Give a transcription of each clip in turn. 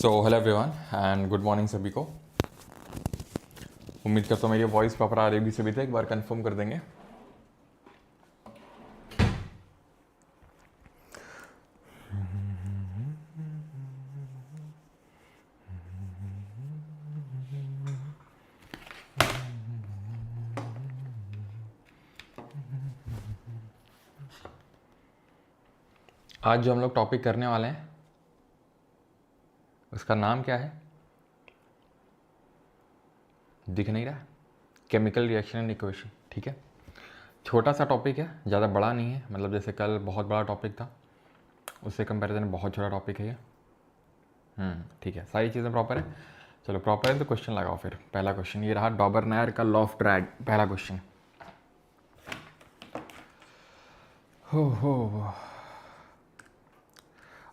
So hello everyone and good morning सभी को। उम्मीद करता हूँ मेरी वॉइस प्रॉपर आ रही होगी सभी तक। एक बार कंफर्म कर देंगे। आज जो हम लोग टॉपिक करने वाले हैं उसका नाम क्या है? दिख नहीं रहा? Chemical reaction and equation. ठीक है, छोटा सा टॉपिक है, ज़्यादा बड़ा नहीं है। मतलब जैसे कल बहुत बड़ा टॉपिक था, उससे कंपैरिजन में बहुत छोटा टॉपिक है ये। ठीक है, सारी चीज़ें प्रॉपर है। चलो प्रॉपर है तो क्वेश्चन लगाओ। फिर पहला क्वेश्चन ये रहा, डॉबरनेयर का लॉ ऑफ ड्रैग। पहला क्वेश्चन हो।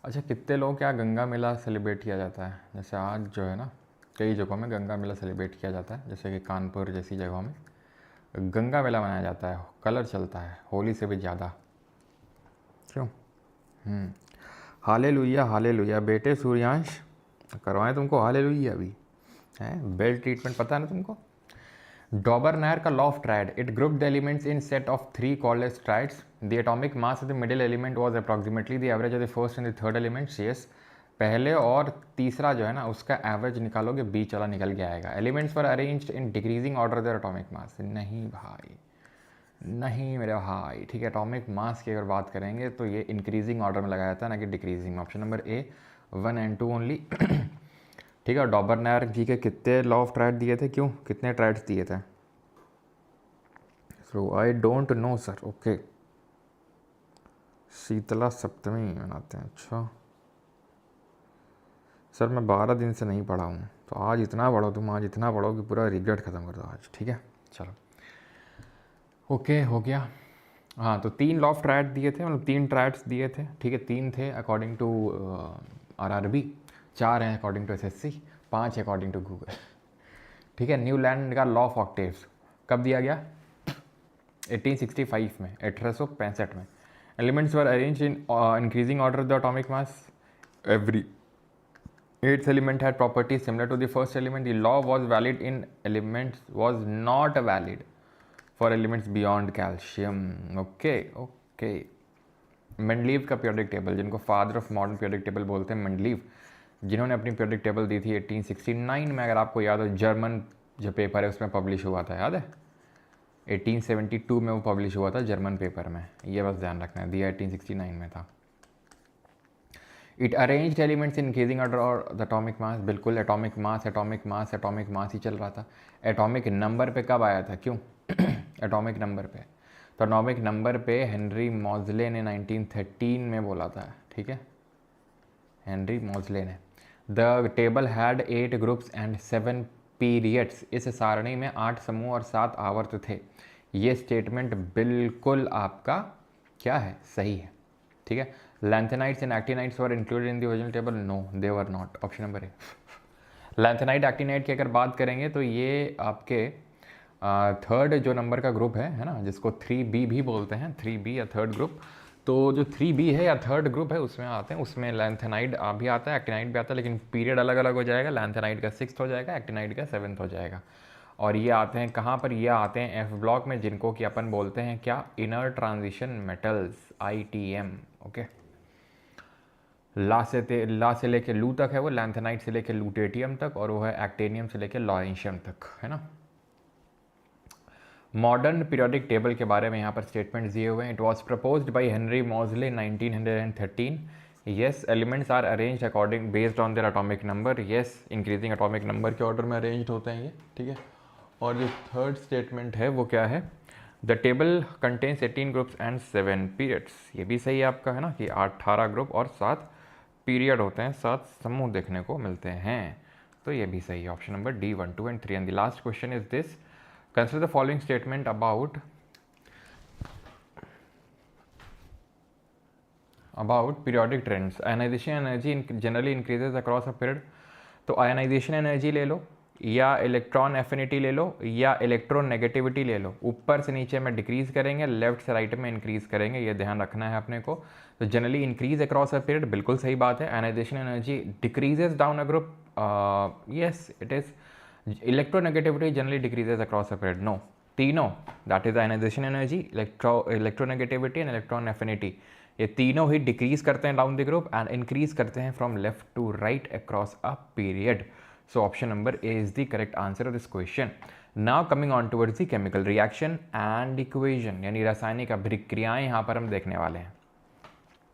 अच्छा, कितने लोग क्या गंगा मेला सेलिब्रेट किया जाता है? जैसे आज जो है ना, कई जगहों में गंगा मेला सेलिब्रेट किया जाता है। जैसे कि कानपुर जैसी जगहों में गंगा मेला मनाया जाता है, कलर चलता है होली से भी ज़्यादा। क्यों? हालेलुया हालेलुया बेटे सूर्यांश, करवाएं तुमको हालेलुया अभी है। बेल्ट ट्रीटमेंट पता है ना तुमको? डॉबरनेयर का law of triad, it group the elements in set of three called as triads. The atomic mass of the middle element was approximately the average of the first and the third elements. Yes, पहले और तीसरा जो है ना उसका average निकालोगे, बीच वाला निकल के आएगा। Elements were arranged in decreasing order their atomic mass. नहीं भाई, नहीं मेरे भाई। ठीक है, एटॉमिक मास की अगर बात करेंगे तो ये इंक्रीजिंग ऑर्डर में लगाया था, ना कि डिक्रीजिंग में। Option number A 1 and 2 only. ठीक है, डॉबरनेयर जी के कितने लॉ ऑफ ट्राइड दिए थे? क्यों, कितने ट्राइड्स दिए थे? So I don't know sir. Okay, Sheetala Saptami मनाते हैं। अच्छा सर, मैं 12 दिन से नहीं पढ़ा हूँ, तो आज इतना पढ़ो तुम, आज इतना पढ़ो कि पूरा रिग्रेट ख़त्म कर दो आज। ठीक है, चलो ओके, हो गया। हाँ, तो 3 लॉ ऑफ ट्राइड दिए थे, मतलब 3 ट्राइड्स दिए थे। ठीक है, 3 थे अकॉर्डिंग टू RRB, 4 हैं according to SSC, 5 according to Google. ठीक है, न्यूलैंड का लॉ ऑफ ऑक्टेव्स कब दिया गया? 1865 में, 1865 में। Elements were arrange in increasing order the atomic mass. Every eighth element had properties similar to the first element. The law was valid in elements, was not valid for elements beyond calcium. Okay. Mendeleev का periodic table, जिनको father of modern periodic table बोलते हैं, Mendeleev, जिन्होंने अपनी periodic table दी थी 1869 में। अगर आपको याद हो, जर्मन जो पेपर है उसमें पब्लिश हुआ था, याद है? 1872 में वो पब्लिश हुआ था जर्मन पेपर में, ये बस ध्यान रखना है। दिया 1869 में था। It arranged elements in increasing order और द एटॉमिक मास। बिल्कुल, atomic mass atomic mass atomic mass ही चल रहा था। एटॉमिक नंबर पे कब आया था? क्यों? एटॉमिक नंबर पे, तो एटॉमिक नंबर पे हेनरी मॉजले ने 1913 में बोला था। ठीक है, हेनरी मॉजले ने। The table had 8 groups and 7 periods. इस सारणी में 8 समूह और 7 आवर्त थे। ये स्टेटमेंट बिल्कुल आपका क्या है? सही है। ठीक है, lanthanides and actinides were included in the original table. No, they were not. Option number A. Lanthanide actinide की अगर बात करेंगे तो ये आपके थर्ड जो नंबर का ग्रुप है ना, जिसको 3B भी बोलते हैं, 3B या थर्ड ग्रुप। तो जो 3B है या थर्ड ग्रुप है उसमें आते हैं, उसमें लैंथेनाइड भी आता है, एक्टिनाइट भी आता है, लेकिन पीरियड अलग अलग हो जाएगा। लैंथेनाइड का 6th हो जाएगा, एक्टिनाइड का 7th हो जाएगा। और ये आते हैं कहाँ पर? ये आते हैं F ब्लॉक में, जिनको कि अपन बोलते हैं क्या? Inner transition metals, ITM। Okay, ला से लेके लू तक है वो, लैंथेनाइट से लेके लूटेटियम तक, और वो है एक्टेनियम से लेके लॉरेंशियम तक, है ना। मॉडर्न पीरियोडिक टेबल के बारे में यहाँ पर स्टेटमेंट दिए हुए हैं। It was proposed by Henry Moseley 1913। Yes, elements are arranged according based on their atomic number. Yes, increasing atomic number के ऑर्डर में अरेंज्ड होते हैं ये। ठीक है, और जो थर्ड स्टेटमेंट है वो क्या है? The table contains 18 groups and 7 periods. ये भी सही है आपका, है ना, कि 18 ग्रुप और 7 पीरियड होते हैं, 7 समूह देखने को मिलते हैं। तो ये भी सही है। Option number D 1, 2 and 3। And the last question is this, consider the following statement about periodic trends. Ionization energy generally increases across a period. तो आयनाइजेशन एनर्जी ले लो, या इलेक्ट्रॉन एफिनिटी ले लो या इलेक्ट्रॉन नेगेटिविटी ले लो, ऊपर से नीचे में डिक्रीज करेंगे, लेफ्ट से राइट में इंक्रीज करेंगे, ये ध्यान रखना है अपने को। तो generally increase across a period, बिल्कुल सही बात है। Ionisation energy decreases down a group, yes it is. Electronegativity generally decreases across a period, no. तीनों, that is ionisation energy, electronegativity and electron affinity, ये तीनों ही डिक्रीज करते हैं down the group and increase करते हैं from left to right across a period. So option number A is the correct answer of this question. Now coming on towards the chemical reaction and equation, यानी रासायनिक अभिक्रियाएं यहाँ पर हम देखने वाले हैं।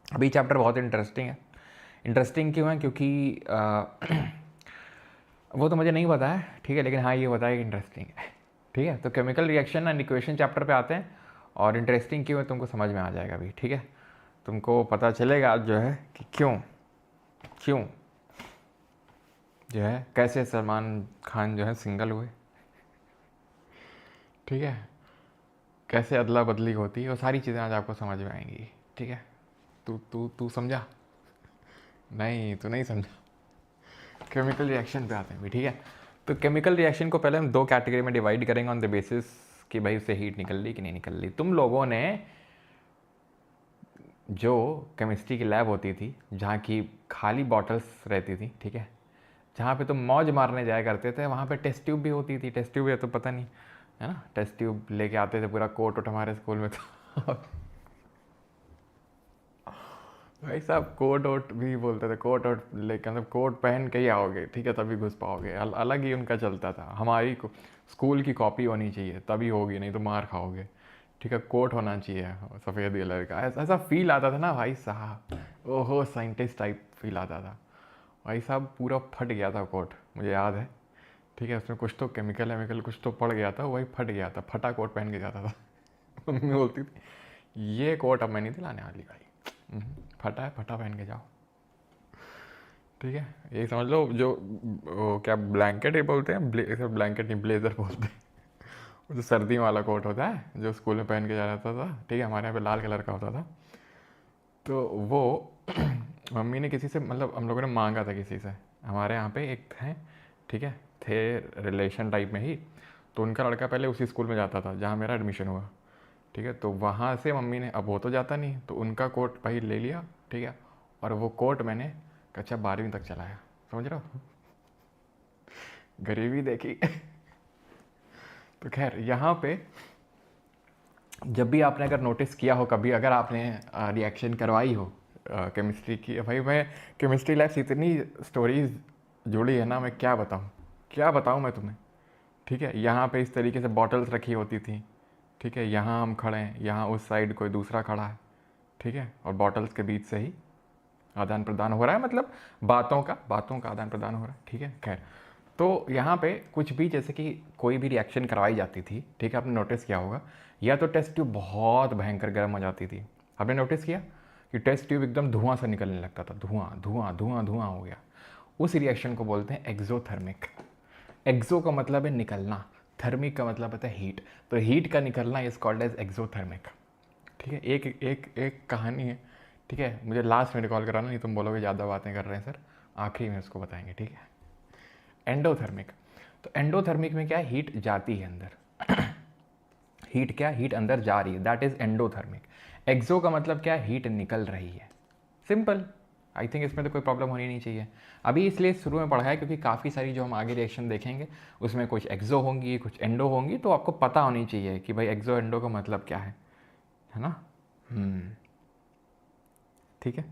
अभी चैप्टर बहुत इंटरेस्टिंग है। इंटरेस्टिंग क्यों है? क्योंकि वो तो मुझे नहीं पता है, ठीक है, लेकिन हाँ ये पता है कि इंटरेस्टिंग है, ठीक है। तो chemical reaction and equation chapter पे आते हैं, और इंटरेस्टिंग क्यों है तुमको समझ में आ जाएगा अभी, ठीक है। तुमको पता चलेगा आज जो है कि क्यों जो है कैसे सलमान खान जो है सिंगल हुए, ठीक है, कैसे अदला बदली होती है, वो सारी चीज़ें आज आपको समझ में आएंगी, ठीक है। तू समझा? नहीं, तू नहीं समझा। केमिकल रिएक्शन पे आते हैं भी, ठीक है। तो केमिकल रिएक्शन को पहले हम दो कैटेगरी में डिवाइड करेंगे ऑन द बेसिस कि भाई उससे हीट निकल रही कि नहीं निकल रही। तुम लोगों ने जो केमिस्ट्री की लैब होती थी जहाँ की खाली बॉटल्स रहती थी, ठीक है, जहाँ पे तुम मौज मारने जाया करते थे, वहाँ पे टेस्ट ट्यूब भी होती थी। टेस्ट ट्यूब है तो पता नहीं है ना, टेस्ट ट्यूब लेके आते थे, पूरा कोट वोट हमारे स्कूल में था। भाई साहब कोट वोट भी बोलते थे, कोट वोट लेके, मतलब कोट पहन के ही आओगे, ठीक है, तभी घुस पाओगे। अलग ही उनका चलता था। हमारी स्कूल की कॉपी होनी चाहिए तभी होगी, नहीं तो मार खाओगे, ठीक है। कोट होना चाहिए सफ़ेद कलर का, ऐसा फील आता था ना भाई साहब, ओहो साइंटिस्ट टाइप फील आता था भाई साहब। पूरा फट गया था कोट, मुझे याद है, ठीक है। उसमें कुछ तो केमिकल कुछ तो पड़ गया था, वही फट गया था। फटा कोट पहन के जाता था। मम्मी बोलती थी ये कोट अब मैं नहीं दिलाने वाली भाई, फटा है, फटा पहन के जाओ, ठीक है। ये समझ लो जो क्या ब्लैंकेट ही बोलते हैं, ब्लैंकेट नहीं ब्लेजर बोलते हैं, वो जो सर्दी वाला कोट होता है जो स्कूल में पहन के जा जाता था, ठीक है। हमारे यहाँ पे लाल कलर का होता था, तो वो मम्मी ने किसी से, मतलब हम लोगों ने मांगा था किसी से, हमारे यहाँ पे एक थे, ठीक है, थे रिलेशन टाइप में ही, तो उनका लड़का पहले उसी स्कूल में जाता था जहाँ मेरा एडमिशन हुआ, ठीक है। तो वहाँ से मम्मी ने, अब वो तो जाता नहीं, तो उनका कोट भाई ले लिया, ठीक है। और वो कोट मैंने कक्षा 12वीं तक चलाया, समझ रहे हो, गरीबी देखी। तो खैर यहाँ पे जब भी आपने अगर नोटिस किया हो कभी, अगर आपने रिएक्शन करवाई हो केमिस्ट्री की, भाई मैं केमिस्ट्री लैब से इतनी स्टोरीज जुड़ी है ना, मैं क्या बताऊँ मैं तुम्हें, ठीक है। यहाँ पे इस तरीके से बॉटल्स रखी होती थी, ठीक है। यहाँ हम खड़े हैं, यहाँ उस साइड कोई दूसरा खड़ा है, ठीक है, और बॉटल्स के बीच से ही आदान प्रदान हो रहा है, मतलब बातों का आदान प्रदान हो रहा है, ठीक है। खैर, तो यहाँ पे कुछ भी, जैसे कि कोई भी रिएक्शन करवाई जाती थी, ठीक है, आपने नोटिस किया होगा, या तो टेस्ट ट्यूब बहुत भयंकर गर्म हो जाती थी। आपने नोटिस किया कि टेस्ट ट्यूब एकदम धुआं सा निकलने लगता था, धुआं हो गया। उस रिएक्शन को बोलते हैं एक्सोथर्मिक। एक्सो का मतलब है निकलना, थर्मिक का मतलब होता है हीट, तो हीट का निकलना इज कॉल्ड एज एक्सोथर्मिक, ठीक है। एक कहानी है, ठीक है, मुझे लास्ट में रिकॉल कराना, नहीं तुम बोलोगे ज़्यादा बातें कर रहे हैं सर, आखिरी में उसको बताएंगे, ठीक है। एंडोथर्मिक, तो एंडोथर्मिक में क्या है, हीट जाती है अंदर। हीट अंदर जा रही है, दैट इज एंडोथर्मिक। एक्सो का मतलब क्या है, हीट निकल रही है, सिंपल। आई थिंक इसमें तो कोई प्रॉब्लम होनी नहीं चाहिए। अभी इसलिए शुरू में पढ़ा है क्योंकि काफ़ी सारी जो हम आगे रिएक्शन देखेंगे उसमें कुछ एक्सो होंगी, कुछ एंडो होंगी, तो आपको पता होनी चाहिए कि भाई एक्सो एंडो का मतलब क्या है ना। ठीक है,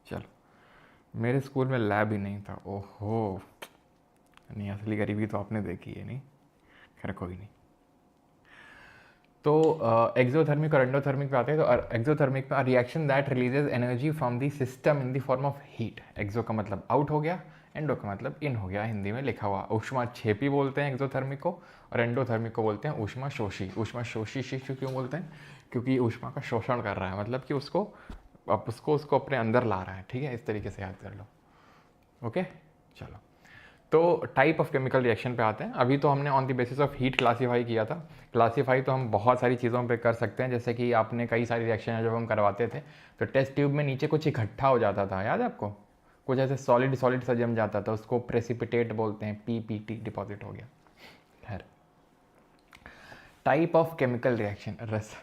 चलो। मेरे स्कूल में लैब ही नहीं था, ओहो, नहीं असली गरीबी तो आपने देखी है, नहीं खैर कोई नहीं। तो एक्सोथर्मिक और एंडोथर्मिक पे आते हैं। तो एक्सोथर्मिक में reaction that releases energy from the system in the form of heat. Exo का मतलब आउट हो गया, एंडो का मतलब इन हो गया, हिंदी में लिखा हुआ। ऊष्मा छेपी बोलते हैं एक्सोथर्मिक को, और एंडोथर्मिक को बोलते हैं ऊष्मा शोषी। ऊष्मा शोषी शिशु क्यों बोलते हैं, क्योंकि ऊष्मा का शोषण कर रहा है, मतलब कि उसको अपने अंदर ला रहा है, ठीक है। इस तरीके से याद कर लो, ओके। चलो, तो टाइप ऑफ केमिकल रिएक्शन पे आते हैं। अभी तो हमने on the basis of heat classify किया था। क्लासीफाई तो हम बहुत सारी चीज़ों पे कर सकते हैं, जैसे कि आपने कई सारी रिएक्शन जब हम करवाते थे तो टेस्ट ट्यूब में नीचे कुछ इकट्ठा हो जाता था, याद है आपको, कुछ ऐसे सॉलिड सॉलिड सा जम जाता था, उसको प्रेसिपिटेट बोलते हैं, PPT, डिपॉजिट हो गया। खैर, टाइप ऑफ केमिकल रिएक्शन, रस।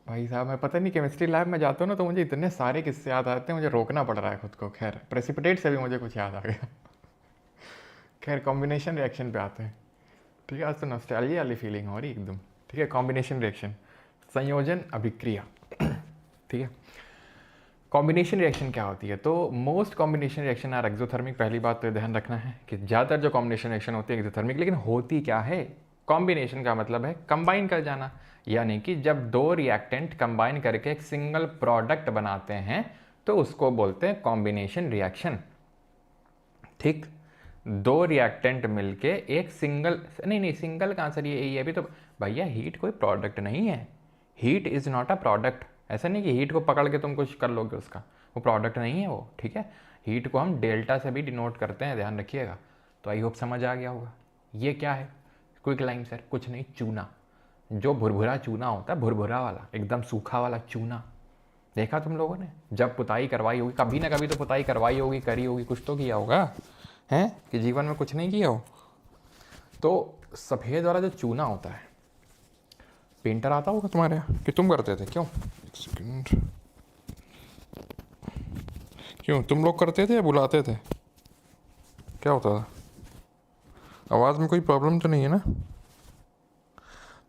भाई साहब मैं पता नहीं केमिस्ट्री लैब में जाता हूँ ना तो मुझे इतने सारे किस्से याद आते हैं, मुझे रोकना पड़ रहा है खुद को। खैर, प्रेसिपिटेट से भी मुझे कुछ याद आ गया। खैर, कॉम्बिनेशन रिएक्शन पे आते हैं। ठीक है, आज तो नॉस्टैल्जिया वाली फीलिंग हो रही एकदम। ठीक है, कॉम्बिनेशन रिएक्शन, संयोजन अभिक्रिया। ठीक है, कॉम्बिनेशन रिएक्शन क्या होती है? तो most combination reaction are exothermic. पहली बात तो ध्यान रखना है कि ज़्यादातर जो कॉम्बिनेशन रिएक्शन होती है एक्सोथर्मिक, लेकिन होती क्या है? कॉम्बिनेशन का मतलब है कंबाइन कर जाना, यानी कि जब दो रिएक्टेंट कंबाइन करके एक सिंगल प्रोडक्ट बनाते हैं तो उसको बोलते हैं कॉम्बिनेशन रिएक्शन। ठीक, दो रिएक्टेंट मिलके एक सिंगल, नहीं सिंगल का आंसर ये अभी तो भैया हीट कोई प्रोडक्ट नहीं है। Heat is not a product. ऐसा नहीं कि हीट को पकड़ के तुम कुछ कर लोगे उसका, वो प्रोडक्ट नहीं है वो। ठीक है, हीट को हम डेल्टा से भी डिनोट करते हैं, ध्यान रखिएगा। तो आई होप समझ आ गया होगा। ये क्या है? क्विक लाइन सर, कुछ नहीं, चूना। जो भुरभुरा चूना होता है, भुरभुरा वाला, एकदम सूखा वाला चूना, देखा तुम लोगों ने? जब पुताई करवाई होगी, कभी ना कभी तो पुताई करवाई होगी, करी होगी, कुछ तो किया होगा, हैं कि जीवन में कुछ नहीं किया हो? तो सफ़ेद वाला जो चूना होता है, पेंटर आता होगा तुम्हारे यहाँ कि तुम करते थे? क्यों, एक सेकंड, क्यों तुम लोग करते थे या बुलाते थे? क्या होता था? आवाज़ में कोई प्रॉब्लम तो नहीं है ना?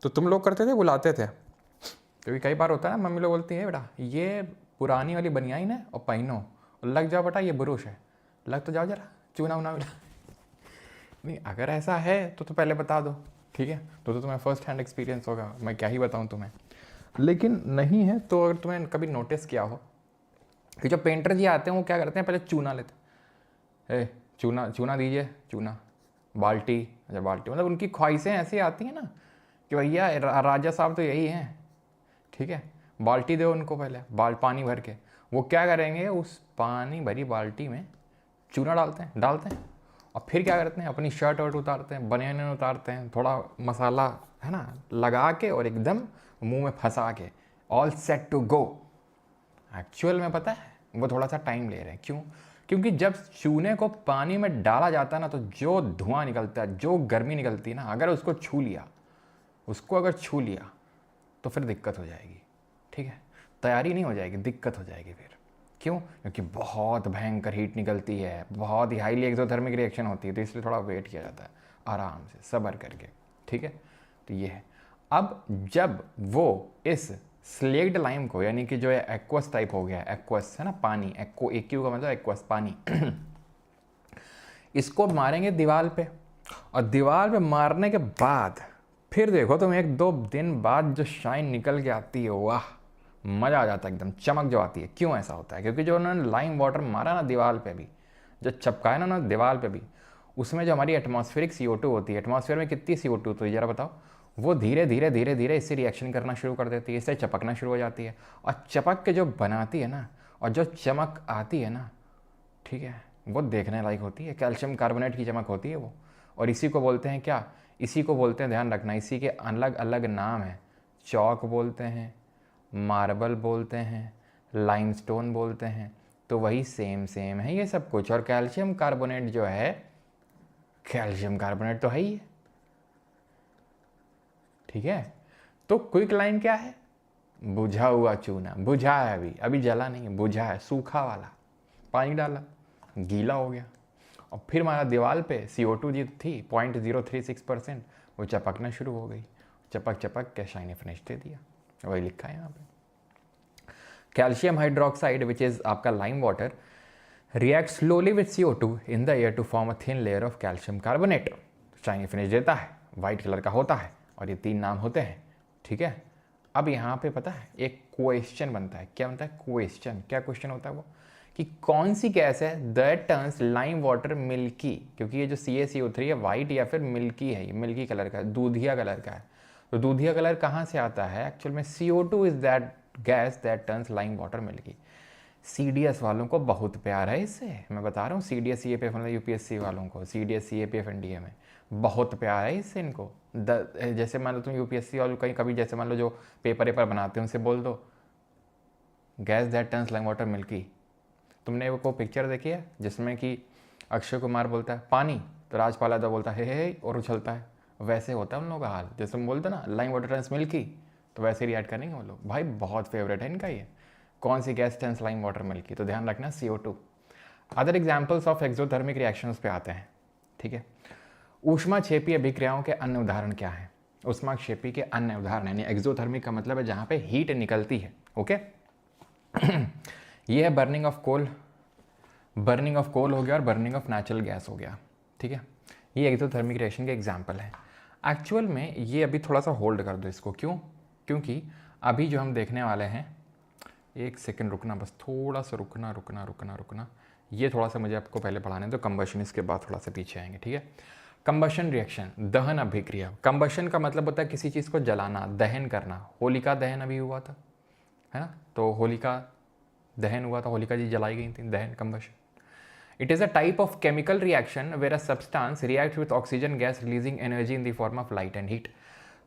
तो तुम लोग करते थे, बुलाते थे? क्योंकि कई बार होता है ना, मम्मी लोग बोलती है बेटा ये पुरानी वाली बनियाइन है और पहनो, और लग जाओ बेटा ये ब्रुश है, लग तो जाओ जरा, चूना उना मिला। नहीं, अगर ऐसा है तो पहले बता दो। ठीक है, तो तुम्हें फर्स्ट हैंड एक्सपीरियंस होगा, मैं क्या ही बताऊँ तुम्हें। लेकिन नहीं है तो अगर तुम्हें कभी नोटिस किया हो कि जो पेंटर जी आते हैं वो क्या करते हैं, पहले चूना लेते हैं। चूना चूना दीजिए, चूना, बाल्टी। अच्छा, बाल्टी मतलब उनकी ख्वाहिशें ऐसी आती हैं ना कि भैया राजा साहब तो यही हैं। ठीक है, बाल्टी दो उनको पहले, पानी भर के। वो क्या करेंगे, उस पानी भरी बाल्टी में चूना डालते हैं और फिर क्या करते हैं, अपनी शर्ट वर्ट उतारते हैं, बनियान उतारते हैं, थोड़ा मसाला है ना लगा के और एकदम मुंह में फंसा के, all set to go. Actual में पता है वो थोड़ा सा टाइम ले रहे हैं। क्यों? क्योंकि जब चूने को पानी में डाला जाता है ना, तो जो धुआं निकलता है, जो गर्मी निकलती है ना, अगर उसको छू लिया तो फिर दिक्कत हो जाएगी। ठीक है, तैयारी नहीं हो जाएगी, दिक्कत हो जाएगी फिर। क्यों? क्योंकि बहुत भयंकर हीट निकलती है, बहुत ही हाईली एक्सोथर्मिक रिएक्शन होती है, तो इसलिए थोड़ा वेट किया जाता है, आराम से सब्र करके। ठीक है, तो ये है। अब जब वो इस स्लेक्ड लाइम को, यानी कि जो है एक्वस टाइप हो गया, एक्वस है ना पानी, एक्यू का मतलब एक्वस पानी, इसको मारेंगे दीवार पे, और दीवार पे मारने के बाद फिर देखो तुम 1-2 दिन बाद जो शाइन निकल के आती है, वाह मज़ा आ जाता है, एकदम चमक जो आती है। क्यों ऐसा होता है? क्योंकि जो उन्होंने लाइम वाटर मारा ना दीवार पे भी, जो चपकाया ना उन्होंने दीवार पे भी, उसमें जो हमारी एटमॉस्फेरिक CO2 होती है, एटमॉस्फेयर में कितनी CO2 तो ज़रा बताओ, वो धीरे धीरे इससे रिएक्शन करना शुरू कर देती है, इससे चपकना शुरू हो जाती है, और चपक के जो बनाती है ना, और जो चमक आती है ना, ठीक है, वो देखने लायक होती है। कैल्शियम कार्बोनेट की चमक होती है वो। और इसी को बोलते हैं क्या? इसी को बोलते हैं, ध्यान रखना, इसी के अलग अलग नाम हैं। चौक बोलते हैं, मार्बल बोलते हैं, लाइमस्टोन बोलते हैं। तो वही सेम है ये सब कुछ। और कैल्शियम कार्बोनेट जो है, कैल्शियम कार्बोनेट तो है ही है। ठीक है, तो क्विक लाइन क्या है? बुझा हुआ चूना, बुझा है, अभी जला नहीं है, बुझा है, सूखा वाला, पानी डाला, गीला हो गया, और फिर हमारा दीवार पे CO2 जी थी 0.036%, वो चपकना शुरू हो गई, चपक के शाइनी फिनिश दे दिया। वही लिखा है यहाँ पे। कैल्शियम हाइड्रोक्साइड विच इज़ आपका lime water react slowly with CO2 in the air to form a thin layer of calcium carbonate. Shiny finish देता है, वाइट कलर का होता है, और ये 3 नाम होते हैं। ठीक है, अब यहाँ पे पता है एक क्वेश्चन बनता है। क्या बनता है? क्वेश्चन। क्या क्वेश्चन होता है वो? कि कौन सी गैस है that turns lime water milky? क्योंकि ये जो CaCO3 है वाइट या फिर मिल्की है, ये मिल्की कलर का है, दूधिया कलर का है। तो दूधिया कलर कहाँ से आता है? एक्चुअल में CO2 is that gas that turns lime water milky. CDS वालों को बहुत प्यार है इससे, मैं बता रहा हूँ। CDS CAPF मतलब UPSC वालों को, CDS CAPF NDA में बहुत प्यार है इससे इनको। जैसे मान लो तुम UPSC वालों कहीं कभी, जैसे मान लो जो पेपर बनाते हैं उनसे बोल दो gas that turns lime water milky, तुमने वो पिक्चर देखी है जिसमें कि अक्षय कुमार बोलता है पानी, तो राजपाल यादव बोलता है हे और उछलता है। वैसे होता है उन लोगों का हाल, जैसे हम बोलते हैं ना लाइम वाटर टर्न्स मिल्की, तो वैसे रिएक्ट करेंगे वो लोग। भाई बहुत फेवरेट है इनका ये, कौन सी gas turns lime water milky, तो ध्यान रखना CO2। Other examples of exothermic reactions पे आते हैं, ठीक है। ऊष्माक्षेपी अभिक्रियाओं के अन्य उदाहरण क्या हैं? ऊष्माक्षेपी के अन्य उदाहरण यानी एक्सोथर्मिक का मतलब है जहाँ पे हीट निकलती है, ओके। ये है burning of coal, burning of coal हो गया और बर्निंग ऑफ नेचुरल गैस हो गया, ठीक है। ये एक्सोथर्मिक रिएक्शन के एग्जाम्पल है। एक्चुअल में ये अभी थोड़ा सा होल्ड कर दो इसको, क्यों? क्योंकि अभी जो हम देखने वाले हैं, एक सेकंड रुकना, बस थोड़ा सा रुकना, ये थोड़ा सा मुझे आपको पहले पढ़ाने दो, कंबशन इसके बाद थोड़ा सा पीछे आएंगे, ठीक है। कंबशन रिएक्शन, दहन अभिक्रिया। कंबशन का मतलब होता है किसी चीज़ को जलाना, दहन करना। होलिका दहन अभी हुआ था, है ना, तो होलिका दहन हुआ था, होलिका जी जलाई गई थी, दहन, combustion. It is a type of chemical reaction where a substance reacts with oxygen gas releasing energy in the form of light and heat।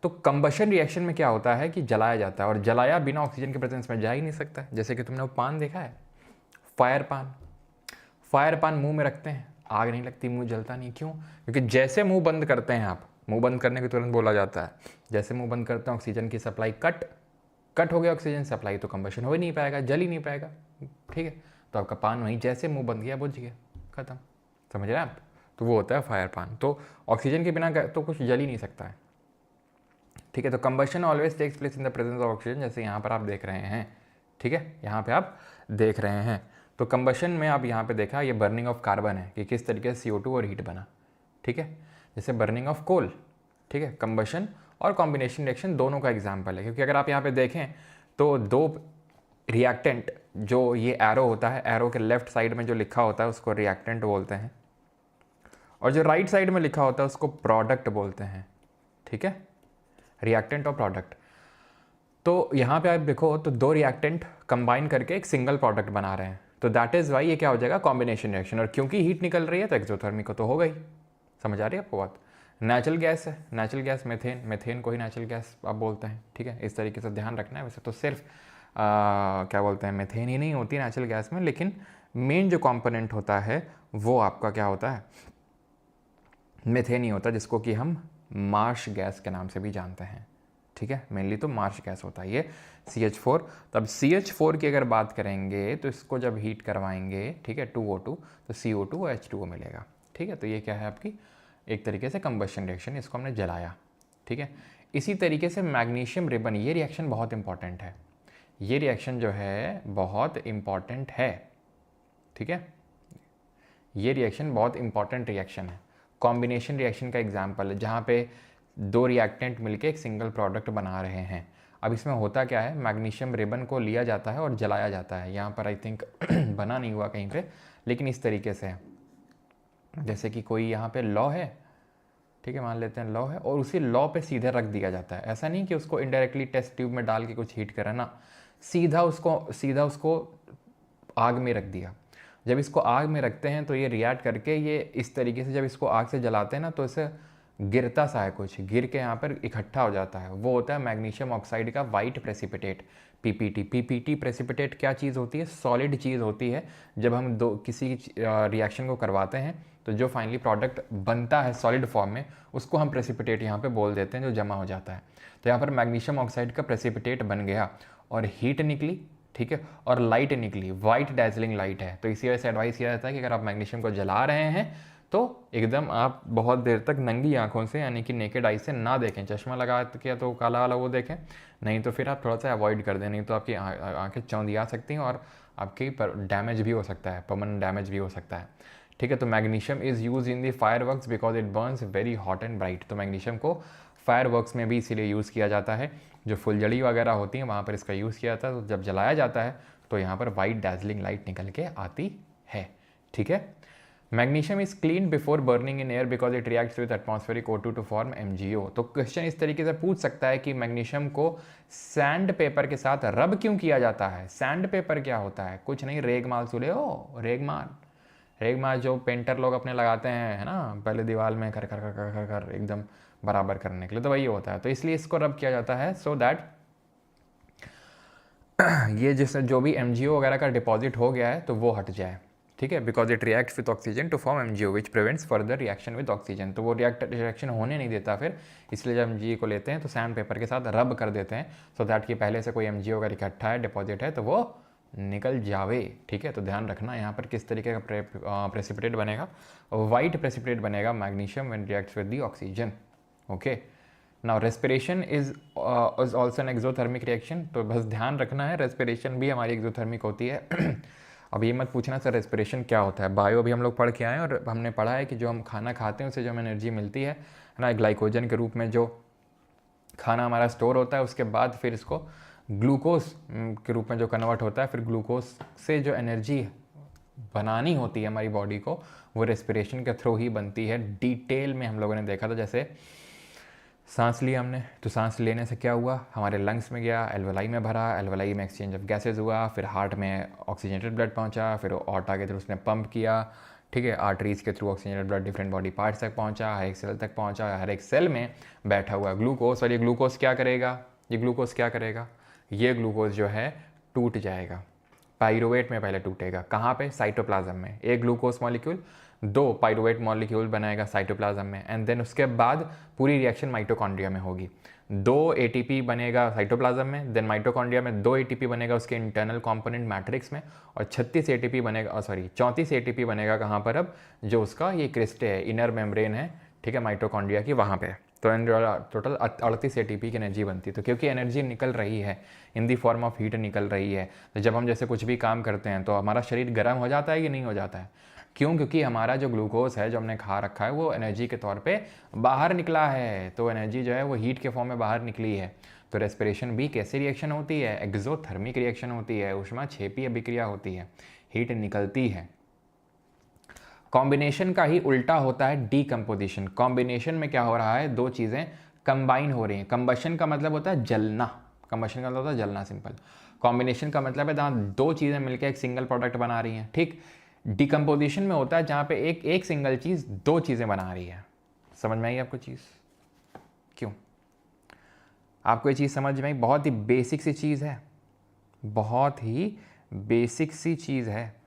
तो कंबशन रिएक्शन में क्या होता है कि जलाया जाता है, और जलाया बिना ऑक्सीजन के प्रेजेंस में जा ही नहीं सकता। जैसे कि तुमने वो पान देखा है, फायर पान, फायर पान मुंह में रखते हैं, आग नहीं लगती, मुंह जलता नहीं, क्यों? क्योंकि जैसे मुंह बंद करते हैं आप, मुंह बंद करने के तुरंत बोला जाता है, जैसे मुंह बंद करते हैं ऑक्सीजन की सप्लाई कट हो गया ऑक्सीजन सप्लाई, तो कंबशन हो ही नहीं पाएगा, जल ही नहीं पाएगा, ठीक है। तो आपका पान वहीं जैसे मुंह बंद किया बुझ गया, खत्म, समझ रहे हैं आप? तो वो होता है फायर पान। तो ऑक्सीजन के बिना तो कुछ जल ही नहीं सकता है, ठीक है। तो combustion always takes place in the presence of oxygen, जैसे यहाँ पर आप देख रहे हैं, ठीक है, यहाँ पे आप देख रहे हैं। तो कंबशन में आप यहाँ पे देखा, ये बर्निंग ऑफ कार्बन है कि किस तरीके से CO2 और हीट बना, ठीक है। जैसे बर्निंग ऑफ कोल, ठीक है। कंबशन और कॉम्बिनेशन रिएक्शन दोनों का एग्जाम्पल है, क्योंकि अगर आप यहाँ पे देखें तो दो रिएक्टेंट, जो ये एरो होता है, एरो के लेफ्ट साइड में जो लिखा होता है उसको रिएक्टेंट बोलते हैं, और जो राइट साइड में लिखा होता है उसको प्रोडक्ट बोलते हैं, ठीक है, रिएक्टेंट और प्रोडक्ट। तो यहाँ पे आप देखो तो दो रिएक्टेंट कंबाइन करके एक सिंगल प्रोडक्ट बना रहे हैं, तो दैट इज वाई ये क्या हो जाएगा, कॉम्बिनेशन रिएक्शन। और क्योंकि हीट निकल रही है तो एक्सोथर्मिक को तो हो गई, समझ आ रही है आपको बात। नेचुरल गैस है, नेचुरल गैस मेथेन, मेथेन को ही नेचुरल गैस आप बोलते हैं, ठीक है। इस तरीके से ध्यान रखना है। वैसे तो सिर्फ क्या बोलते हैं, मेथेन ही नहीं होती नेचुरल गैस में, लेकिन मेन जो कंपोनेंट होता है वो आपका क्या होता है, मेथेन ही होता है, जिसको कि हम मार्श गैस के नाम से भी जानते हैं, ठीक है। मेनली तो मार्श गैस होता है ये CH4। तब CH4 की अगर बात करेंगे तो इसको जब हीट करवाएंगे, ठीक है, 2O2, तो CO2 और H2O मिलेगा, ठीक है। तो ये क्या है आपकी एक तरीके से कंबशन रिएक्शन, इसको हमने जलाया, ठीक है। इसी तरीके से मैग्नीशियम रिबन, ये रिएक्शन बहुत इंपॉर्टेंट है, ये रिएक्शन जो है बहुत इंपॉर्टेंट है, ठीक है। ये रिएक्शन बहुत इंपॉर्टेंट रिएक्शन है, कॉम्बिनेशन रिएक्शन का एग्जाम्पल है, जहाँ पे दो रिएक्टेंट मिलके एक सिंगल प्रोडक्ट बना रहे हैं। अब इसमें होता क्या है, मैग्नीशियम रिबन को लिया जाता है और जलाया जाता है। यहाँ पर आई थिंक बना नहीं हुआ कहीं पे, लेकिन इस तरीके से है, जैसे कि कोई यहाँ पे लौ है, ठीक है, मान लेते हैं लौ है, और उसी लौ पे सीधे रख दिया जाता है। ऐसा नहीं कि उसको इनडायरेक्टली टेस्ट ट्यूब में डाल के कुछ हीट करा ना, सीधा उसको आग में रख दिया। जब इसको आग में रखते हैं तो ये रिएक्ट करके ये इस तरीके से, जब इसको आग से जलाते हैं ना, तो इसे गिरता सा है, कुछ गिर के यहाँ पर इकट्ठा हो जाता है, वो होता है मैग्नीशियम ऑक्साइड का वाइट प्रेसिपिटेट, PPT प्रेसिपिटेट क्या चीज़ होती है, सॉलिड चीज़ होती है। जब हम किसी रिएक्शन को करवाते हैं तो जो फाइनली प्रोडक्ट बनता है सॉलिड फॉर्म में, उसको हम प्रेसिपिटेट यहाँ पे बोल देते हैं, जो जमा हो जाता है। तो यहाँ पर मैग्नीशियम ऑक्साइड का प्रेसिपिटेट बन गया और हीट निकली, ठीक है, और लाइट निकली, वाइट डैजलिंग लाइट है। तो इसी वजह से एडवाइस किया जाता है कि अगर आप मैग्नीशियम को जला रहे हैं तो एकदम आप बहुत देर तक नंगी आंखों से, यानी कि नेकेड आई से ना देखें, चश्मा लगा के तो काला वाला वो देखें, नहीं तो फिर आप थोड़ा सा अवॉइड कर दें, नहीं तो आपकी आंखें चौंधिया सकती हैं और आपकी डैमेज भी हो सकता है, परमानेंट डैमेज भी हो सकता है, ठीक है। तो magnesium is use in the fire works because it Burns very hot and bright. तो मैग्नीशियम को फायर वर्क्स में भी इसीलिए यूज़ किया जाता है, जो फुलझड़ी वगैरह होती हैं वहाँ पर इसका यूज़ किया जाता है। तो जब जलाया जाता है तो यहाँ पर वाइट डैजलिंग लाइट निकल के आती है, ठीक है। Magnesium is clean before burning in air because it reacts with atmospheric O2 to form MgO। तो क्वेश्चन इस तरीके से पूछ सकता है कि मैग्नीशियम को सैंड पेपर के साथ रब क्यों किया जाता है। सैंड पेपर क्या होता है, कुछ नहीं, रेगमाल सुने हो, रेगमाल जो पेंटर लोग अपने लगाते हैं, है ना, पहले दीवार में कर कर कर कर कर कर एकदम बराबर करने के लिए, तो वही होता है। तो इसलिए इसको रब किया जाता है, सो दैट ये जिस जो भी MgO वगैरह का डिपॉजिट हो गया है तो वो हट जाए, ठीक है, because it reacts with oxygen to form MgO which prevents further reaction with oxygen. तो वो रिएक्शन होने नहीं देता फिर, इसलिए जब MgE को लेते हैं तो सैंड पेपर के साथ रब कर देते हैं सो दैट कि पहले से कोई MgO अगर इकट्ठा है, डिपॉजिट है, तो वो निकल जावे, ठीक है। तो ध्यान रखना यहाँ पर किस तरीके का प्रेसिपिटेट बनेगा, वाइट प्रेसिपिटेट बनेगा magnesium when reacts with the oxygen, okay. Now respiration is also an exothermic reaction, तो बस ध्यान रखना है रेस्पिरेशन भी हमारी एक्सोथर्मिक होती है। अब ये मत पूछना सर रेस्पिरेशन क्या होता है, बायो भी हम लोग पढ़ के आए और हमने पढ़ा है कि जो हम खाना खाते हैं उससे जो हमें एनर्जी मिलती है ना, ग्लाइकोजन के रूप में जो खाना हमारा स्टोर होता है, उसके बाद फिर इसको ग्लूकोज के रूप में जो कन्वर्ट होता है, फिर ग्लूकोज से जो एनर्जी बनानी होती है हमारी बॉडी को, वो रेस्पिरेशन के थ्रू ही बनती है। डिटेल में हम लोगों ने देखा था, जैसे सांस लिया हमने तो सांस लेने से क्या हुआ, हमारे लंग्स में गया, एल्वेलाई में भरा, एल्वेलाई में एक्सचेंज ऑफ गैसेज हुआ, फिर हार्ट में ऑक्सीजनेटेड ब्लड पहुंचा, फिर ऑर्टा के थ्रू उसने पंप किया, ठीक है, आर्टरीज के through oxygenated blood different body parts तक पहुंचा, हर एक सेल तक पहुंचा, हर एक सेल में बैठा हुआ ग्लूकोज। और ये ग्लूकोज क्या करेगा, ये ग्लूकोज क्या करेगा, ये ग्लूकोज जो है टूट जाएगा, पाइरूवेट में पहले टूटेगा, कहाँ पे, साइटोप्लाज्म में। एक ग्लूकोज मॉलिक्यूल 2 पाइरूवेट मॉलिक्यूल बनाएगा साइटोप्लाज्म में, एंड देन उसके बाद पूरी रिएक्शन माइटोकॉन्ड्रिया में होगी। 2 ATP बनेगा साइटोप्लाज्म में, देन माइटोकॉन्ड्रिया में 2 ATP बनेगा उसके इंटरनल कंपोनेंट मैट्रिक्स में, और 36 ATP बनेगा, 34 ATP बनेगा कहाँ पर, अब जो उसका ये क्रिस्टे है, इनर मेम्ब्रेन है, ठीक है, माइटोकॉन्ड्रिया की, वहाँ पे। तो टोटल 38 ATP की एनर्जी बनती है। तो क्योंकि एनर्जी निकल रही है इन दी फॉर्म ऑफ हीट निकल रही है, तो जब हम जैसे कुछ भी काम करते हैं तो हमारा शरीर गर्म हो जाता है कि नहीं हो जाता है, क्यों, क्योंकि हमारा जो ग्लूकोज है जो हमने खा रखा है वो एनर्जी के तौर पे बाहर निकला है, तो एनर्जी जो है वो हीट के फॉर्म में बाहर निकली है। तो रेस्पिरेशन भी कैसी रिएक्शन होती है, एक्सोथर्मिक रिएक्शन होती है, ऊष्मा क्षेपीय अभिक्रिया होती है, हीट निकलती है। कॉम्बिनेशन का ही उल्टा होता है डीकम्पोजिशन। कॉम्बिनेशन में क्या हो रहा है, दो चीज़ें कंबाइन हो रही हैं। कंबशन का मतलब होता है जलना, कंबशन का मतलब होता है जलना, सिंपल। कॉम्बिनेशन का मतलब है जहाँ दो चीज़ें मिलकर एक सिंगल प्रोडक्ट बना रही हैं, ठीक। डिकम्पोजिशन में होता है जहाँ पे एक सिंगल चीज़ दो चीज़ें बना रही है। समझ में आई आपको चीज़, क्यों आपको ये चीज़ समझ में आई? बहुत ही बेसिक सी चीज़ है, बहुत ही बेसिक सी चीज़ है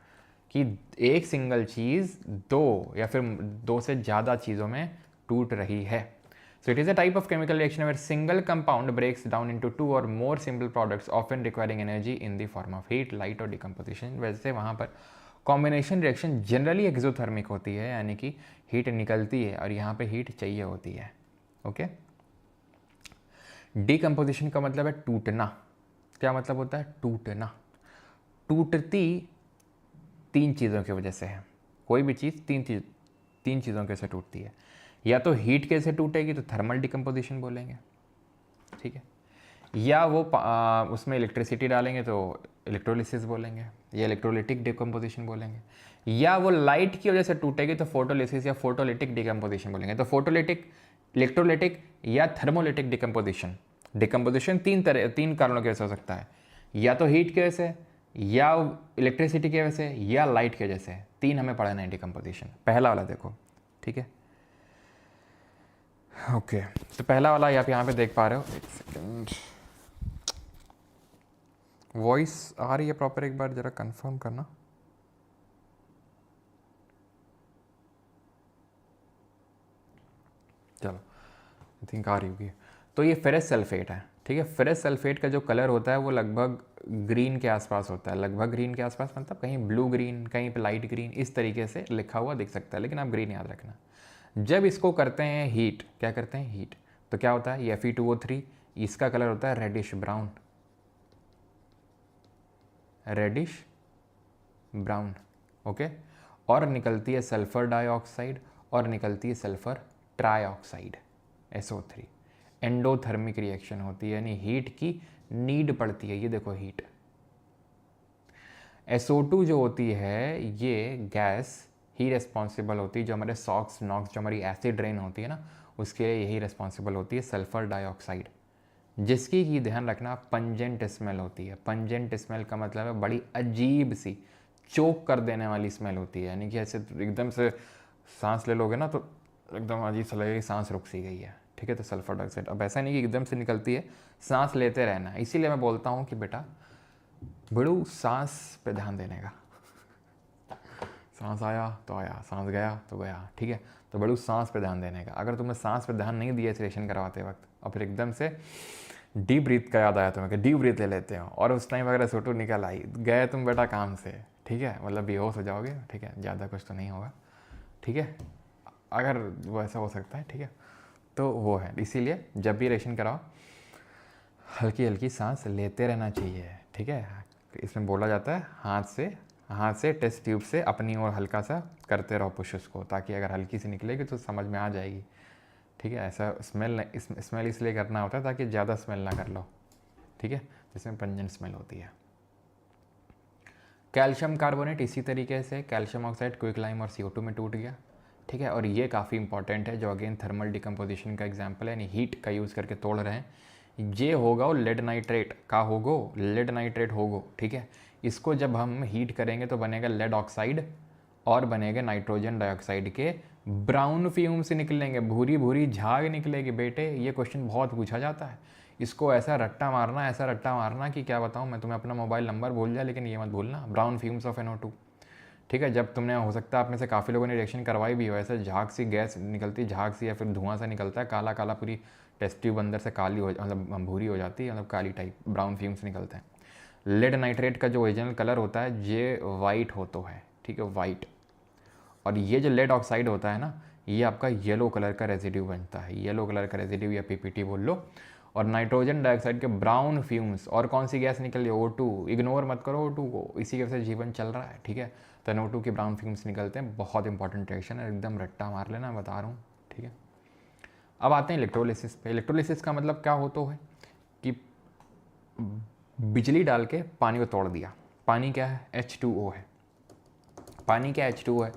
कि एक सिंगल चीज़ दो या फिर दो से ज़्यादा चीज़ों में टूट रही है। So it is a type of chemical reaction where single compound breaks down into 2 or more simple products, often requiring energy in the form of heat, light और decomposition। वैसे वहाँ पर कॉम्बिनेशन रिएक्शन जनरली एक्सोथर्मिक होती है, यानी कि heat निकलती है और यहाँ पे हीट चाहिए होती है, ओके। डिकम्पोजिशन का मतलब है टूटना। क्या मतलब होता है, टूटना। टूटती तीन चीज़ों की वजह से है, कोई भी चीज़ तीन चीज़ों के से टूटती है। या तो हीट कैसे टूटेगी तो थर्मल डिकम्पोजिशन बोलेंगे, ठीक है, या वो उसमें इलेक्ट्रिसिटी डालेंगे तो इलेक्ट्रोलिसिस बोलेंगे, या इलेक्ट्रोलिटिक डिकम्पोजिशन बोलेंगे, या वो लाइट की वजह से टूटेगी तो फोटोलिसिस या फोटोलिटिक डिकम्पोजिशन बोलेंगे। तो फोटोलिटिक, इलेक्ट्रोलिटिक या थर्मोलिटिक डिकम्पोजिशन। डिकम्पोजिशन तीन कारणों की वजह से हो सकता है, या तो हीट की वजह से, या इलेक्ट्रिसिटी की वजह से, या लाइट की वजह से। तीन हमें पढ़ना है डिकम्पोजिशन। पहला वाला देखो, ठीक है, ओके। तो पहला वाला आप यहाँ पे देख पा रहे हो, एक सेकेंड, वॉइस आ रही है प्रॉपर, एक बार जरा कंफर्म करना। चलो, आई थिंक आ रही होगी। तो ये फेरस सल्फेट है, ठीक है। फेरस सल्फेट का जो कलर होता है वो लगभग ग्रीन के आसपास होता है, लगभग ग्रीन के आसपास, मतलब कहीं ब्लू ग्रीन, कहीं पे लाइट ग्रीन, इस तरीके से लिखा हुआ दिख सकता है, लेकिन आप ग्रीन याद रखना। जब इसको करते हैं हीट, क्या करते हैं हीट, तो क्या होता है, ये Fe2O3, इसका कलर होता है reddish brown, reddish brown, okay. और निकलती है सल्फर डाइऑक्साइड और निकलती है sulphur trioxide, SO3। Endothermic reaction होती है, यानी हीट की नीड पड़ती है। ये देखो हीट, SO2 जो होती है ये गैस ही रिस्पॉन्सिबल होती है, जो हमारे सॉक्स नॉक्स, जो हमारी एसिड रेन होती है ना, उसके लिए यही रिस्पॉन्सिबल होती है सल्फर डाइऑक्साइड, जिसकी की ध्यान रखना पंजेंट स्मेल होती है। पंजेंट स्मेल का मतलब है बड़ी अजीब सी, चोक कर देने वाली स्मेल होती है, यानी कि ऐसे एकदम से सांस ले लोगे ना तो एकदम अजीब सा लगेगा, सांस रुक सी गई है, ठीक है। तो सल्फर डाइऑक्साइड अब ऐसा नहीं कि एकदम से निकलती है, सांस लेते रहना। इसीलिए मैं बोलता हूँ कि बेटा बड़ू सांस पे ध्यान देने का। सांस आया तो आया, सांस गया तो गया, ठीक है। तो बड़ू सांस पे ध्यान देने का। अगर तुमने सांस पे ध्यान नहीं दिया सेशन करवाते वक्त और फिर एकदम से डीप ब्रीथ का याद आया तुम्हें कि डीप ब्रीथ ले लेते हो और उस टाइम अगर सोटू निकल आई, गए तुम बेटा काम से, ठीक है, मतलब बेहोश हो जाओगे, ठीक है, ज़्यादा कुछ तो नहीं होगा, ठीक है, अगर वो ऐसा हो सकता है, ठीक है। तो वो है, इसीलिए जब भी रेशन कराओ हल्की हल्की सांस लेते रहना चाहिए, ठीक है। इसमें बोला जाता है हाथ से टेस्ट ट्यूब से अपनी ओर हल्का सा करते रहो पुश उसको, ताकि अगर हल्की सी निकलेगी तो समझ में आ जाएगी, ठीक है। ऐसा स्मेल इसलिए करना होता है ताकि ज़्यादा स्मेल ना कर लो, ठीक है, जिसमें पंजेंट स्मेल होती है। कैल्शियम कार्बोनेट इसी तरीके से कैल्शियम ऑक्साइड क्विकलाइम और CO2 में टूट गया, ठीक है। और ये काफ़ी इंपॉर्टेंट है, जो अगेन थर्मल डिकम्पोजिशन का एग्जाम्पल है, यानी हीट का यूज़ करके तोड़ रहे हैं। ये होगा वो लेड नाइट्रेट का होगो, लेड नाइट्रेट होगो, ठीक है। इसको जब हम हीट करेंगे तो बनेगा लेड ऑक्साइड और बनेगा नाइट्रोजन डाइऑक्साइड के ब्राउन फ्यूम्स निकलेंगे, भूरी भूरी झाग निकलेगी बेटे। ये क्वेश्चन बहुत पूछा जाता है, इसको ऐसा रट्टा मारना कि क्या बताऊँ मैं तुम्हें, अपना मोबाइल नंबर भूल जाए लेकिन ये मत भूलना, ब्राउन फ्यूम्स ऑफ NO2, ठीक है। जब तुमने, हो सकता है आप में से काफ़ी लोगों ने रिएक्शन करवाई भी हो, ऐसे झाग सी गैस निकलती, झाग सी या फिर धुआं सा निकलता है, काला काला, पूरी टेस्ट ट्यूब अंदर से काली हो, मतलब भूरी हो जाती है, मतलब काली टाइप ब्राउन फ्यूम्स निकलते हैं। लेड नाइट्रेट का जो ओरिजिनल कलर होता है ये वाइट होता है, ठीक है, वाइट। और ये जो लेड ऑक्साइड होता है ना, ये आपका येलो कलर का रेजिड्यू बनता है, येलो कलर का रेजिड्यू या PPT बोल लो। और नाइट्रोजन डाइऑक्साइड के ब्राउन फ्यूम्स, और कौन सी गैस निकल रही है, O2, इग्नोर मत करो O2 को, इसी के वजह से जीवन चल रहा है, ठीक है। तो NO2 के ब्राउन फ्यूम्स निकलते हैं, बहुत इंपॉर्टेंट रिएक्शन है, एकदम रट्टा मार लेना, बता रहा हूँ, ठीक है। अब आते हैं इलेक्ट्रोलिसिस पे। इलेक्ट्रोलिसिस का मतलब क्या होता है कि बिजली डाल के पानी को तोड़ दिया। पानी क्या है, H2O है, पानी क्या H2O है।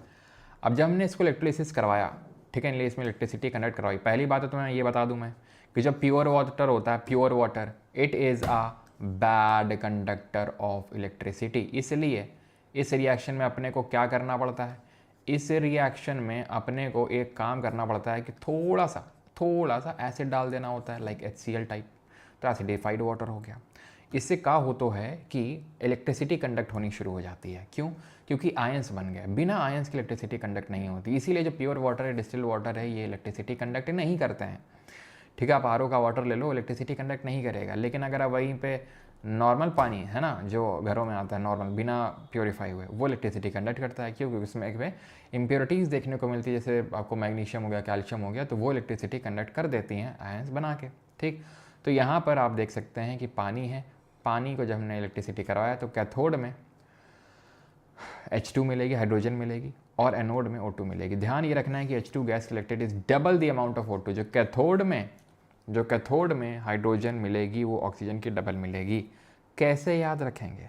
अब जब हमने इसको इलेक्ट्रोलिसिस करवाया, ठीक है, इसमें इलेक्ट्रिसिटी कंडक्ट करवाई, पहली बात तो मैं ये बता दूं मैं कि जब प्योर वाटर होता है, pure water, it is a bad conductor of electricity. इसलिए इस रिएक्शन में अपने को क्या करना पड़ता है, इस रिएक्शन में अपने को एक काम करना पड़ता है कि थोड़ा सा एसिड डाल देना होता है, लाइक HCl टाइप, तो एसिडिफाइड वाटर हो गया। इससे क्या होता है कि इलेक्ट्रिसिटी कंडक्ट होनी शुरू हो जाती है। क्यों? क्योंकि आयंस बन गए, बिना आयंस की इलेक्ट्रिसिटी कंडक्ट नहीं होती। इसीलिए जो प्योर वाटर है, डिस्टिल वाटर है, ये इलेक्ट्रिसिटी कंडक्ट नहीं करते हैं, ठीक है। आप RO का वाटर ले लो, इलेक्ट्रिसिटी कंडक्ट नहीं करेगा। लेकिन अगर आप वहीं पे नॉर्मल पानी है ना, जो घरों में आता है नॉर्मल, बिना प्योरीफाई हुए, वो इलेक्ट्रिसिटी कंडक्ट करता है। क्योंकि उसमें एक इम्प्योरिटीज़ देखने को मिलती है, जैसे आपको मैग्नीशियम हो गया, कैल्शियम हो गया, तो वो इलेक्ट्रिसिटी कंडक्ट कर देती हैं आयंस बना के, ठीक। तो यहाँ पर आप देख सकते हैं कि पानी है, पानी को जब हमने इलेक्ट्रिसिटी करवाया तो कैथोड में H2 मिलेगी, हाइड्रोजन मिलेगी, और एनोड में O2 मिलेगी। ध्यान ये रखना है कि H2 gas collected is double the amount of O2। जो कैथोड में हाइड्रोजन मिलेगी वो ऑक्सीजन की डबल मिलेगी। कैसे याद रखेंगे,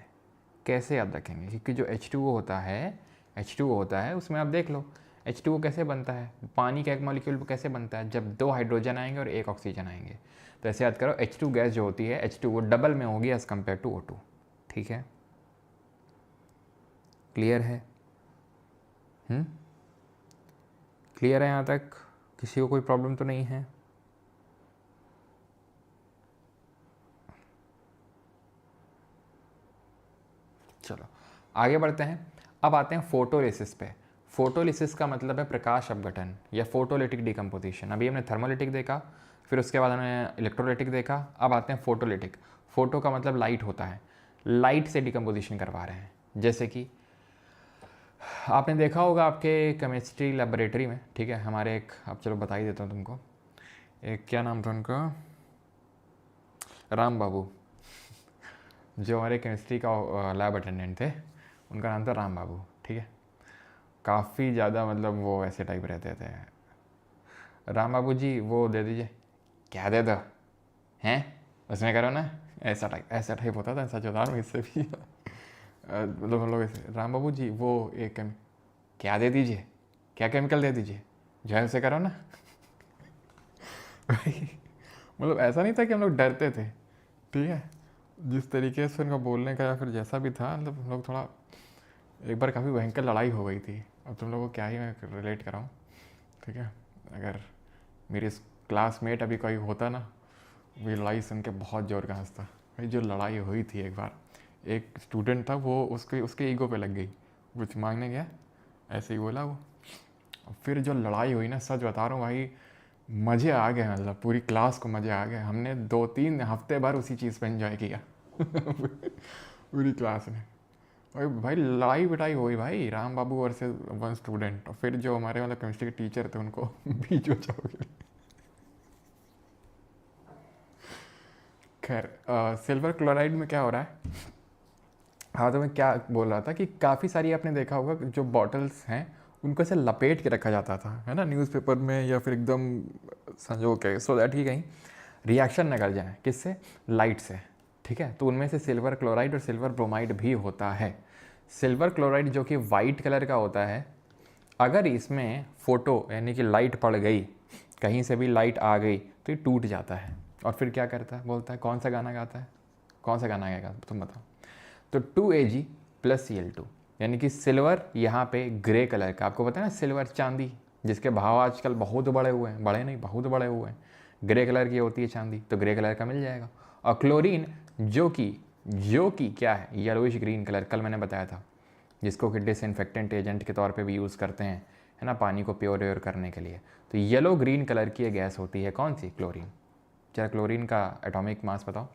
क्योंकि जो H2O होता है उसमें आप देख लो H2O कैसे बनता है, पानी का एक मॉलिक्यूल कैसे बनता है, जब 2 हाइड्रोजन आएंगे और 1 ऑक्सीजन आएंगे। तो ऐसे याद करो, H2 गैस जो होती है, H2O डबल में होगी एज कम्पेयर टू O2, ठीक है। क्लियर है? क्लियर है यहाँ तक? किसी को कोई प्रॉब्लम तो नहीं है? चलो आगे बढ़ते हैं। अब आते हैं फोटोलिसिस पे। फोटोलिसिस का मतलब है प्रकाश अपघटन या फोटोलिटिक डिकम्पोजिशन। अभी हमने थर्मोलिटिक देखा, फिर उसके बाद हमने इलेक्ट्रोलिटिक देखा, अब आते हैं फोटोलिटिक। फोटो का मतलब लाइट होता है, लाइट से डिकम्पोजिशन करवा रहे हैं। जैसे कि आपने देखा होगा आपके केमिस्ट्री लेबोरेटरी में, ठीक है, हमारे एक, अब चलो बता ही देता हूँ तुमको, एक क्या नाम था उनका, राम बाबू, जो हमारे केमिस्ट्री का लैब अटेंडेंट थे, उनका नाम था राम बाबू, ठीक है। काफ़ी ज़्यादा मतलब वो ऐसे टाइप रहते थे, राम बाबू जी वो दे दीजिए, क्या दे दो हैं, उसमें करो ना, ऐसा टाइप होता था। सच बता रहा हूँ, इससे भी मतलब हम लोग ऐसे, राम बाबू जी वो एक क्या दे दीजिए, क्या केमिकल दे दीजिए, जो है उसे करो ना। मतलब ऐसा नहीं था कि हम लोग डरते थे, ठीक है, जिस तरीके से उनका बोलने का या फिर जैसा भी था, मतलब हम लोग थोड़ा, एक बार काफ़ी भयंकर लड़ाई हो गई थी। अब तुम लोगों को क्या ही मैं रिलेट कराऊँ, ठीक है। अगर मेरे क्लासमेट अभी कोई होता ना, वो लड़ाई सुन के बहुत जोर का हंसता। भाई जो लड़ाई हुई थी एक बार एक स्टूडेंट था, वो उसके उसके ईगो पे लग गई, कुछ मांगने गया, ऐसे ही बोला वो। फिर जो लड़ाई हुई ना, सच बता रहा हूँ भाई, मज़े आ गए, मतलब पूरी क्लास को मज़े आ गए। हमने 2-3 हफ्ते भर उसी चीज़ पे एंजॉय किया पूरी क्लास ने। और भाई लड़ाई पिटाई हुई भाई, राम बाबू वर्सेस वन स्टूडेंट। और फिर जो हमारे वाले केमिस्ट्री के टीचर थे उनको बीच बचा हो गया। खैर, सिल्वर क्लोराइड में क्या हो रहा है, हाँ तो मैं क्या बोल रहा था कि काफ़ी सारी आपने देखा होगा जो बॉटल्स हैं उनको ऐसे लपेट के रखा जाता था, है ना, न्यूज़पेपर में या फिर एकदम संजो के, सो दैट कि कहीं रिएक्शन न कर जाए, किससे, लाइट से, ठीक है। तो उनमें से सिल्वर क्लोराइड और सिल्वर ब्रोमाइड भी होता है। सिल्वर क्लोराइड जो कि वाइट कलर का होता है, अगर इसमें फ़ोटो यानी कि लाइट पड़ गई, कहीं से भी लाइट आ गई तो ये टूट जाता है। और फिर क्या करता है, बोलता है कौन सा गाना गाता है, कौन सा गाना गाएगा तुम बताओ। तो 2Ag + Cl2, यानी कि सिल्वर यहाँ पे ग्रे कलर का, आपको पता है ना सिल्वर चांदी जिसके भाव आजकल बहुत बड़े हुए हैं, बड़े नहीं बहुत बड़े हुए हैं, ग्रे कलर की होती है चांदी, तो ग्रे कलर का मिल जाएगा। और क्लोरीन जो कि क्या है, येलोइश ग्रीन कलर, कल मैंने बताया था, जिसको कि डिसइंफेक्टेंट एजेंट के तौर पे भी यूज़ करते हैं, है ना, पानी को प्योर करने के लिए। तो येलो ग्रीन कलर की ये गैस होती है, कौन सी, क्लोरीन। जरा क्लोरीन का एटॉमिक मास बताओ।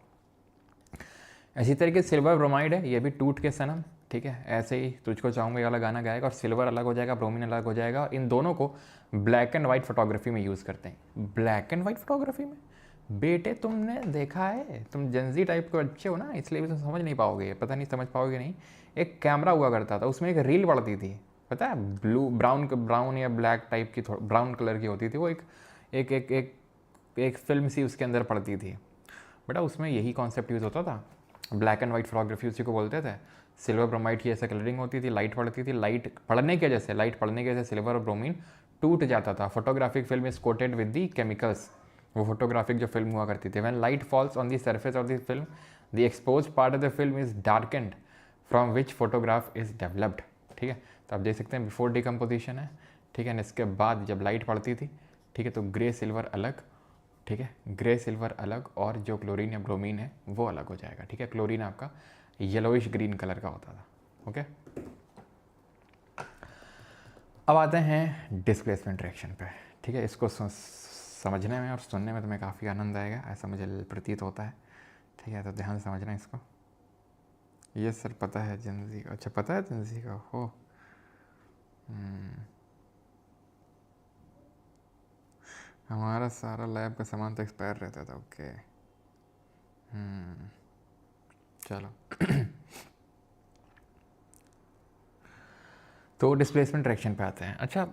इसी तरीके से सिल्वर ब्रोमाइड है, ये भी टूट के सनम, ठीक है, ऐसे ही तुझको चाहूँगा ये वाला गाना गाएगा, और सिल्वर अलग हो जाएगा, ब्रोमीन अलग हो जाएगा। और इन दोनों को ब्लैक एंड वाइट फोटोग्राफी में यूज़ करते हैं। ब्लैक एंड वाइट फोटोग्राफी में बेटे तुमने देखा है, तुम जेंजी टाइप के बच्चे हो ना, इसलिए भी तुम समझ नहीं पाओगे, पता नहीं समझ पाओगे नहीं। एक कैमरा हुआ करता था, उसमें एक रील पड़ती थी, पता है, ब्राउन या ब्लैक टाइप की, ब्राउन कलर की होती थी वो, एक फिल्म सी उसके अंदर पड़ती थी बेटा, उसमें यही कॉन्सेप्ट यूज़ होता था। ब्लैक एंड वाइट फोटोग्राफी उसी को बोलते थे। सिल्वर ब्रोमाइड की ऐसे कलरिंग होती थी, लाइट पड़ती थी, लाइट पड़ने की वजह से सिल्वर और ब्रोमीन टूट जाता था। Photographic film is coated with the chemicals, वो फोटोग्राफिक जो फिल्म हुआ करती थी। When light falls on the surface of the film, the expose part of the film is darkened from which photograph is developed, ठीक है। तो आप देख सकते हैं बिफोर डिकम्पोजिशन है, ठीक है। इसके बाद जब लाइट पड़ती थी, ठीक है, तो ग्रे सिल्वर अलग, ठीक है, ग्रे सिल्वर अलग, और जो क्लोरीन या ब्रोमीन है वो अलग हो जाएगा, ठीक है। क्लोरीन आपका येलोइश ग्रीन कलर का होता था, ओके। अब आते हैं डिस्प्लेसमेंट रिएक्शन पे, ठीक है। इसको समझने में और सुनने में तुम्हें काफ़ी आनंद आएगा, ऐसा मुझे प्रतीत होता है, ठीक है। तो ध्यान से समझना इसको। ये सर पता है जेंजी का, अच्छा पता है जेंजी का, हो हमारा सारा लैब का सामान तो एक्सपायर रहता था, ओके। चलो तो डिस्प्लेसमेंट रिएक्शन पे आते हैं। अच्छा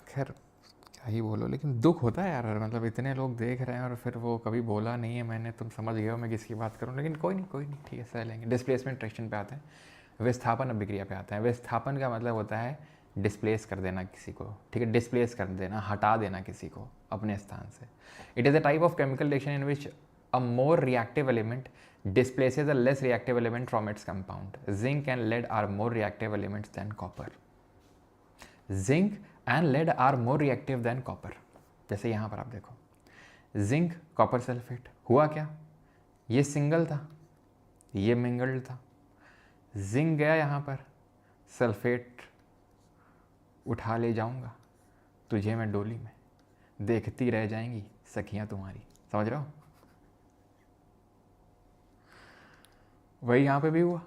खैर क्या ही बोलो, लेकिन दुख होता है यार, मतलब इतने लोग देख रहे हैं और फिर वो कभी बोला नहीं है मैंने, तुम समझ गए हो मैं किसकी बात करूँ, लेकिन कोई नहीं, ठीक है, सह लेंगे। डिस्प्लेसमेंट रिएक्शन पे आते हैं, विस्थापन अभिक्रिया पे आते हैं। विस्थापन का मतलब होता है डिस्प्लेस कर देना किसी को, ठीक है, डिस्प्लेस कर देना, हटा देना किसी को अपने स्थान से। It is a type of chemical reaction in which a more reactive element displaces a less reactive element from its compound. Zinc and lead are more reactive elements than copper. Zinc and lead are more reactive than copper. जैसे यहाँ पर आप देखो, zinc copper sulphate हुआ क्या, ये single था, ये मिंगल्ड था, जिंक गया यहाँ पर, सल्फेट उठा ले जाऊंगा तुझे मैं डोली में, देखती रह जाएंगी सखियाँ तुम्हारी, समझ रहे हो। वही यहाँ पे भी हुआ,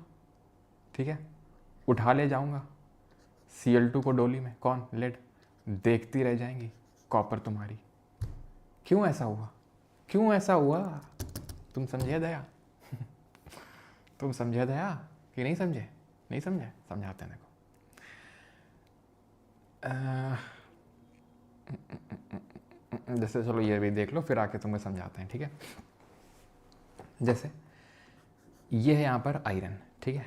ठीक है, उठा ले जाऊंगा Cl2 को डोली में, कौन, लेड, देखती रह जाएंगी कॉपर तुम्हारी। क्यों ऐसा हुआ, क्यों ऐसा हुआ, तुम समझे दया तुम समझे दया कि नहीं समझे, नहीं समझे, समझाते हैं देखो। जैसे चलो ये भी देख लो, फिर आके तुम्हें समझाते हैं, ठीक है। जैसे ये है यहाँ पर आयरन, ठीक है,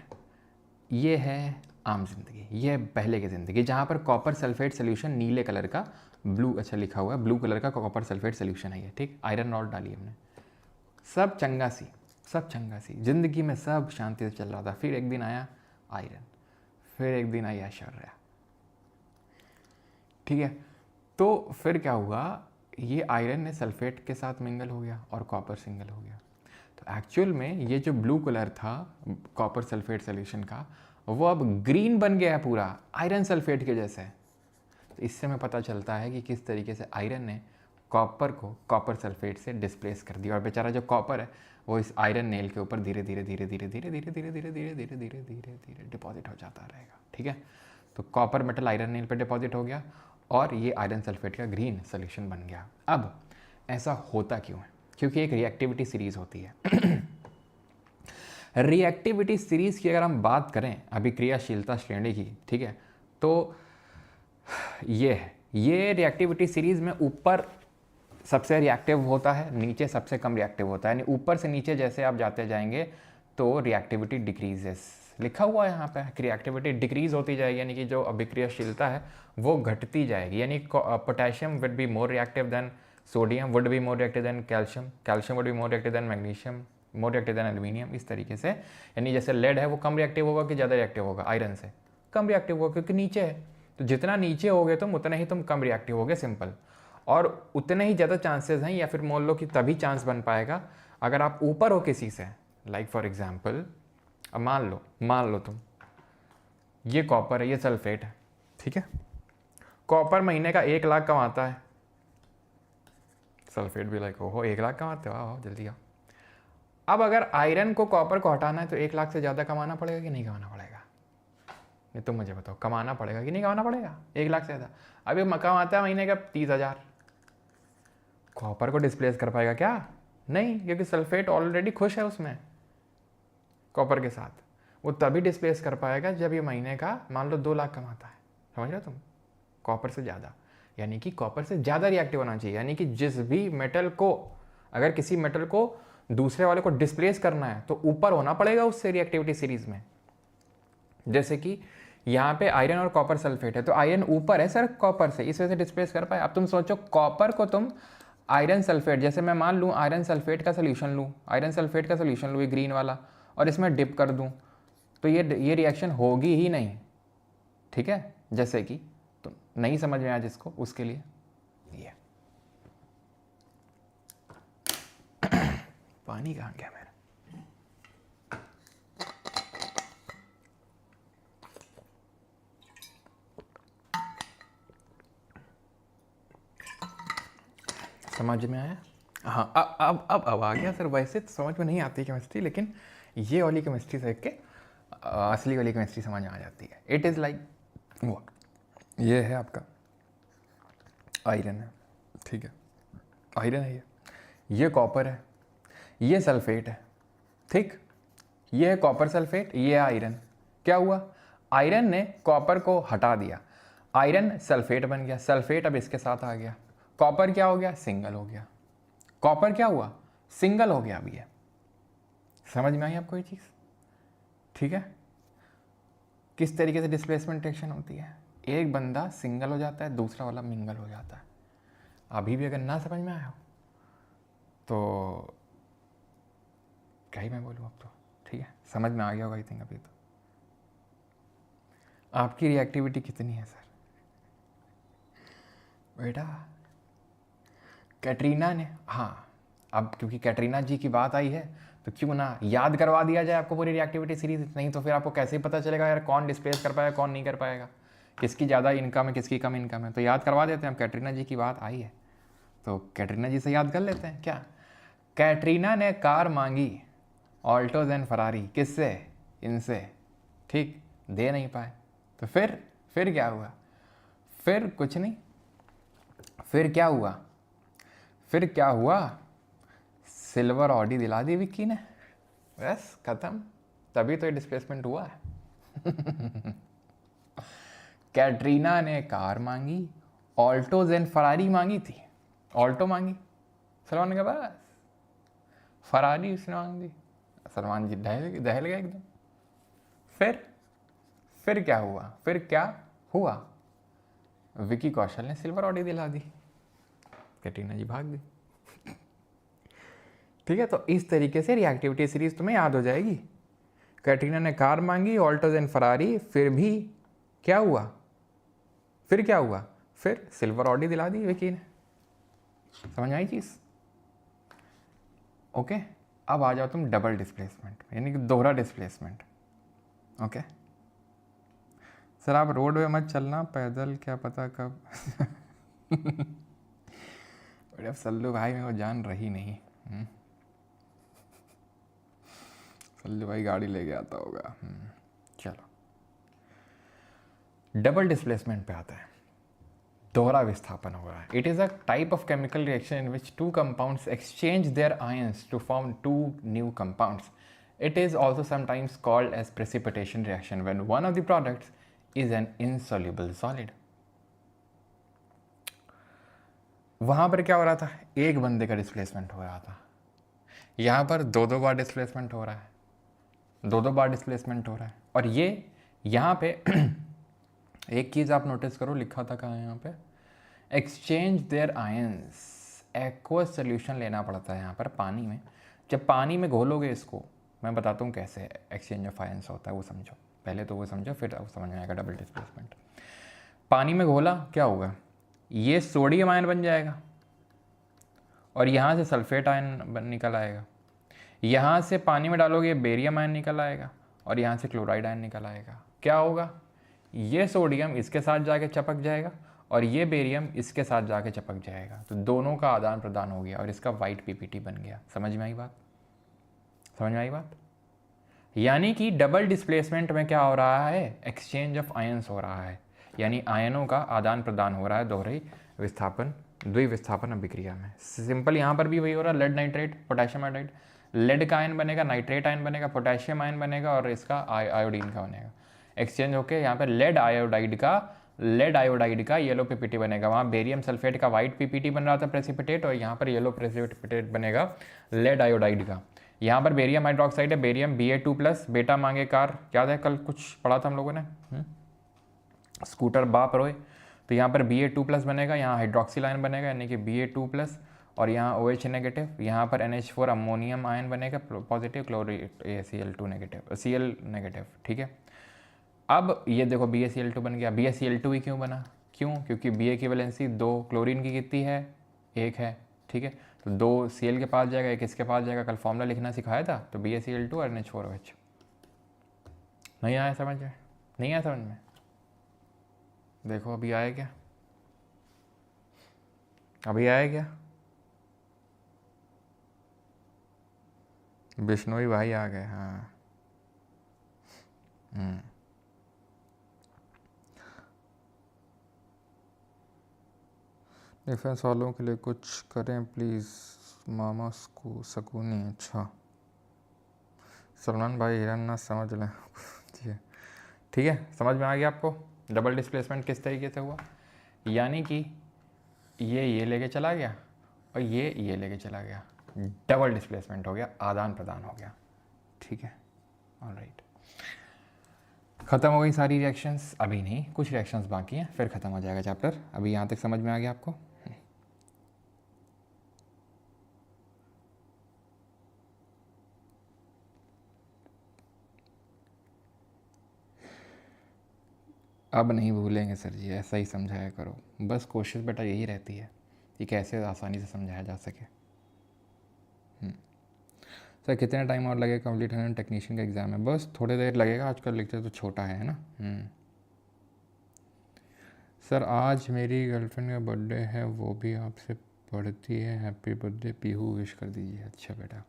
ये है आम जिंदगी, ये है पहले की ज़िंदगी, जहाँ पर कॉपर सल्फेट सोल्यूशन नीले कलर का, ब्लू, अच्छा लिखा हुआ है, ब्लू कलर का कॉपर सल्फेट सोल्यूशन है ये, ठीक। आयरन रॉड डाली हमने, सब चंगा सी जिंदगी में सब शांति से चल रहा था। फिर एक दिन आया आयरन, फिर एक दिन आई ऐश्वर्या, ठीक है। तो फिर क्या हुआ, ये आयरन ने सल्फेट के साथ मिंगल हो गया और कॉपर सिंगल हो गया। तो एक्चुअल में ये जो ब्लू कलर था कॉपर सल्फेट सोल्यूशन का, वो अब ग्रीन बन गया है पूरा आयरन सल्फेट के जैसे। तो इससे हमें पता चलता है कि किस तरीके से आयरन ने कॉपर को कॉपर सल्फेट से डिस्प्लेस कर दिया, और बेचारा जो कॉपर है वो इस आयरन नेल के ऊपर धीरे धीरे धीरे धीरे धीरे धीरे धीरे धीरे धीरे धीरे धीरे धीरे धीरे डिपॉजिट हो जाता रहेगा। ठीक है, तो कॉपर मेटल आयरन नेल पे डिपॉजिट हो गया और ये आयरन सल्फेट का ग्रीन सोल्यूशन बन गया। अब ऐसा होता क्यों है? क्योंकि एक रिएक्टिविटी सीरीज होती है। रिएक्टिविटी सीरीज की अगर हम बात करें अभिक्रियाशीलता श्रेणी की, ठीक है, तो ये रिएक्टिविटी सीरीज में ऊपर सबसे रिएक्टिव होता है, नीचे सबसे कम रिएक्टिव होता है। यानी ऊपर से नीचे जैसे आप जाते जाएंगे तो रिएक्टिविटी डिक्रीजेस, लिखा हुआ है यहाँ पे कि रिएक्टिविटी डिक्रीज होती जाएगी, यानी कि जो अभिक्रियाशीलता है वो घटती जाएगी। यानी potassium would be more reactive than sodium, would be more reactive than calcium, calcium would be more reactive than magnesium, more reactive than aluminium, इस तरीके से। यानी जैसे लेड है वो कम रिएक्टिव होगा कि ज़्यादा रिएक्टिव होगा? आयरन से कम रिएक्टिव होगा क्योंकि नीचे है। तो जितना नीचे होगे तुम उतना ही तुम कम रिएक्टिव होगे, सिंपल। और उतने ही ज़्यादा चांसेस हैं, या फिर मान लो कि तभी चांस बन पाएगा अगर आप ऊपर हो किसी से। लाइक फॉर एग्जाम्पल, अब मान लो तुम, ये कॉपर है, ये सल्फेट है, ठीक है। कॉपर महीने का 1 लाख कमाता है, सल्फेट भी लाइक ओहो 1 लाख कमाते हो, आओ जल्दी आओ। अब अगर आयरन को कॉपर को हटाना है तो 1 लाख से ज़्यादा कमाना पड़ेगा कि नहीं कमाना पड़ेगा? नहीं तुम मुझे बताओ, कमाना पड़ेगा कि नहीं कमाना पड़ेगा 1 लाख से ज़्यादा? अभी कमाता है महीने का 30,000, कॉपर को डिस्प्लेस कर पाएगा क्या? नहीं, क्योंकि सल्फेट ऑलरेडी खुश है उसमें कॉपर के साथ। वो तभी डिस्प्लेस कर पाएगा जब ये महीने का मान लो 2 लाख कमाता है, समझ रहे हो तुम, कॉपर से ज़्यादा। यानी कि कॉपर से ज़्यादा रिएक्टिव होना चाहिए। यानी कि जिस भी मेटल को, अगर किसी मेटल को दूसरे वाले को डिस्प्लेस करना है तो ऊपर होना पड़ेगा उससे रिएक्टिविटी सीरीज में। जैसे कि यहाँ पे आयरन और कॉपर सल्फेट है, तो आयरन ऊपर है सर कॉपर से, इस वजह से डिस्प्लेस कर पाए। अब तुम सोचो कॉपर को तुम आयरन सल्फेट, जैसे मैं मान लूँ आयरन सल्फेट का सोल्यूशन लूँ, आयरन सल्फेट का सोल्यूशन लूँ ये ग्रीन वाला, और इसमें डिप कर दूँ, तो ये रिएक्शन होगी ही नहीं। ठीक है, जैसे कि तो नहीं समझ में आया जिसको, उसके लिए ये पानी कहाँ गया मेरा? समझ में आया? हाँ, अब आ गया सर। वैसे तो समझ में नहीं आती केमिस्ट्री, लेकिन ये वाली केमिस्ट्री से के असली वाली केमिस्ट्री समझ में आ जाती है। इट इज़ लाइक वो, ये है आपका आयरन है, ठीक है, आयरन है ये कॉपर है, ये सल्फेट है, ठीक, ये है कॉपर सल्फेट, ये है आयरन। क्या हुआ? आयरन ने कॉपर को हटा दिया, आयरन सल्फेट बन गया, सल्फेट अब इसके साथ आ गया, कॉपर क्या हो गया? सिंगल हो गया। कॉपर क्या हुआ? सिंगल हो गया। अभी ये समझ में आई आपको ये चीज़? ठीक है, किस तरीके से डिस्प्लेसमेंट रिएक्शन होती है? एक बंदा सिंगल हो जाता है, दूसरा वाला मिंगल हो जाता है। अभी भी अगर ना समझ में आया हो तो क्या ही मैं बोलूँ अब तो, ठीक है, समझ में आ गया होगा आई थिंक। अभी तो आपकी रिएक्टिविटी कितनी है सर? बेटा कैटरीना ने, हाँ, अब क्योंकि कैटरीना जी की बात आई है तो क्यों ना याद करवा दिया जाए आपको पूरी रिएक्टिविटी सीरीज। नहीं तो फिर आपको कैसे ही पता चलेगा यार कौन डिस्प्लेस कर पाएगा कौन नहीं कर पाएगा, किसकी ज़्यादा इनकम है किसकी कम इनकम है। तो याद करवा देते हैं, अब कैटरीना जी की बात आई है तो कैटरीना जी से याद कर लेते हैं। क्या? कैटरीना ने कार मांगी ऑल्टोज एंड फरारी, किससे? इनसे, ठीक, दे नहीं पाए। तो फिर क्या हुआ? फिर कुछ नहीं, फिर क्या हुआ? फिर क्या हुआ? सिल्वर ऑडी दिला दी विक्की ने, बस खत्म। तभी तो ये डिस्प्लेसमेंट हुआ है। कैटरीना ने कार मांगी, ऑल्टोज एंड फरारी मांगी थी, ऑल्टो मांगी सलमान के पास, फरारी उसने मांग दी, सलमान जी दहल गए एकदम। फिर क्या हुआ? फिर क्या हुआ? विकी कौशल ने सिल्वर ऑडी दिला दी, कैटरीना जी भाग गई। ठीक है, तो इस तरीके से रिएक्टिविटी सीरीज तुम्हें याद हो जाएगी। कैटरीना ने कार मांगी, ऑल्टोज एंड फरारी, फिर भी क्या हुआ? फिर क्या हुआ? फिर सिल्वर ऑडी दिला दी विकी ने। समझ आई चीज? ओके, अब आ जाओ तुम डबल डिस्प्लेसमेंट, यानी कि दोहरा डिस्प्लेसमेंट। ओके सर आप रोड पे मत चलना, पैदल क्या पता कब बड़े सल्लू भाई मेरे को जान रही नहीं। सल्लू भाई गाड़ी लेके आता होगा। चलो डबल डिस्प्लेसमेंट पे आता है, दोहरा विस्थापन हो रहा है। It is a type of chemical reaction in which two compounds exchange their ions to form two new compounds. It is also sometimes called as precipitation reaction when one of the products is an insoluble solid. वहां पर क्या हो रहा था, एक बंदे का displacement हो रहा था, यहाँ पर दो दो बार डिस्प्लेसमेंट हो रहा है, दो दो बार डिस्प्लेसमेंट हो रहा है। और ये यहाँ पे एक चीज़ आप नोटिस करो, लिखा था कहाँ यहाँ पे, exchange their ions. Aqueous solution लेना पड़ता है यहाँ पर पानी में। जब पानी में घोलोगे इसको, मैं बताता हूँ कैसे एक्सचेंज ऑफ आयंस होता है, वो समझो पहले, तो वो समझो फिर समझ में आएगा डबल डिस्प्लेसमेंट। पानी में घोला क्या होगा, ये सोडियम आयन बन जाएगा और यहाँ से सल्फेट आयन निकल आएगा। यहाँ से पानी में डालोगे बेरियम आयन निकल आएगा और यहाँ से क्लोराइड आयन निकल आएगा। क्या होगा, ये सोडियम इसके साथ जाके चिपक जाएगा और ये बेरियम इसके साथ जाके चिपक जाएगा, तो दोनों का आदान प्रदान हो गया और इसका वाइट पीपीटी बन गया। समझ में आई बात, समझ में आई बात। यानी कि डबल डिस्प्लेसमेंट में क्या हो रहा है, एक्सचेंज ऑफ आयंस हो रहा है, यानी आयनों का आदान प्रदान हो रहा है दोहरे विस्थापन द्विविस्थापन अभिक्रिया में। सिंपल यहाँ पर भी वही हो रहा है, lead nitrate potassium iodide, lead का आयन बनेगा, नाइट्रेट आयन बनेगा, पोटेशियम आयन बनेगा और इसका आयोडीन का बनेगा। एक्सचेंज होके यहाँ पे लेड आयोडाइड का येलो पीपीटी बनेगा। वहाँ बेरियम सल्फेट का वाइट पीपीटी बन रहा था प्रेसिपिटेट, और यहाँ पर येलो प्रेसिपिटेट बनेगा लेड आयोडाइड का। यहाँ पर बेरियम हाइड्रोक्साइड है, बेरियम Ba2+, बेटा मांगे कार, याद है कल कुछ पढ़ा था हम लोगों ने, स्कूटर बाप रोए। तो यहाँ पर Ba2+ बनेगा, यहाँ हाइड्रोक्सिल आयन बनेगा यानी कि Ba2+, और यहाँ OH नेगेटिव, यहाँ पर NH4 अमोनियम आयन बनेगा positive, chlorine Cl2 negative, Cl negative. ठीक है, अब ये देखो BaCl2 बन गया। BaCl2 ही क्यों बना, क्यों, क्योंकि Ba की वैलेंसी 2, क्लोरीन की कितनी है, 1 है। ठीक है, तो 2 Cl के पास जाएगा, 1 इसके पास जाएगा। कल फॉर्मूला लिखना सिखाया था, तो BaCl2 और NH4OH। नहीं आया समझ में, नहीं आया समझ में, देखो अभी आया क्या, अभी आया क्या, बिश्नोई भाई आ गए। हाँ डिफेंस वालों के लिए कुछ करें प्लीज़, मामा सकूनी। अच्छा सलमान भाई हिरन ना समझ लें ठीक है, समझ में आ गया आपको डबल डिस्प्लेसमेंट किस तरीके से हुआ। यानी कि ये लेके चला गया और ये लेके चला गया, डबल डिस्प्लेसमेंट हो गया, आदान प्रदान हो गया। ठीक है, ऑलराइट, ख़त्म हो गई सारी रिएक्शंस। अभी नहीं, कुछ रिएक्शंस बाकी हैं, फिर ख़त्म हो जाएगा चैप्टर। अभी यहाँ तक समझ में आ गया आपको। अब नहीं भूलेंगे सर जी, ऐसा ही समझाया करो, बस कोशिश बेटा यही रहती है कि कैसे आसानी से समझाया जा सके। सर कितने टाइम और लगेगा कंप्लीट होने, टेक्नीशियन का एग्ज़ाम है, बस थोड़ी देर लगेगा, आजकल लेक्चर तो छोटा है ना। सर आज मेरी गर्लफ्रेंड का बर्थडे है, वो भी आपसे पढ़ती है, हैप्पी बर्थडे पीहू, विश कर दीजिए। अच्छा बेटा,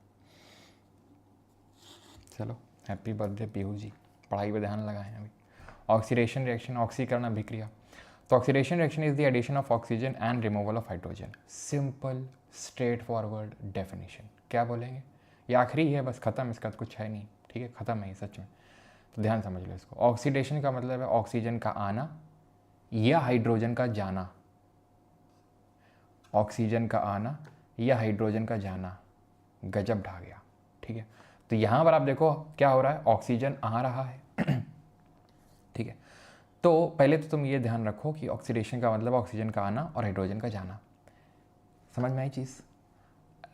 चलो हैप्पी बर्थडे पीहू जी, पढ़ाई पे ध्यान लगाएं अभी। ऑक्सीडेशन रिएक्शन, ऑक्सीकरण अभिक्रिया। तो oxidation reaction is the addition of oxygen and removal of hydrogen. Simple straightforward definition. क्या बोलेंगे, ये आखिरी है बस, ख़त्म, इसका कुछ है नहीं। ठीक है, ख़त्म है सच में, तो ध्यान समझ लो इसको। ऑक्सीडेशन का मतलब है ऑक्सीजन का आना या हाइड्रोजन का जाना, ऑक्सीजन का आना या हाइड्रोजन का जाना। गजब ढा गया। ठीक है, तो यहाँ पर आप देखो क्या हो रहा है, ऑक्सीजन आ रहा है ठीक है, तो पहले तो तुम ये ध्यान रखो कि ऑक्सीडेशन का मतलब ऑक्सीजन का आना और हाइड्रोजन का जाना। समझ में आई चीज़।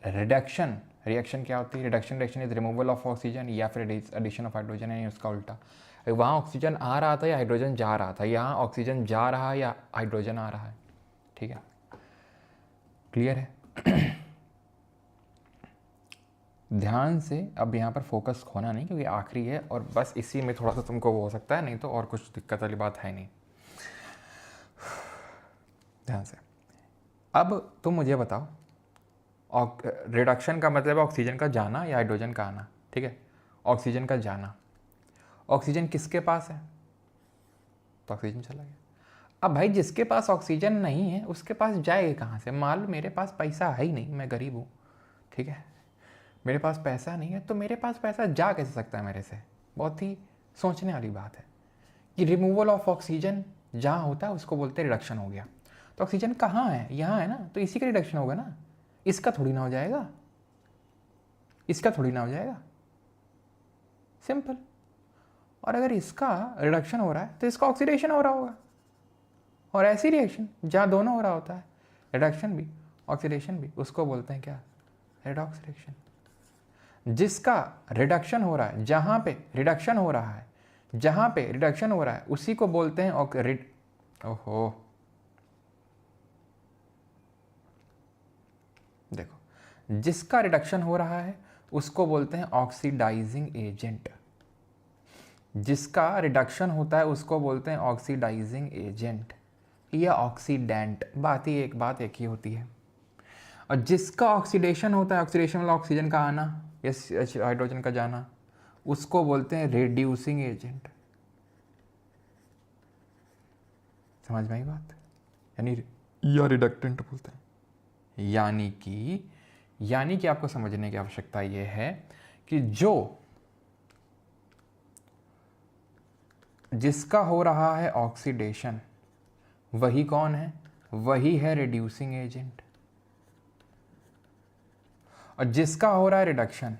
रिडक्शन रिएक्शन क्या होती है, reduction reaction is removal of oxygen या फिर एडिशन ऑफ हाइड्रोजन, यानी उसका उल्टा। वहाँ ऑक्सीजन आ रहा था या हाइड्रोजन जा रहा था, यहाँ ऑक्सीजन जा रहा है या हाइड्रोजन आ रहा है। ठीक है, क्लियर है ध्यान से अब यहाँ पर फोकस खोना नहीं, क्योंकि आखिरी है और बस इसी में थोड़ा सा तुमको वो हो सकता है, नहीं तो और कुछ दिक्कत वाली बात है नहीं। ध्यान से अब तुम मुझे बताओ, रिडक्शन का मतलब है ऑक्सीजन का जाना या हाइड्रोजन का आना, ठीक है। ऑक्सीजन का जाना, ऑक्सीजन किसके पास है, तो ऑक्सीजन चला गया। अब भाई जिसके पास ऑक्सीजन नहीं है उसके पास जाएगा कहाँ से? मान लो मेरे पास पैसा है ही नहीं, मैं गरीब हूँ, ठीक है, मेरे पास पैसा नहीं है, तो मेरे पास पैसा जा कैसे सकता है मेरे से? बहुत ही सोचने वाली बात है कि रिमूवल ऑफ ऑक्सीजन जहाँ होता है उसको बोलते हैं रिडक्शन हो गया। तो ऑक्सीजन कहाँ है? यहाँ है ना, तो इसी का रिडक्शन होगा ना, इसका थोड़ी ना हो जाएगा, इसका थोड़ी ना हो जाएगा, सिंपल। और अगर इसका रिडक्शन हो रहा है तो इसका ऑक्सीडेशन हो रहा होगा। और ऐसी रिएक्शन जहाँ दोनों हो रहा होता है, रिडक्शन भी ऑक्सीडेशन भी, उसको बोलते हैं क्या? Redox reaction. जिसका रिडक्शन हो रहा है, जहाँ पे रिडक्शन हो रहा है, जहाँ पे रिडक्शन हो रहा है उसी को बोलते हैं ओहो, देखो, जिसका रिडक्शन हो रहा है उसको बोलते हैं ऑक्सीडाइजिंग एजेंट। जिसका रिडक्शन होता है उसको बोलते हैं ऑक्सीडाइजिंग एजेंट या ऑक्सीडेंट, बात एक ही होती है। और जिसका ऑक्सीडेशन होता है, ऑक्सीडेशन मतलब ऑक्सीजन का आना या हाइड्रोजन का जाना, उसको बोलते हैं रिड्यूसिंग एजेंट। समझ में आई बात? यानी या रिडक्टेंट बोलते हैं। यानी कि आपको समझने की आवश्यकता यह है कि जिसका हो रहा है ऑक्सीडेशन वही कौन है? वही है रिड्यूसिंग एजेंट। और जिसका हो रहा है रिडक्शन,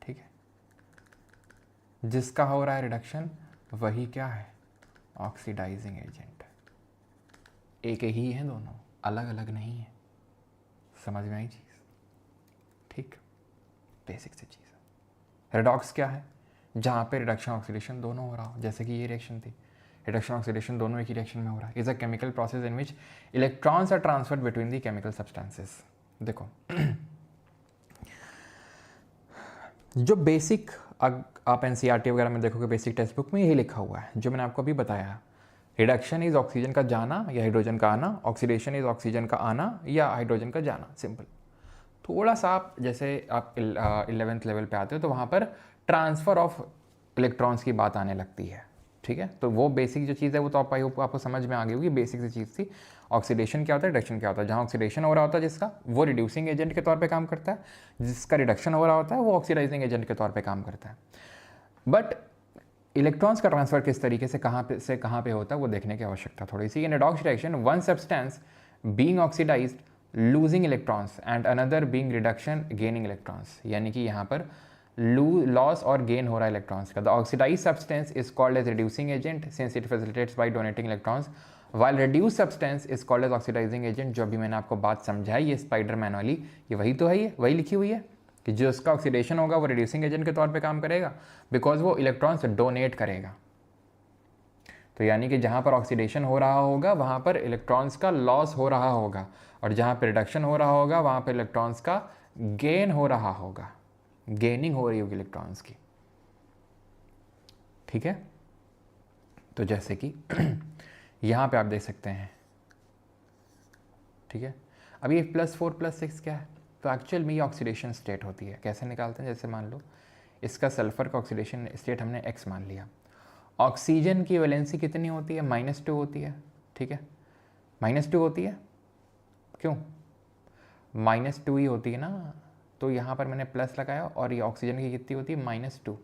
ठीक है, जिसका हो रहा है रिडक्शन वही क्या है? Oxidising agent. एक ही है, दोनों अलग अलग नहीं है। समझ में आई चीज़? ठीक, बेसिक सी चीज़ है। रेडॉक्स क्या है? जहाँ पे रिडक्शन ऑक्सीडेशन दोनों हो रहा हो, जैसे कि ये रिएक्शन थी, रिडक्शन ऑक्सीडेशन दोनों एक ही रिएक्शन में हो रहा है। Is a chemical process in which electrons are transferred between the chemical substances. देखो जो बेसिक आप एनसीईआरटी वगैरह में देखोगे, बेसिक टेक्स्ट बुक में यही लिखा हुआ है जो मैंने आपको अभी बताया। रिडक्शन इज ऑक्सीजन का जाना या हाइड्रोजन का आना, ऑक्सीडेशन इज ऑक्सीजन का आना या हाइड्रोजन का जाना, सिंपल। थोड़ा सा आप जैसे आप 11th लेवल पे आते हो तो वहाँ पर ट्रांसफ़र ऑफ इलेक्ट्रॉन्स की बात आने लगती है, ठीक है। तो वो बेसिक जो चीज़ है वो तो आपको समझ में आ गई होगी, बेसिक सी चीज़ थी। ऑक्सीडेशन क्या होता है, रिडक्शन क्या होता है। जहाँ ऑक्सीडेशन हो रहा होता है जिसका, वो रिड्यूसिंग एजेंट के तौर पे काम करता है। जिसका रिडक्शन हो रहा होता है वो ऑक्सीडाइजिंग एजेंट के तौर पे काम करता है। बट इलेक्ट्रॉन्स का ट्रांसफर किस तरीके से कहाँ पे होता है वो देखने की आवश्यकता थोड़ी सी। In redox reaction one substance being oxidised losing electrons and another being reduction gaining electrons, यानी कि यहाँ पर लॉस और गेन हो रहा है इलेक्ट्रॉन्स का। The oxidised substance is called as reducing agent since it facilitates by donating electrons, while reduce substance is called as oxidising agent. जो अभी मैंने आपको बात समझाई, ये स्पाइडरमैन वाली, ये वही तो है, ये वही लिखी हुई है कि जो उसका ऑक्सीडेशन होगा वो रिड्यूसिंग एजेंट के तौर पे काम करेगा, बिकॉज वो इलेक्ट्रॉन्स डोनेट करेगा। तो यानी कि जहाँ पर ऑक्सीडेशन हो रहा होगा वहाँ पर इलेक्ट्रॉन्स का लॉस हो रहा होगा, और जहाँ पर रिडक्शन हो रहा होगा वहाँ पर इलेक्ट्रॉन्स का गेन हो रहा होगा, गेनिंग हो रही होगी इलेक्ट्रॉन्स की, ठीक है। तो जैसे कि यहाँ पे आप देख सकते हैं, ठीक है। अब ये +4 +6 क्या है? तो एक्चुअल में ये ऑक्सीडेशन स्टेट होती है। कैसे निकालते हैं? जैसे मान लो इसका सल्फर का ऑक्सीडेशन स्टेट हमने x मान लिया। ऑक्सीजन की वैलेंसी कितनी होती है? -2 होती है, ठीक है, -2 होती है। क्यों? -2 ही होती है ना, तो यहाँ पर मैंने प्लस लगाया, और ये ऑक्सीजन की कितनी होती है? -2,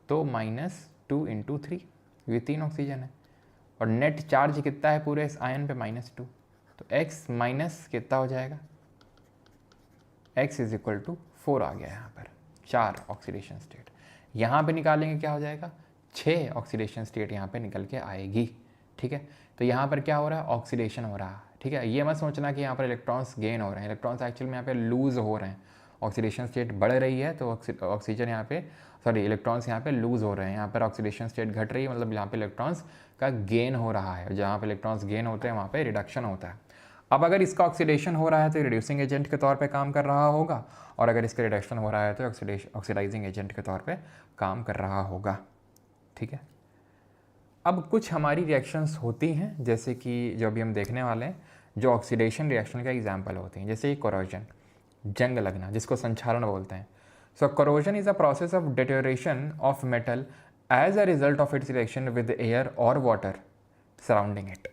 तो -2 × 3, ये 3 ऑक्सीजन है, और नेट चार्ज कितना है पूरे इस आयन पे? -2, तो x माइनस कितना हो जाएगा? x = 4 आ गया यहाँ पर, 4 ऑक्सीडेशन स्टेट। यहाँ पे निकालेंगे क्या हो जाएगा? 6 ऑक्सीडेशन स्टेट यहाँ पे निकल के आएगी, ठीक है। तो यहाँ पर क्या हो रहा है? ऑक्सीडेशन हो रहा है, ठीक है। ये मत सोचना कि यहाँ पर इलेक्ट्रॉन्स गेन हो रहे हैं, इलेक्ट्रॉन्स एक्चुअल में यहाँ पे लूज़ हो रहे हैं। ऑक्सीडेशन स्टेट बढ़ रही है तो ऑक्सीजन यहाँ पे, सॉरी, इलेक्ट्रॉन्स यहाँ पे लूज़ हो रहे हैं। यहाँ पर ऑक्सीडेशन स्टेट घट रही है, मतलब यहाँ पे इलेक्ट्रॉन्स का गेन हो रहा है। जहाँ पे इलेक्ट्रॉन्स गेन होते हैं वहाँ पे रिडक्शन होता है। अब अगर इसका ऑक्सीडेशन हो रहा है तो रिड्यूसिंग एजेंट के तौर पे काम कर रहा होगा, और अगर इसका रिडक्शन हो रहा है तो ऑक्सीडाइजिंग एजेंट के तौर पे काम कर रहा होगा। ठीक है, अब कुछ हमारी रिएक्शंस होती हैं जैसे कि जो अभी हम देखने वाले हैं, जो ऑक्सीडेशन रिएक्शन का एग्जाम्पल होती हैं, जैसे कोरोजन, जंग लगना, जिसको संक्षारण बोलते हैं। So corrosion is a process of deterioration of metal as a result of its reaction with air और वाटर सराउंडिंग इट।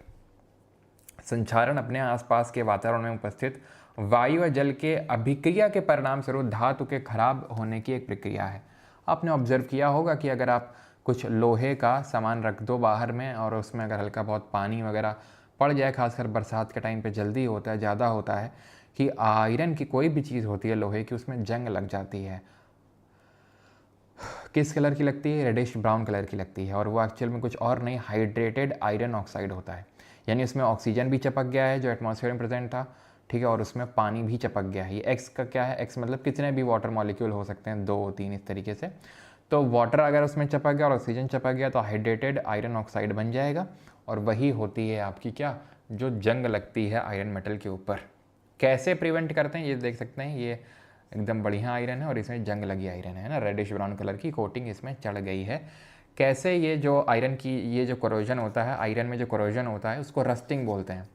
संक्षारण अपने आसपास के वातावरण में उपस्थित वायु व जल के अभिक्रिया के परिणाम स्वरूप धातु के खराब होने की एक प्रक्रिया है। आपने ऑब्जर्व किया होगा कि अगर आप कुछ लोहे का सामान रख दो बाहर में और उसमें अगर हल्का बहुत पानी वगैरह पड़ जाए, खासकर बरसात के टाइम पे जल्दी होता है, ज़्यादा होता है कि आयरन की कोई भी चीज़ होती है लोहे की, उसमें जंग लग जाती है। किस कलर की लगती है? रेडिश ब्राउन कलर की लगती है, और वो एक्चुअल में कुछ और नहीं, हाइड्रेटेड आयरन ऑक्साइड होता है। यानी उसमें ऑक्सीजन भी चिपक गया है जो एटमॉस्फेयर में प्रेजेंट था, ठीक है, और उसमें पानी भी चिपक गया है। ये एक्स का क्या है? एक्स मतलब कितने भी वाटर मॉलिक्यूल हो सकते हैं, 2 3 इस तरीके से। तो वाटर अगर उसमें चिपक गया और ऑक्सीजन चिपक गया तो हाइड्रेटेड आयरन ऑक्साइड बन जाएगा, और वही होती है आपकी क्या, जो जंग लगती है आयरन मेटल के ऊपर। कैसे प्रिवेंट करते हैं ये देख सकते हैं, ये एकदम बढ़िया आयरन है और इसमें जंग लगी आयरन है ना, रेडिश ब्राउन कलर की कोटिंग इसमें चढ़ गई है। कैसे? ये जो आयरन की ये जो कोरोजन होता है, आयरन में जो कोरोजन होता है उसको रस्टिंग बोलते हैं।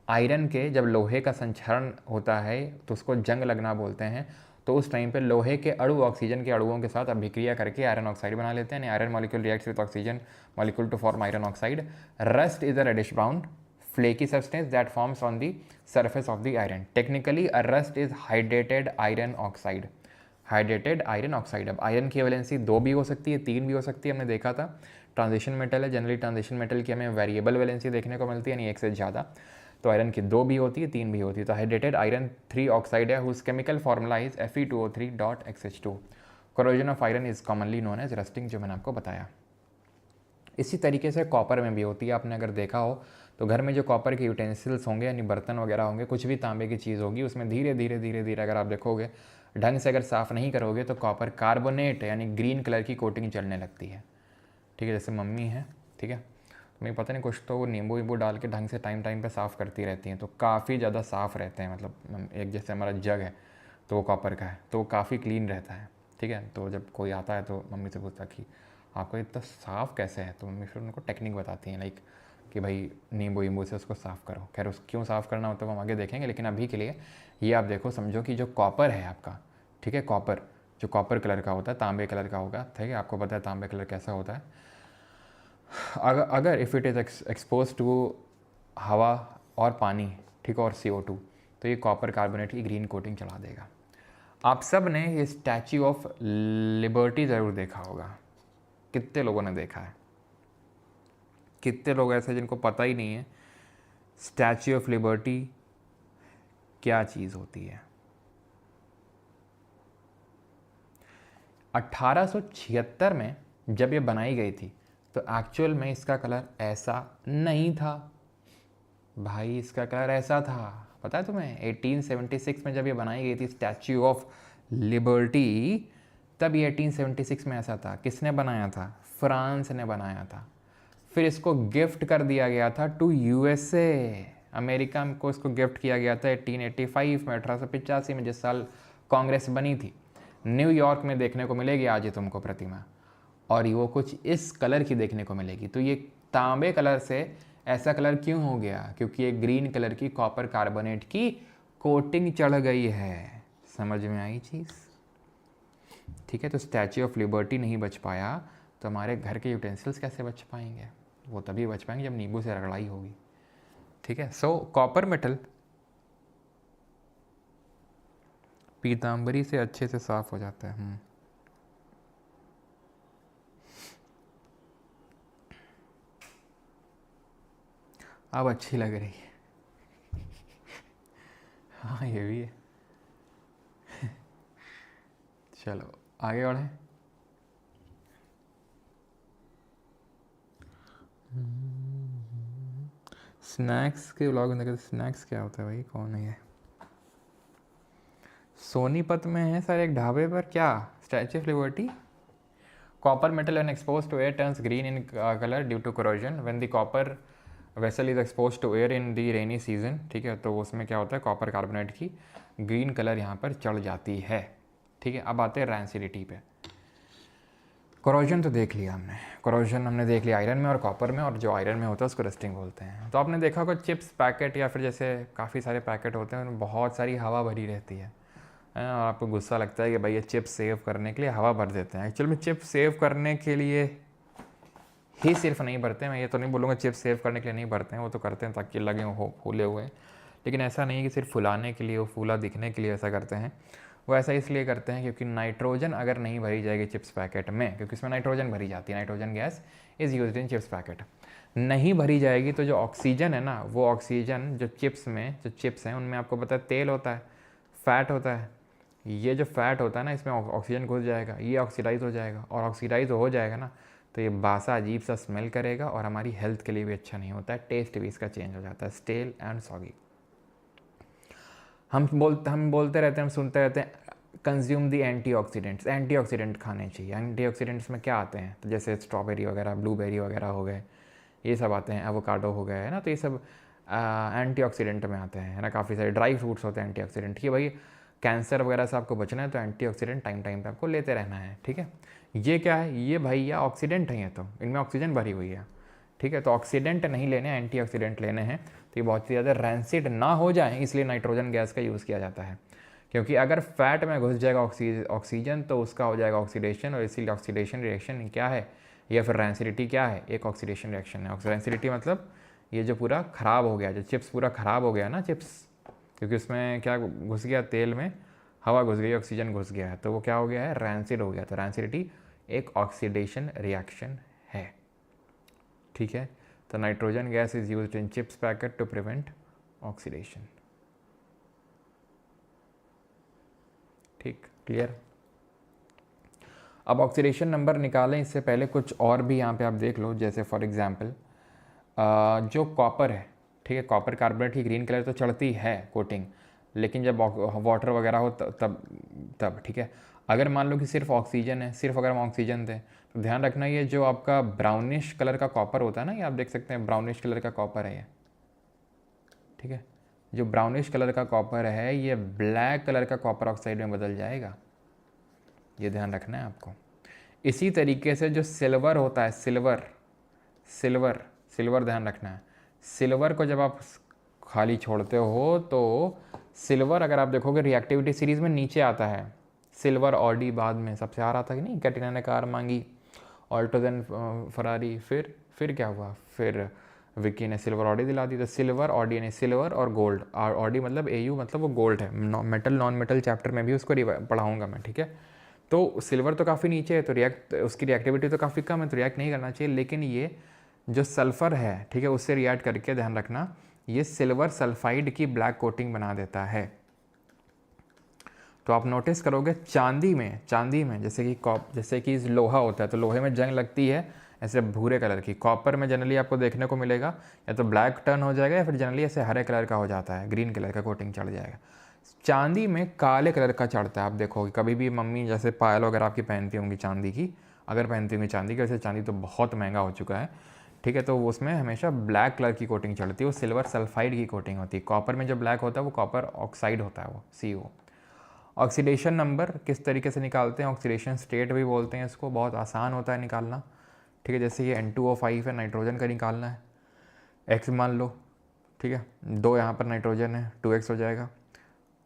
आयरन के जब लोहे का संक्षरण होता है तो उसको जंग लगना बोलते हैं। तो उस टाइम पे लोहे के अणु ऑक्सीजन के अणुओं के साथ अभिक्रिया करके आयरन ऑक्साइड बना लेते हैं। Iron molecule reacts with oxygen molecule to form iron oxide. Rust is a reddish brown flaky substance that forms on the surface of the iron. Technically, a rust is hydrated iron oxide. Hydrated iron oxide. अब iron की valency 2 भी हो सकती है, 3 भी हो सकती है, हमने देखा था। ट्रांजिशन मेटल है, जनरली ट्रांजिशन मेटल की हमें वेरिएबल वैलेंसी देखने को मिलती है, यानी 1 से ज़्यादा। तो आयरन की 2 भी होती है, 3 भी होती है। तो हाइड्रेटेड आयरन 3 ऑक्साइड है whose chemical formula is Fe2O3.XH2। Corrosion of iron is commonly known as rusting, जो मैंने आपको बताया। इसी तरीके से कॉपर में भी होती है। आपने अगर देखा हो तो घर में जो कॉपर के यूटेंसिल्स होंगे, यानी बर्तन वगैरह होंगे, कुछ भी तांबे की चीज़ होगी, उसमें धीरे धीरे धीरे धीरे अगर आप देखोगे, ढंग से अगर साफ़ नहीं करोगे तो कॉपर कार्बोनेट यानी ग्रीन कलर की कोटिंग चढ़ने लगती है। ठीक है, जैसे मम्मी है, ठीक है, मुझे पता नहीं, कुछ तो वो नींबू वींबू डाल के ढंग से टाइम टाइम पे साफ़ करती रहती हैं, तो काफ़ी ज़्यादा साफ़ रहते हैं। मतलब एक जैसे हमारा जग है तो वो कॉपर का है तो वो काफ़ी क्लीन रहता है। ठीक है, तो जब कोई आता है तो मम्मी से पूछता कि आपको इतना साफ़ कैसे है, तो मम्मी फिर उनको टेक्निक बताती हैं, लाइक कि भाई नींबू वींबू से उसको साफ़ करो। खैर उस क्यों साफ़ करना होता है वो हम आगे देखेंगे, लेकिन अभी के लिए ये आप देखो, समझो कि जो कॉपर है आपका, ठीक है, कॉपर जो कॉपर कलर का होता है, तांबे कलर का होगा, ठीक है, आपको पता है तांबे कलर कैसा होता है। अगर if it is expose to हवा और पानी, ठीक है, और CO2, तो ये कॉपर कार्बोनेट की ग्रीन कोटिंग चढ़ा देगा। आप सब ने ये स्टैच्यू ऑफ लिबर्टी ज़रूर देखा होगा। कितने लोगों ने देखा है? कितने लोग ऐसे जिनको पता ही नहीं है स्टैच्यू ऑफ लिबर्टी क्या चीज़ होती है? 1876 में जब ये बनाई गई थी तो एक्चुअल में इसका कलर ऐसा नहीं था भाई, इसका कलर ऐसा था, पता है तुम्हें? 1876 में जब ये बनाई गई थी स्टैच्यू ऑफ लिबर्टी, तब ये 1876 में ऐसा था। किसने बनाया था? फ्रांस ने बनाया था। फिर इसको गिफ्ट कर दिया गया था टू USA, अमेरिका को इसको गिफ्ट किया गया था 1885 में, 1885 में, जिस साल कांग्रेस बनी थी। न्यूयॉर्क में देखने को मिलेगी आज ये तुमको प्रतिमा, और वो कुछ इस कलर की देखने को मिलेगी। तो ये तांबे कलर से ऐसा कलर क्यों हो गया? क्योंकि एक ग्रीन कलर की कॉपर कार्बोनेट की कोटिंग चढ़ गई है। समझ में आई चीज़? ठीक है, तो स्टैच्यू ऑफ लिबर्टी नहीं बच पाया तो हमारे घर के यूटेंसिल्स कैसे बच पाएंगे? वो तभी बच पाएंगे जब नींबू से रगड़ाई होगी। ठीक है, सो कॉपर मेटल पीतांबरी से अच्छे से साफ हो जाता है। अब अच्छी लग रही है। हाँ ये भी है। चलो आगे बढ़े। स्नैक्स के व्लॉग में देखते, स्नैक्स क्या होता है भाई? कौन है ये? सोनीपत में है सर एक ढाबे पर, क्या statue of liberty? Copper metal when exposed to air turns green in color due to corrosion. When the copper vessel is expose to air in the rainy season, ठीक है, तो उसमें क्या होता है, कॉपर कार्बोनेट की ग्रीन कलर यहाँ पर चढ़ जाती है, ठीक है। अब आते हैं रैंसिडिटी पे। कोरोजन तो देख लिया हमने, कोरोजन हमने देख लिया आयरन में और कॉपर में, और जो आयरन में होता है उसको रस्टिंग बोलते हैं। तो आपने देखा होगा चिप्स पैकेट या फिर जैसे काफ़ी सारे पैकेट होते हैं उनमें बहुत सारी हवा भरी रहती है, और आपको गुस्सा लगता है कि भाई ये चिप्स सेव करने के लिए हवा भर देते हैं। एक्चुअल में चिप्स सेव करने के लिए ही सिर्फ नहीं भरते हैं, मैं ये तो नहीं बोलूँगा चिप्स सेव करने के लिए नहीं भरते हैं, वो तो करते हैं ताकि लगे हो फूले हुए, लेकिन ऐसा नहीं कि सिर्फ फुलाने के लिए, वो फूला दिखने के लिए ऐसा करते हैं। वो ऐसा इसलिए करते हैं क्योंकि नाइट्रोजन अगर नहीं भरी जाएगी चिप्स पैकेट में, क्योंकि इसमें नाइट्रोजन भरी जाती है, nitrogen gas is used in chips packet, नहीं भरी जाएगी तो जो ऑक्सीजन है ना, वो ऑक्सीजन जो चिप्स में, जो चिप्स हैं उनमें आपको पता है तेल होता है, फैट होता है, ये जो फैट होता है ना इसमें ऑक्सीजन घुस जाएगा, ये ऑक्सीडाइज हो जाएगा, और ऑक्सीडाइज हो जाएगा ना तो ये बासा अजीब सा स्मेल करेगा और हमारी हेल्थ के लिए भी अच्छा नहीं होता है, टेस्ट भी इसका चेंज हो जाता है, स्टेल एंड सॉगी। हम बोलते रहते हैं, हम सुनते रहते हैं कंज्यूम दी एंटीऑक्सीडेंट्स, एंटीऑक्सीडेंट खाने चाहिए। एंटीऑक्सीडेंट्स में क्या आते हैं, तो जैसे स्ट्रॉबेरी वगैरह, ब्लूबेरी वगैरह हो गए, ये सब आते हैं, एवोकाडो हो गए, है ना, तो ये सब एंटीऑक्सीडेंट में आते हैं, है ना। काफ़ी सारे ड्राई फ्रूट्स होते हैं एंटीऑक्सीडेंट, कि भाई कैंसर वगैरह से आपको बचना है तो एंटीऑक्सीडेंट टाइम टाइम पे आपको लेते रहना है, ठीक है। ये क्या है, ये भैया ऑक्सीडेंट है, ये तो इनमें ऑक्सीजन भरी हुई है, ठीक है। तो ऑक्सीडेंट नहीं लेने, एंटीऑक्सीडेंट लेने हैं, तो ये बहुत ही ज़्यादा रैंसिड ना हो जाए इसलिए नाइट्रोजन गैस का यूज़ किया जाता है, क्योंकि अगर फैट में घुस जाएगा ऑक्सीजन तो उसका हो जाएगा ऑक्सीडेशन, और इसीलिए ऑक्सीडेशन रिएक्शन क्या है, या फिर रैंसिडिटी क्या है, एक ऑक्सीडेशन रिएक्शन है। रैंसिडिटी मतलब ये जो पूरा ख़राब हो गया, जो चिप्स पूरा ख़राब हो गया ना चिप्स, क्योंकि उसमें क्या घुस गया, तेल में हवा घुस गई, ऑक्सीजन घुस गया है, तो वो क्या हो गया है, रैंसिड हो गया। तो रैंसिडिटी एक ऑक्सीडेशन रिएक्शन है, ठीक है। तो nitrogen gas is used in chips packet to prevent oxidation, ठीक, क्लियर। अब ऑक्सीडेशन नंबर निकालें इससे पहले कुछ और भी यहाँ पे आप देख लो, जैसे फॉर एग्जांपल जो कॉपर है, ठीक है, कॉपर कार्बोनेट की ग्रीन कलर तो चढ़ती है कोटिंग, लेकिन जब वाटर वगैरह हो तब ठीक है। अगर मान लो कि सिर्फ ऑक्सीजन है, सिर्फ अगर हम ऑक्सीजन दें तो ध्यान रखना ये जो आपका ब्राउनिश कलर का कॉपर होता है ना, ये आप देख सकते हैं ब्राउनिश कलर का कॉपर है ये, ठीक है। जो ब्राउनिश कलर का कॉपर है ये ब्लैक कलर का कॉपर ऑक्साइड में बदल जाएगा, ये ध्यान रखना है आपको। इसी तरीके से जो सिल्वर होता है, सिल्वर ध्यान रखना है, सिल्वर को जब आप खाली छोड़ते हो तो सिल्वर अगर आप देखोगे रिएक्टिविटी सीरीज़ में नीचे आता है, सिल्वर ऑडी बाद में सबसे आ रहा था कि नहीं, कैटरीना ने कार मांगी, ऑल्टो देन फरारी, फिर क्या हुआ, फिर विकी ने सिल्वर ऑडी दिला दी। तो सिल्वर ऑडी यानी सिल्वर और गोल्ड, ऑडी मतलब AU मतलब वो गोल्ड है, मेटल नॉन मेटल चैप्टर में भी उसको पढ़ाऊँगा मैं, ठीक है। तो सिल्वर तो काफ़ी नीचे है, तो उसकी रिएक्टिविटी तो काफ़ी कम है, तो रिएक्ट नहीं करना चाहिए, लेकिन ये जो सल्फ़र है, ठीक है, उससे रिएक्ट करके ध्यान रखना ये सिल्वर सल्फाइड की ब्लैक कोटिंग बना देता है। तो आप नोटिस करोगे चांदी में जैसे कि लोहा होता है तो लोहे में जंग लगती है ऐसे भूरे कलर की, कॉपर में जनरली आपको देखने को मिलेगा या तो ब्लैक टर्न हो जाएगा या फिर जनरली ऐसे हरे कलर का हो जाता है, ग्रीन कलर का कोटिंग चढ़ जाएगा। चांदी में काले कलर का चढ़ता है, आप देखोगे कभी भी मम्मी जैसे पायल वगैरह आपकी पहनती होंगी चांदी की, अगर पहनती होंगी चांदी की, वैसे चांदी तो बहुत महंगा हो चुका है, ठीक है, तो उसमें हमेशा ब्लैक कलर की कोटिंग चढ़ती है, वो सिल्वर सल्फाइड की कोटिंग होती है। कॉपर में जो ब्लैक होता है वो कॉपर ऑक्साइड होता है, वो CO। ऑक्सीडेशन नंबर किस तरीके से निकालते हैं, ऑक्सीडेशन स्टेट भी बोलते हैं इसको, बहुत आसान होता है निकालना, ठीक है। जैसे ये N2O5 है, नाइट्रोजन का निकालना है, X मान लो, ठीक है, 2 यहाँ पर नाइट्रोजन है, 2X हो जाएगा।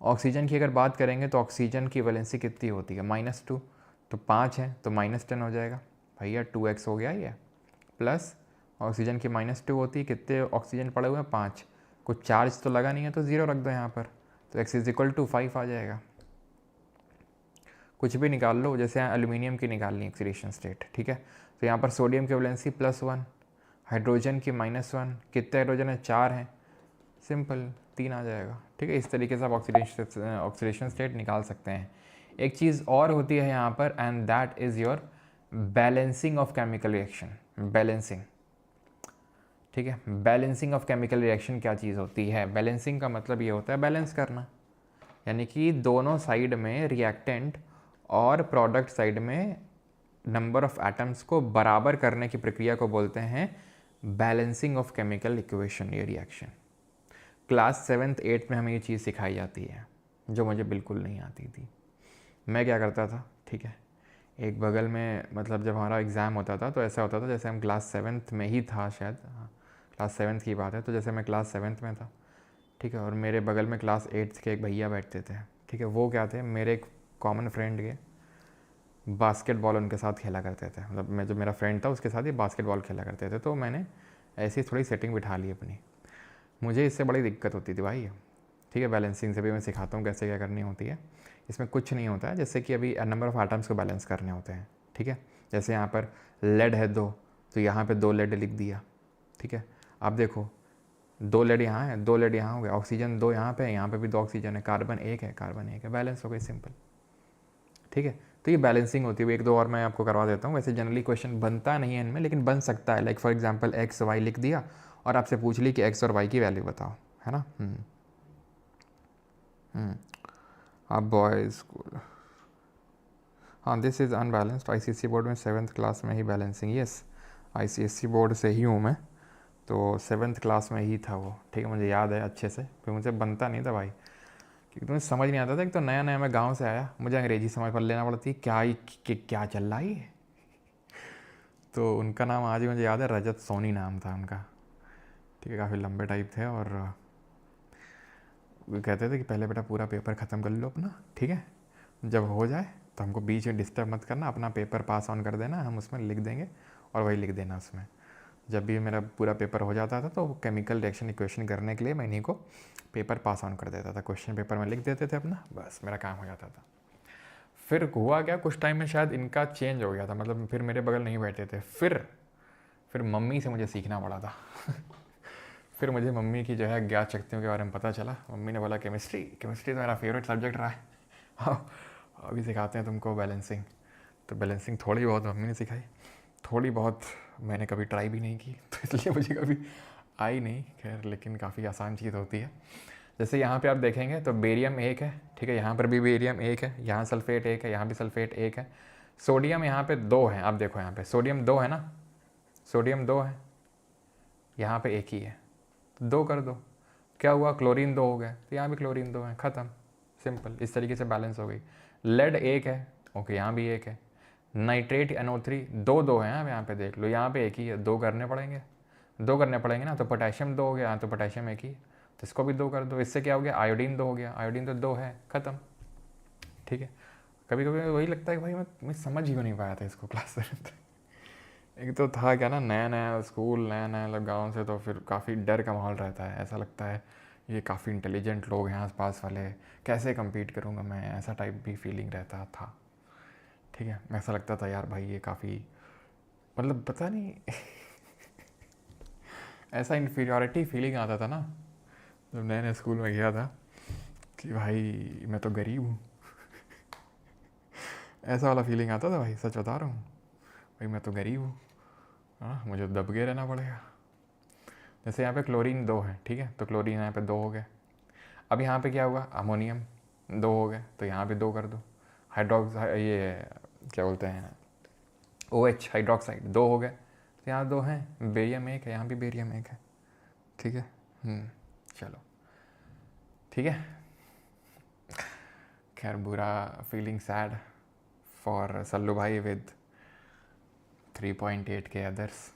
ऑक्सीजन की अगर बात करेंगे तो ऑक्सीजन की वैलेंसी कितनी होती है, -2, तो 5 है तो -10 हो जाएगा भैया, 2X हो गया ये, प्लस ऑक्सीजन की -2 होती है, कितने ऑक्सीजन पड़े हुए हैं 5, कुछ चार्ज तो लगा नहीं है तो 0 रख दो यहाँ पर, तो X = 5 आ जाएगा। कुछ भी निकाल लो, जैसे एल्यूमिनियम की निकालनी ऑक्सीडेशन स्टेट, ठीक है, तो यहाँ पर सोडियम की वैलेंसी +1, हाइड्रोजन की -1, कितने हाइड्रोजन है 4 हैं, सिंपल 3 आ जाएगा, ठीक है। इस तरीके से आप ऑक्सीडेशन स्टेट निकाल सकते हैं। एक चीज़ और होती है यहाँ पर, and that is your balancing of chemical reaction, balancing, ठीक है। बैलेंसिंग ऑफ केमिकल रिएक्शन क्या चीज़ होती है, बैलेंसिंग का मतलब ये होता है बैलेंस करना, यानी कि दोनों साइड में रिएक्टेंट और प्रोडक्ट साइड में नंबर ऑफ एटम्स को बराबर करने की प्रक्रिया को बोलते हैं बैलेंसिंग ऑफ केमिकल इक्वेशन, ये रिएक्शन। क्लास 7th 8th में हमें ये चीज़ सिखाई जाती है जो मुझे बिल्कुल नहीं आती थी। मैं क्या करता था, ठीक है, एक बगल में मतलब जब हमारा एग्ज़ाम होता था तो ऐसा होता था जैसे हम क्लास 7th में ही था शायद, हाँ क्लास 7th की बात है, तो जैसे मैं क्लास 7th में था, ठीक है, और मेरे बगल में क्लास 8th के एक भैया बैठते थे, ठीक है, वो क्या थे, मेरे एक कॉमन फ्रेंड के बास्केटबॉल उनके साथ खेला करते थे, मतलब मैं जो मेरा फ्रेंड था उसके साथ ही बास्केटबॉल खेला करते थे, तो मैंने ऐसी थोड़ी सेटिंग बिठा ली अपनी। मुझे इससे बड़ी दिक्कत होती थी भाई, ठीक है, बैलेंसिंग से भी मैं सिखाता हूँ कैसे क्या करनी होती है। इसमें कुछ नहीं होता है, जैसे कि अभी नंबर ऑफ़ आइटम्स को बैलेंस करने होते हैं, ठीक है, जैसे यहाँ पर लेड है 2, तो यहाँ पे 2 लेड लिख दिया, ठीक है, अब देखो 2 लेड यहाँ है, 2 लेड यहाँ हो गया, ऑक्सीजन 2 यहाँ पे है, यहाँ पे भी 2 ऑक्सीजन है, कार्बन 1 है, कार्बन 1 है, बैलेंस हो गई, सिंपल, ठीक है। तो ये बैलेंसिंग होती है। एक दो और मैं आपको करवा देता हूँ, वैसे जनरली क्वेश्चन बनता नहीं है इनमें, लेकिन बन सकता है। Like for example X Y लिख दिया और आपसे पूछ ली कि एक्स और वाई की वैल्यू बताओ, है ना। आप बॉयज़ स्कूल, हाँ this is unbalanced. ICSE board में 7th क्लास में ही बैलेंसिंग, यस आईसीएसई बोर्ड से ही हूँ मैं, तो 7th क्लास में ही था वो, ठीक है, मुझे याद है अच्छे से, फिर मुझे बनता नहीं था भाई, क्योंकि तुम्हें समझ नहीं आता था। एक तो नया नया मैं गांव से आया, मुझे अंग्रेजी समझ पर लेना पड़ती, क्या चल रहा है। तो उनका नाम आज ही मुझे याद है, रजत सोनी नाम था उनका, ठीक है, काफ़ी लंबे टाइप थे, और वो कहते थे कि पहले बेटा पूरा पेपर ख़त्म कर लो अपना, ठीक है, जब हो जाए तो हमको बीच में डिस्टर्ब मत करना, अपना पेपर पास ऑन कर देना, हम उसमें लिख देंगे और वही लिख देना उसमें। जब भी मेरा पूरा पेपर हो जाता था तो केमिकल रिएक्शन इक्वेशन करने के लिए मैं इन्हीं को पेपर पास ऑन कर देता था, क्वेश्चन पेपर में लिख देते थे अपना, बस मेरा काम हो जाता था। फिर हुआ क्या, कुछ टाइम में शायद इनका चेंज हो गया था, मतलब फिर मेरे बगल नहीं बैठे थे, फिर मम्मी से मुझे सीखना पड़ा था। फिर मुझे मम्मी की जो है ज्ञात शक्तियों के बारे में पता चला। मम्मी ने बोला केमिस्ट्री तो मेरा फेवरेट सब्जेक्ट रहा है, हाँ अभी सिखाते हैं तुमको बैलेंसिंग। तो बैलेंसिंग थोड़ी बहुत मम्मी ने सिखाई, थोड़ी बहुत मैंने कभी ट्राई भी नहीं की, तो इसलिए मुझे कभी आई नहीं, खैर, लेकिन काफ़ी आसान चीज़ होती है। जैसे यहाँ पे आप देखेंगे तो बेरियम 1 है, ठीक है, यहाँ पर भी बेरियम 1 है, यहाँ सल्फेट 1 है, यहाँ भी सल्फेट 1 है, सोडियम यहाँ पे 2 है, आप देखो यहाँ पे सोडियम 2 है ना, सोडियम 2 है, यहाँ पे 1 ही है, तो 2 कर दो, क्या हुआ, क्लोरीन 2 हो गया, तो यहाँ भी क्लोरीन 2 है, ख़त्म, सिंपल, इस तरीके से बैलेंस हो गई। लेड 1 है, ओके, यहाँ भी 1 है, नाइट्रेट NO3 2 है, आप यहाँ पे देख लो, यहाँ पे 1 ही है, 2 करने पड़ेंगे ना, तो पोटेशियम 2 हो गया, तो पोटेशियम 1 ही, तो इसको भी 2 कर दो, इससे क्या हो गया, आयोडीन 2 हो गया, आयोडीन तो 2 है, ख़त्म, ठीक है। कभी कभी वही लगता है कि भाई मैं समझ ही नहीं पाया था इसको क्लास 7th। एक तो था क्या ना, नया नया स्कूल, नया नया मतलब गाँव से, तो फिर काफ़ी डर का माहौल रहता है, ऐसा लगता है ये काफ़ी इंटेलिजेंट लोग हैं आस पास वाले, कैसे कम्पीट करूँगा मैं, ऐसा टाइप भी फीलिंग रहता था, ठीक है। ऐसा लगता था यार भाई ये काफ़ी, मतलब पता नहीं ऐसा इन्फीरियॉरिटी फीलिंग आता था ना जब नए नए स्कूल में गया था, कि भाई मैं तो गरीब हूँ। ऐसा वाला फीलिंग आता था भाई, सच बता रहा हूँ भाई, मैं तो गरीब हूँ, हाँ मुझे दब के रहना पड़ेगा। जैसे यहाँ पे क्लोरीन 2 है, ठीक है, तो क्लोरीन यहाँ पे 2 हो गए। अब यहाँ पे क्या हुआ, अमोनियम 2 हो गए, तो यहाँ भी 2 कर दो। हाइड्रोक्स ये क्या बोलते हैं, OH हाइड्रोक्साइड 2 हो गए, तो यहाँ 2 हैं, बेरियम 1 है, यहाँ भी बेरियम 1 है, ठीक है। चलो ठीक है, खैर बुरा, फीलिंग सैड फॉर सल्लू भाई विद 3.8 के अदर्स।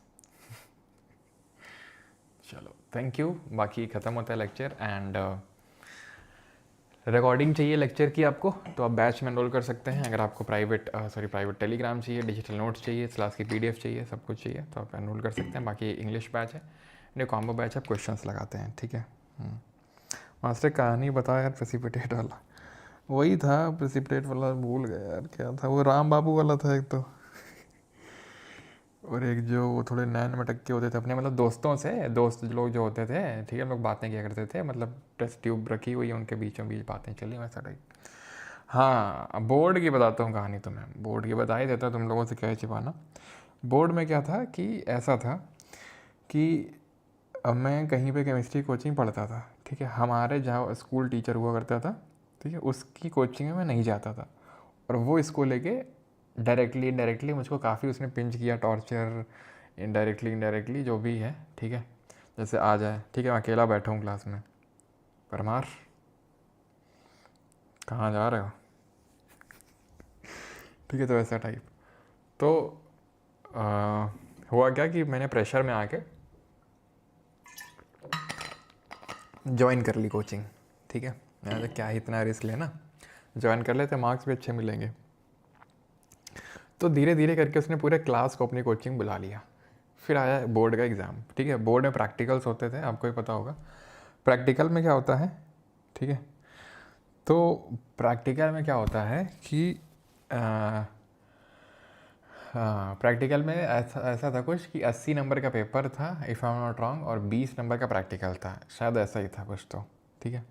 चलो थैंक यू, बाकी ख़त्म होता है लेक्चर, एंड रिकॉर्डिंग चाहिए लेक्चर की आपको तो आप बैच में एनरोल कर सकते हैं। अगर आपको प्राइवेट टेलीग्राम चाहिए, डिजिटल नोट्स चाहिए, क्लास की PDF चाहिए, सब कुछ चाहिए तो आप एनरोल कर सकते हैं। बाकी इंग्लिश बैच है, ये कॉम्बो बैच, आप क्वेश्चंस लगाते हैं, ठीक है। मास्टर कहानी बताया यार, प्रेसिपिटेट वाला वही था, प्रेसिपिटेट वाला भूल गया यार, क्या था वो, राम बाबू वाला था एक तो, और एक जो वो थोड़े नैन मटक के होते थे अपने, मतलब दोस्तों से, दोस्त लोग जो होते थे, ठीक है, लोग बातें किया करते थे, मतलब टेस्ट ट्यूब रखी हुई है उनके बीचों बीच बातें चली, वैसा टाइप। हाँ बोर्ड की बताता हूँ कहानी, तो मैं बोर्ड की बता ही देता, तुम लोगों से क्या छिपाना। बोर्ड में क्या था कि ऐसा था कि अब मैं कहीं पे केमिस्ट्री कोचिंग पढ़ता था, ठीक है, हमारे जहाँ स्कूल टीचर हुआ करता था, ठीक है, उसकी कोचिंग में मैं नहीं जाता था, और वो इसको लेके डायरेक्टली इनडायरेक्टली मुझको काफ़ी उसने पिंच किया, टॉर्चर, इनडायरेक्टली इनडायरेक्टली जो भी है, ठीक है, जैसे आ जाए, ठीक है, मैं अकेला बैठा हूँ क्लास में, परमार कहाँ जा रहे हो, ठीक है, तो ऐसा टाइप। तो हुआ क्या कि मैंने प्रेशर में आके ज्वाइन कर ली कोचिंग, ठीक है, मैंने तो क्या ही इतना रिस्क लेना, ज्वाइन कर लेते, मार्क्स भी अच्छे मिलेंगे। तो धीरे धीरे करके उसने पूरे क्लास को अपनी कोचिंग बुला लिया। फिर आया बोर्ड का एग्ज़ाम, ठीक है, बोर्ड में प्रैक्टिकल्स होते थे, आपको ही पता होगा प्रैक्टिकल में क्या होता है, ठीक है। तो प्रैक्टिकल में क्या होता है कि हाँ, प्रैक्टिकल में ऐसा ऐसा था कुछ कि 80 नंबर का पेपर था if I am not wrong, और 20 नंबर का प्रैक्टिकल था, शायद ऐसा ही था कुछ, तो ठीक है।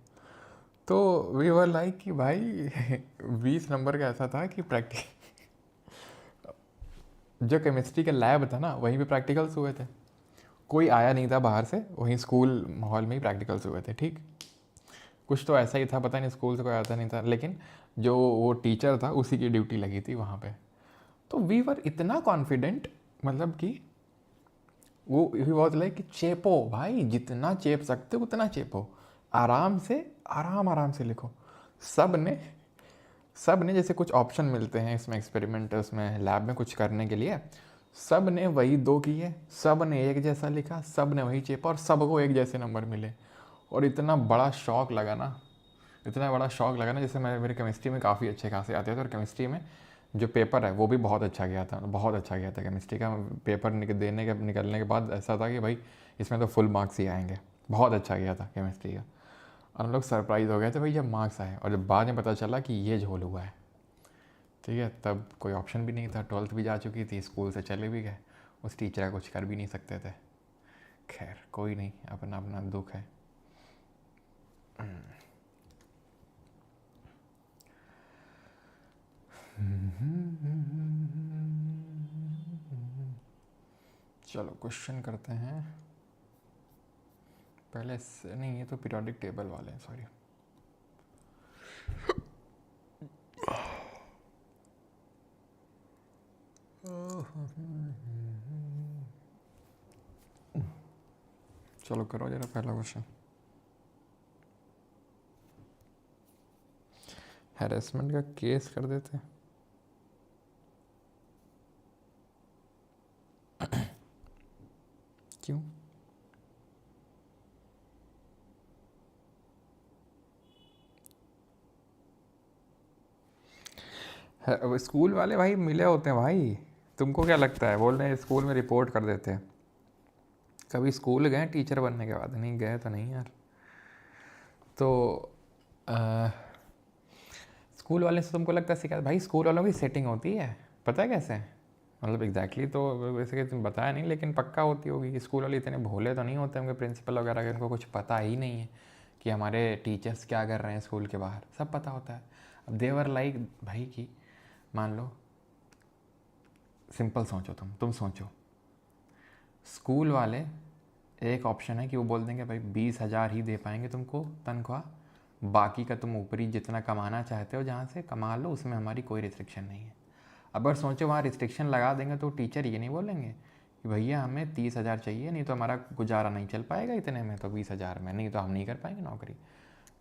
तो वी वर लाइक कि भाई 20 नंबर का ऐसा था कि प्रैक्टिक जो केमिस्ट्री का लैब था ना, वहीं पे प्रैक्टिकल्स हुए थे, कोई आया नहीं था बाहर से, वहीं स्कूल माहौल में ही प्रैक्टिकल्स हुए थे, ठीक। कुछ तो ऐसा ही था, पता नहीं, स्कूल से कोई आता नहीं था, लेकिन जो वो टीचर था उसी की ड्यूटी लगी थी वहाँ पे। तो वी वर इतना कॉन्फिडेंट, मतलब कि वो ही वॉज लाइक चेपो भाई, जितना चेप सकते हो उतना चेपो, आराम से, आराम आराम से लिखो। सब ने सब ने जैसे कुछ ऑप्शन मिलते हैं इसमें, एक्सपेरिमेंट उसमें लैब में कुछ करने के लिए, सब ने वही 2 किए, सब ने एक जैसा लिखा, सब ने वही चेपा, और सबको एक जैसे नंबर मिले। और इतना बड़ा शौक लगा ना, इतना बड़ा शौक लगा ना, जैसे मैं, मेरे केमिस्ट्री में काफ़ी अच्छे खासे आते थे, और केमिस्ट्री में जो पेपर है वो भी बहुत अच्छा गया था, बहुत अच्छा गया था केमिस्ट्री का पेपर। निकलने के बाद ऐसा था कि भाई इसमें तो फुल मार्क्स ही आएंगे, बहुत अच्छा गया था केमिस्ट्री का। और हम लोग सरप्राइज़ हो गए थे भाई जब मार्क्स आए, और जब बाद में पता चला कि ये झोल हुआ है, ठीक है, तब कोई ऑप्शन भी नहीं था, 12th भी जा चुकी थी, स्कूल से चले भी गए, उस टीचर का कुछ कर भी नहीं सकते थे। खैर कोई नहीं, अपना अपना दुख है। चलो क्वेश्चन करते हैं पहले से, नहीं ये तो पीरियोडिक टेबल वाले हैं, सॉरी। चलो करो जरा पहला क्वेश्चन। हैरेसमेंट का केस कर देते। क्यों? स्कूल वाले भाई मिले होते हैं भाई, तुमको क्या लगता है, बोल रहे हैं स्कूल में रिपोर्ट कर देते हैं। कभी स्कूल गए टीचर बनने के बाद? नहीं गए तो नहीं यार। तो स्कूल वाले से तुमको लगता है शिकायत? भाई स्कूल वालों की सेटिंग होती है, पता है कैसे, मतलब एग्जैक्टली तो वैसे कि तुम बताया नहीं, लेकिन पक्का होती होगी कि स्कूल वाले इतने भोले तो नहीं होते उनके प्रिंसिपल वगैरह के, उनको कुछ पता ही नहीं है कि हमारे टीचर्स क्या कर रहे हैं स्कूल के बाहर, सब पता होता है। अब देवर लाइक भाई कि मान लो, सिंपल सोचो, तुम सोचो, स्कूल वाले एक ऑप्शन है कि वो बोल देंगे भाई 20,000 ही दे पाएंगे तुमको तनख्वाह, बाकी का तुम ऊपरी जितना कमाना चाहते हो जहाँ से कमा लो, उसमें हमारी कोई रिस्ट्रिक्शन नहीं है। अगर सोचो वहाँ रिस्ट्रिक्शन लगा देंगे तो टीचर ये नहीं बोलेंगे कि भैया हमें 30,000 चाहिए, नहीं तो हमारा गुजारा नहीं चल पाएगा इतने में, तो 20,000 में नहीं तो हम नहीं कर पाएंगे नौकरी।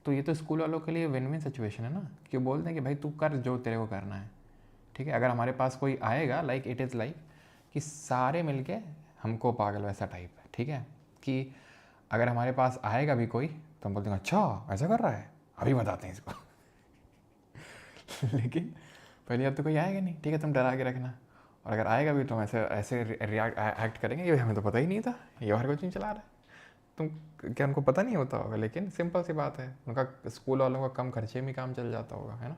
तो ये तो स्कूल वालों के लिए विन विन सिचुएशन है ना, कि बोलते हैं कि भाई तू कर जो तेरे को करना है, ठीक है। अगर हमारे पास कोई आएगा, लाइक इट इज़ लाइक कि सारे मिलके हमको पागल वैसा टाइप है, ठीक है, कि अगर हमारे पास आएगा भी कोई तो हम बोलते हैं अच्छा ऐसा कर रहा है, अभी बताते हैं इसको। लेकिन पहली बात तो कोई आएगा नहीं, ठीक है, तुम डरा के रखना, और अगर आएगा भी तो ऐसे ऐसे रिएक्ट एक्ट करेंगे, ये हमें तो पता ही नहीं था ये हर कोचिंग चला रहा है, तुम क्या उनको पता नहीं होता होगा, लेकिन सिंपल सी बात है, उनका स्कूल वालों का कम खर्चे में काम चल जाता होगा, है ना।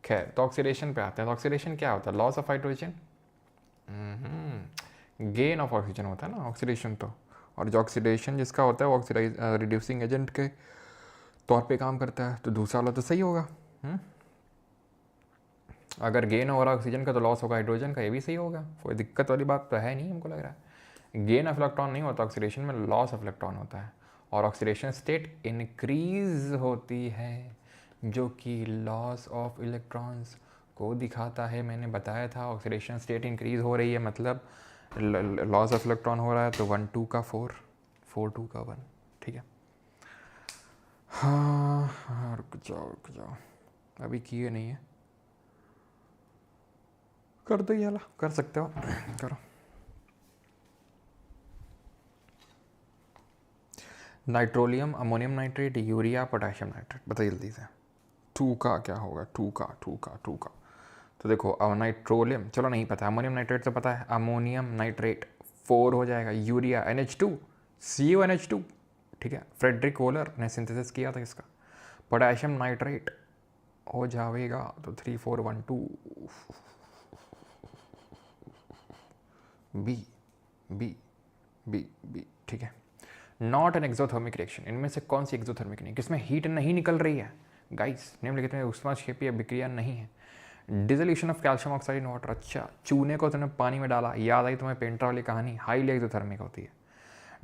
खैर, तो ऑक्सीडेशन पे आते हैं। तो ऑक्सीडेशन क्या होता है? Loss of hydrogen, gain of oxygen होता है ना ऑक्सीडेशन तो। और जो ऑक्सीडेशन जिसका होता है वो ऑक्सीडाइज रिड्यूसिंग एजेंट के तौर पे काम करता है, तो दूसरा वाला तो सही होगा। अगर गेन हो रहा है ऑक्सीजन का तो लॉस होगा हाइड्रोजन का, ये भी सही होगा, कोई दिक्कत वाली बात तो है नहीं हमको लग रहा है। गेन ऑफ इलेक्ट्रॉन नहीं होता ऑक्सीडेशन में, लॉस ऑफ इलेक्ट्रॉन होता है, और ऑक्सीडेशन स्टेट इंक्रीज होती है जो कि लॉस ऑफ इलेक्ट्रॉन्स को दिखाता है। मैंने बताया था ऑक्सीडेशन स्टेट इंक्रीज हो रही है मतलब लॉस ऑफ इलेक्ट्रॉन हो रहा है तो 1 2 का 4, 4 2 का 1, ठीक है। हाँ रुक जाओ, अभी किए नहीं है, कर दो, ये कर सकते हो, करो। Nitrolim, ammonium nitrate, urea, potassium nitrate, बताइए जल्दी से। 2 का क्या होगा, 2 का। तो देखो अब नाइट्रोलियम, चलो नहीं पता, अमोनियम नाइट्रेट तो पता है, अमोनियम नाइट्रेट 4 हो जाएगा, यूरिया NH2, CuNH2, ठीक है, फ्रेडरिक वोलर ने सिंथेसिस किया था इसका। पोटेशियम नाइट्रेट हो जाएगा तो 3 4 1 2 बी बी बी बी, ठीक है। नॉट एन एक्सोथर्मिक रिएक्शन, इनमें से कौन सी एक्सोथर्मिक नहीं, किसमें हीट नहीं निकल रही है गाइस, निम्नलिखित में ऊष्माक्षेपीय विक्रिया नहीं है। Dissolution of calcium oxide in water, अच्छा चूने को तुमने पानी में डाला, याद आई तुम्हें पेंट्रा वाली कहानी, हाईली एक्सोथर्मिक होती है।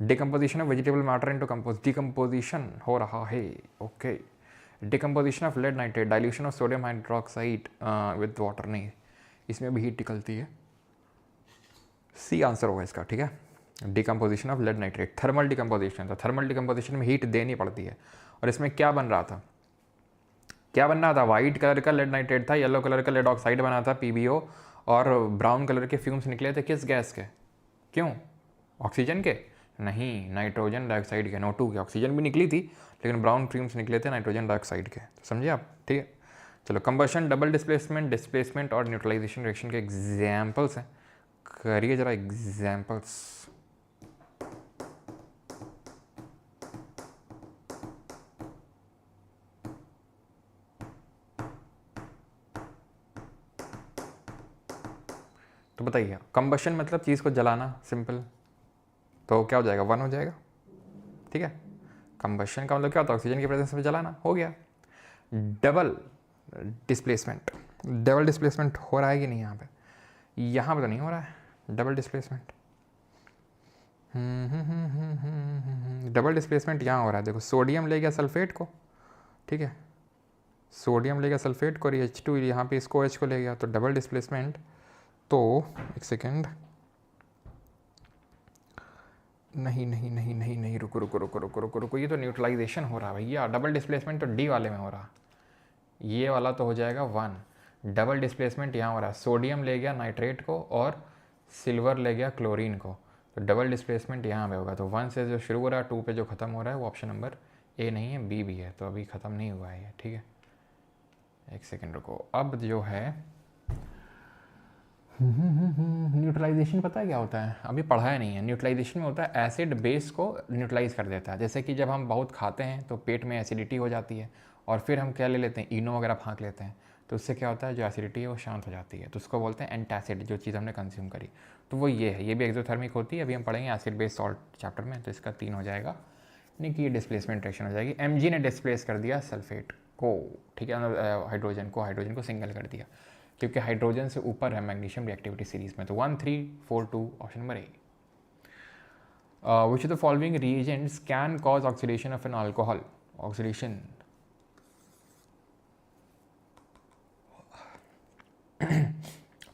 Decomposition of vegetable matter into compost, decomposition हो रहा है, okay. Decomposition of lead nitrate, dilution of sodium hydroxide with water, नहीं, इसमें भी हीट निकलती है, सी आंसर होगा इसका, ठीक है। Decomposition of lead nitrate, thermal decomposition, तो थर्मल डिकम्पोजिशन में हीट देनी पड़ती है। और इसमें क्या बन रहा था, वाइट कलर का लेड नाइट्रेट था, येलो कलर का लेड ऑक्साइड बना था PbO, और ब्राउन कलर के फ्यूम्स निकले थे किस गैस के, क्यों, ऑक्सीजन के नहीं, नाइट्रोजन डाइऑक्साइड के, NO2 के। ऑक्सीजन भी निकली थी लेकिन ब्राउन फ्यूम्स निकले थे नाइट्रोजन डाइऑक्साइड के, तो समझे आप, ठीक है। चलो, कंबशन, डबल डिस्प्लेसमेंट और न्यूट्रलाइजेशन रिएक्शन के एग्जाम्पल्स हैं, करिए जरा एग्जाम्पल्स। तो बताइए, कंबशन मतलब चीज़ को जलाना, सिंपल, तो क्या हो जाएगा, 1 हो जाएगा, ठीक है। कंबशन का मतलब क्या होता है, ऑक्सीजन की प्रेजेंस में जलाना, हो गया। डबल डिस्प्लेसमेंट हो रहा है कि नहीं यहाँ पे, यहाँ पे तो नहीं हो रहा है डबल डिस्प्लेसमेंट। डबल डिस्प्लेसमेंट यहाँ हो रहा है, देखो सोडियम ले गया सल्फेट को, ठीक है, सोडियम ले गया सल्फेट को, H2 यहाँ पे इसको H को ले गया, तो डबल डिस्प्लेसमेंट। तो एक सेकेंड, नहीं, रुको, ये तो न्यूट्रलाइजेशन हो रहा है भैया, डबल डिस्प्लेसमेंट तो D वाले में हो रहा, ये वाला तो हो जाएगा 1। डबल डिस्प्लेसमेंट यहाँ हो रहा है, सोडियम ले गया नाइट्रेट को और सिल्वर ले गया क्लोरीन को, तो डबल डिस्प्लेसमेंट यहाँ पे होगा। तो 1 से जो शुरू हो रहा है 2 पे जो ख़त्म हो रहा है वो ऑप्शन नंबर A नहीं है, B भी है, तो अभी ख़त्म नहीं हुआ है ये, ठीक है। एक सेकेंड रुको, अब जो है न्यूट्रलाइजेशन पता है क्या होता है, अभी पढ़ाया नहीं है। न्यूट्रलाइजेशन में होता है एसिड बेस को न्यूट्रलाइज कर देता है, जैसे कि जब हम बहुत खाते हैं तो पेट में एसिडिटी हो जाती है, और फिर हम क्या ले लेते हैं, इनो वगैरह फाँक लेते हैं, तो उससे क्या होता है, जो एसिडिटी है वो शांत हो जाती है, तो उसको बोलते हैं एंटासिड, जो चीज़ हमने कंज्यूम करी, तो वो ये है, ये भी एक्सोथर्मिक होती है, अभी हम पढ़ेंगे एसिड बेस सॉल्ट चैप्टर में, तो इसका 3 हो जाएगा, नहीं कि ये डिस्प्लेसमेंट रिएक्शन हो जाएगी। Mg ने डिस्प्लेस कर दिया सल्फेट को, ठीक है, हाइड्रोजन को सिंगल कर दिया, क्योंकि हाइड्रोजन से ऊपर है मैग्नीशियम रिएक्टिविटी सीरीज में, तो 1 3 4 2 option number A. Which of the following reagents can cause oxidation of an alcohol, oxidation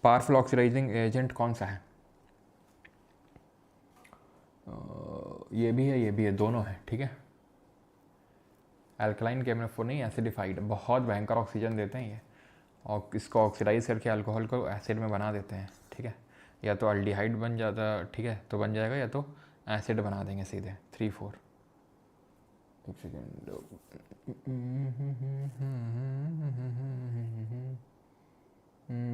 powerful oxidising agent कौन सा है, ये भी है, दोनों है, ठीक है। अल्कलाइन केमिफोर नहीं, एसिडिफाइड, बहुत भयंकर ऑक्सीजन देते हैं ये, और इसको ऑक्सीडाइज करके अल्कोहल को एसिड में बना देते हैं, ठीक है, या तो अल्डिहाइड बन जाता, ठीक है, तो बन जाएगा, या तो एसिड बना देंगे सीधे। 3 4 एक सेकेंड,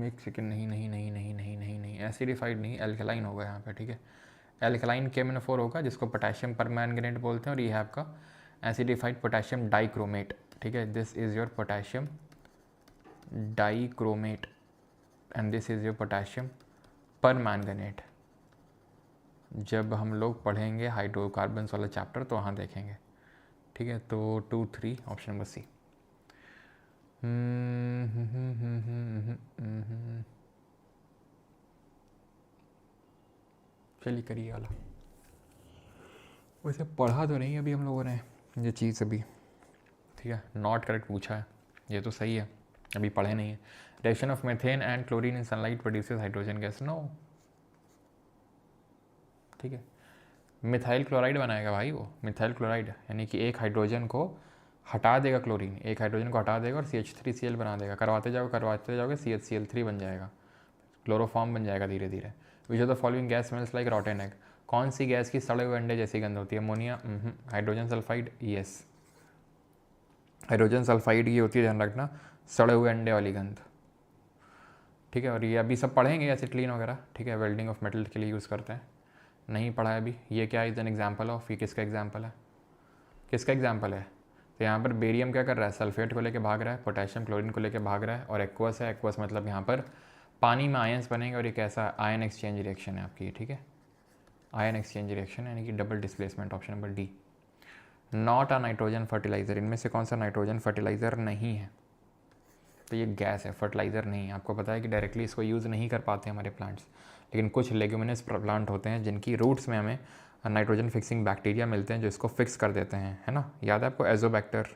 एक सेकेंड, नहीं, एसिडिफाइड नहीं, एल्कलाइन होगा यहाँ पे, ठीक है। एल्कलाइन केमिफोर होगा, जिसको पोटेशियम परमैंगनेट बोलते हैं, और ये है आपका एसिडिफाइड पोटेशियम डाइक्रोमेट, ठीक है, this is your potassium dichromate and this is your potassium permanganate. जब हम लोग पढ़ेंगे हाइड्रोकार्बन्स वाला चैप्टर तो वहाँ देखेंगे, ठीक है। तो 2 3 ऑप्शन नंबर सी। चलिए करिए वाला, वैसे पढ़ा तो नहीं अभी हम लोगों ने ये चीज़ अभी, ठीक है, नॉट करेक्ट पूछा है, ये तो सही है, अभी पढ़े नहीं है। Reaction of methane and chlorine in sunlight produces hydrogen gas, no, ठीक है। मिथाइल क्लोराइड बनाएगा भाई वो, मिथाइल क्लोराइड, यानी कि एक हाइड्रोजन को हटा देगा क्लोरीन, एक हाइड्रोजन को हटा देगा और CH3Cl बना देगा। करवाते जाओगे CHCl3 बन जाएगा, क्लोरोफॉर्म बन जाएगा धीरे धीरे। विच of the following gas smells like रॉटन egg? कौन सी गैस की सड़े हुए अंडे जैसी गंध होती है? Ammonia? Hydrogen sulphide? Yes, hydrogen sulphide की होती है, ध्यान रखना, सड़े हुए अंडे वाली गंध। ठीक है, और ये अभी सब पढ़ेंगे एसिटिलीन वगैरह, ठीक है, वेल्डिंग ऑफ मेटल के लिए यूज़ करते हैं। नहीं पढ़ा है अभी। ये क्या इज एन एग्जाम्पल ऑफ, ये किसका एग्जाम्पल है, किसका एग्जाम्पल है? तो यहाँ पर बेरियम क्या कर रहा है, सल्फेट को लेके भाग रहा है, पोटेशियम क्लोरीन को लेके भाग रहा है, और एक्वस है, एक्वस मतलब यहाँ पर पानी में आयंस बनेंगे और एक ऐसा आयन एक्सचेंज रिएक्शन है आपकी, ठीक है, आयन एक्सचेंज रिएक्शन यानी कि double displacement, option number D. Not a nitrogen fertiliser, इनमें से कौन सा नाइट्रोजन फर्टिलाइज़र नहीं है? तो ये गैस है, फर्टिलाइज़र नहीं है। आपको पता है कि डायरेक्टली इसको यूज़ नहीं कर पाते हमारे प्लांट्स, लेकिन कुछ लेग्यूमिनस प्लांट होते हैं जिनकी रूट्स में हमें नाइट्रोजन फिक्सिंग बैक्टीरिया मिलते हैं जो इसको फिक्स कर देते हैं, है ना। याद है आपको Azotobacter,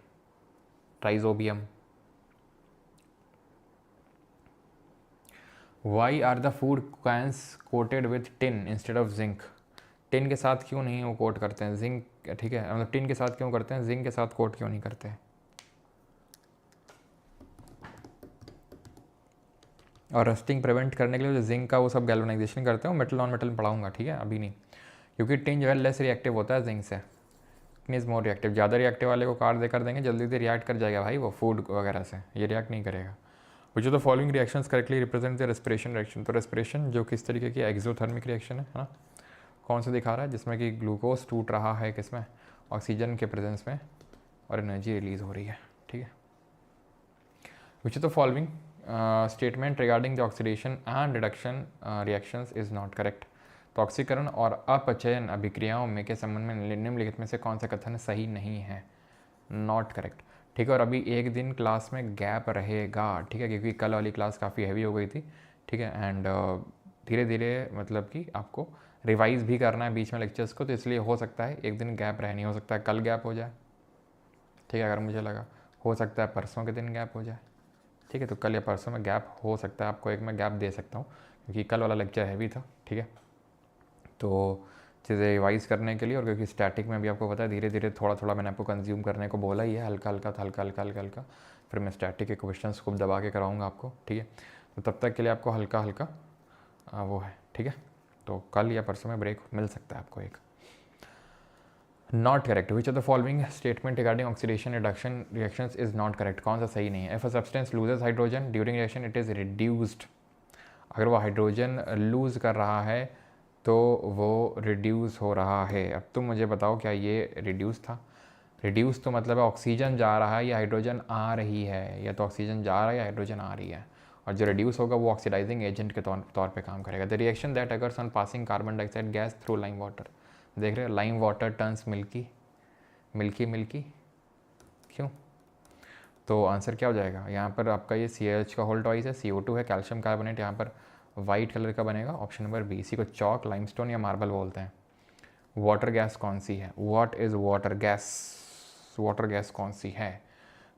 Rhizobium. Why are the food cans coated with tin instead of zinc? Tin के साथ क्यों नहीं वो कोट करते हैं, जिंक, ठीक है, मतलब टिन के साथ क्यों करते हैं, जिंक के साथ कोट क्यों नहीं करते हैं? और रस्टिंग प्रिवेंट करने के लिए जो जिंक का वो सब गैल्वेनाइजेशन करते हैं, वो मेटल नॉन मेटल में पढ़ाऊंगा, ठीक है, अभी नहीं, क्योंकि टिन जो है लेस रिएक्टिव होता है जिंक से, टिन इज़ मोर रिएक्टिव। ज़्यादा रिएक्टिव वाले को काट दे कर देंगे, जल्दी से रिएक्ट कर जाएगा भाई वो फूड वगैरह से, ये रिएक्ट नहीं करेगा। विच of the following reactions correctly represent the respiration reaction? तो रेस्पिरेशन जो किस तरीके की एक्सोथर्मिक रिएक्शन है ना, कौन सा दिखा रहा है, जिसमें कि ग्लूकोज टूट रहा है किसमें, ऑक्सीजन के प्रेजेंस में, और एनर्जी रिलीज हो रही है, ठीक है। Which of the following statement regarding the oxidation and reduction reactions is not correct? तो ऑक्सीकरण और अपचयन अभिक्रियाओं में के संबंध में निम्नलिखित में से कौन सा कथन सही नहीं है? नॉट करेक्ट, ठीक है। और अभी एक दिन क्लास में गैप रहेगा, ठीक है, क्योंकि कल वाली क्लास काफ़ी हैवी हो गई थी, ठीक है, एंड धीरे धीरे मतलब कि आपको रिवाइज़ भी करना है बीच में लेक्चर्स को, तो इसलिए हो सकता है एक दिन गैप रहे, नहीं हो सकता है कल गैप हो जाए, ठीक है, अगर मुझे लगा हो सकता है परसों के दिन गैप हो जाए, ठीक है, तो कल या परसों में गैप हो सकता है, आपको एक मैं गैप दे सकता हूँ क्योंकि कल वाला लेक्चर हैवी था, ठीक है। तो चीज़ें रिवाइज़ करने के लिए, और क्योंकि स्टैटिक में भी आपको पता है धीरे धीरे थोड़ा थोड़ा मैंने आपको कंज्यूम करने को बोला ही है, हल्का हल्का हल्का हल्का हल्का हल्का, फिर मैं स्टैटिक के क्वेश्चंस खूब दबा के कराऊंगा आपको, ठीक है। तो तब तक के लिए आपको हल्का हल्का वो है, ठीक है। तो कल या परसों में ब्रेक मिल सकता है आपको एक। Not correct, which of the following statement regarding oxidation reduction reactions is not correct? कौन सा सही नहीं है? If a substance loses hydrogen during reaction it is reduced. अगर वो हाइड्रोजन लूज़ कर रहा है तो वो रिड्यूस हो रहा है। अब तुम मुझे बताओ क्या ये रिड्यूस था? रिड्यूस तो मतलब है ऑक्सीजन जा रहा है या हाइड्रोजन आ रही है, या तो ऑक्सीजन जा रहा है या हाइड्रोजन आ रही है, और जो रिड्यूस होगा वो ऑक्सीडाइजिंग एजेंट के तौर पे काम करेगा। The reaction that occurs on passing carbon dioxide gas through lime water, देख रहे हो, lime water turns milky, milky milky, क्यों? तो आंसर क्या हो जाएगा यहाँ पर आपका? ये CH का होल ट्वाइस है, CO2 है, कैल्शियम कार्बोनेट यहाँ पर वाइट कलर का बनेगा, ऑप्शन नंबर बी। इसी को चौक, लाइमस्टोन या मार्बल बोलते हैं। वाटर गैस कौन सी है? What is water gas? Water gas कौन सी है?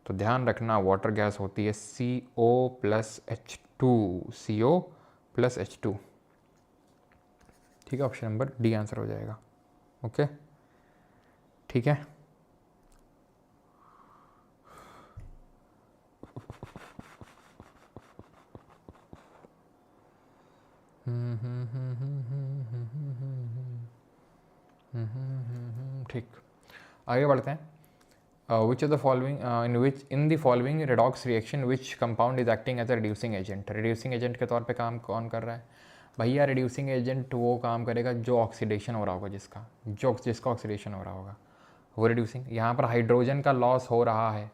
तो ध्यान रखना, वाटर गैस होती है CO+H2, CO+H2, ठीक है, ऑप्शन नंबर डी आंसर हो जाएगा। ओके, ठीक है। ठीक, आगे बढ़ते हैं। Which of the following in the following redox reaction which compound is acting as a reducing agent? Reducing agent के तौर पे काम कौन कर रहा है भैया? रिड्यूसिंग एजेंट वो काम करेगा जो ऑक्सीडेशन हो रहा होगा, जिसका ऑक्सीडेशन हो रहा होगा वो रिड्यूसिंग। यहाँ पर हाइड्रोजन का लॉस हो रहा है,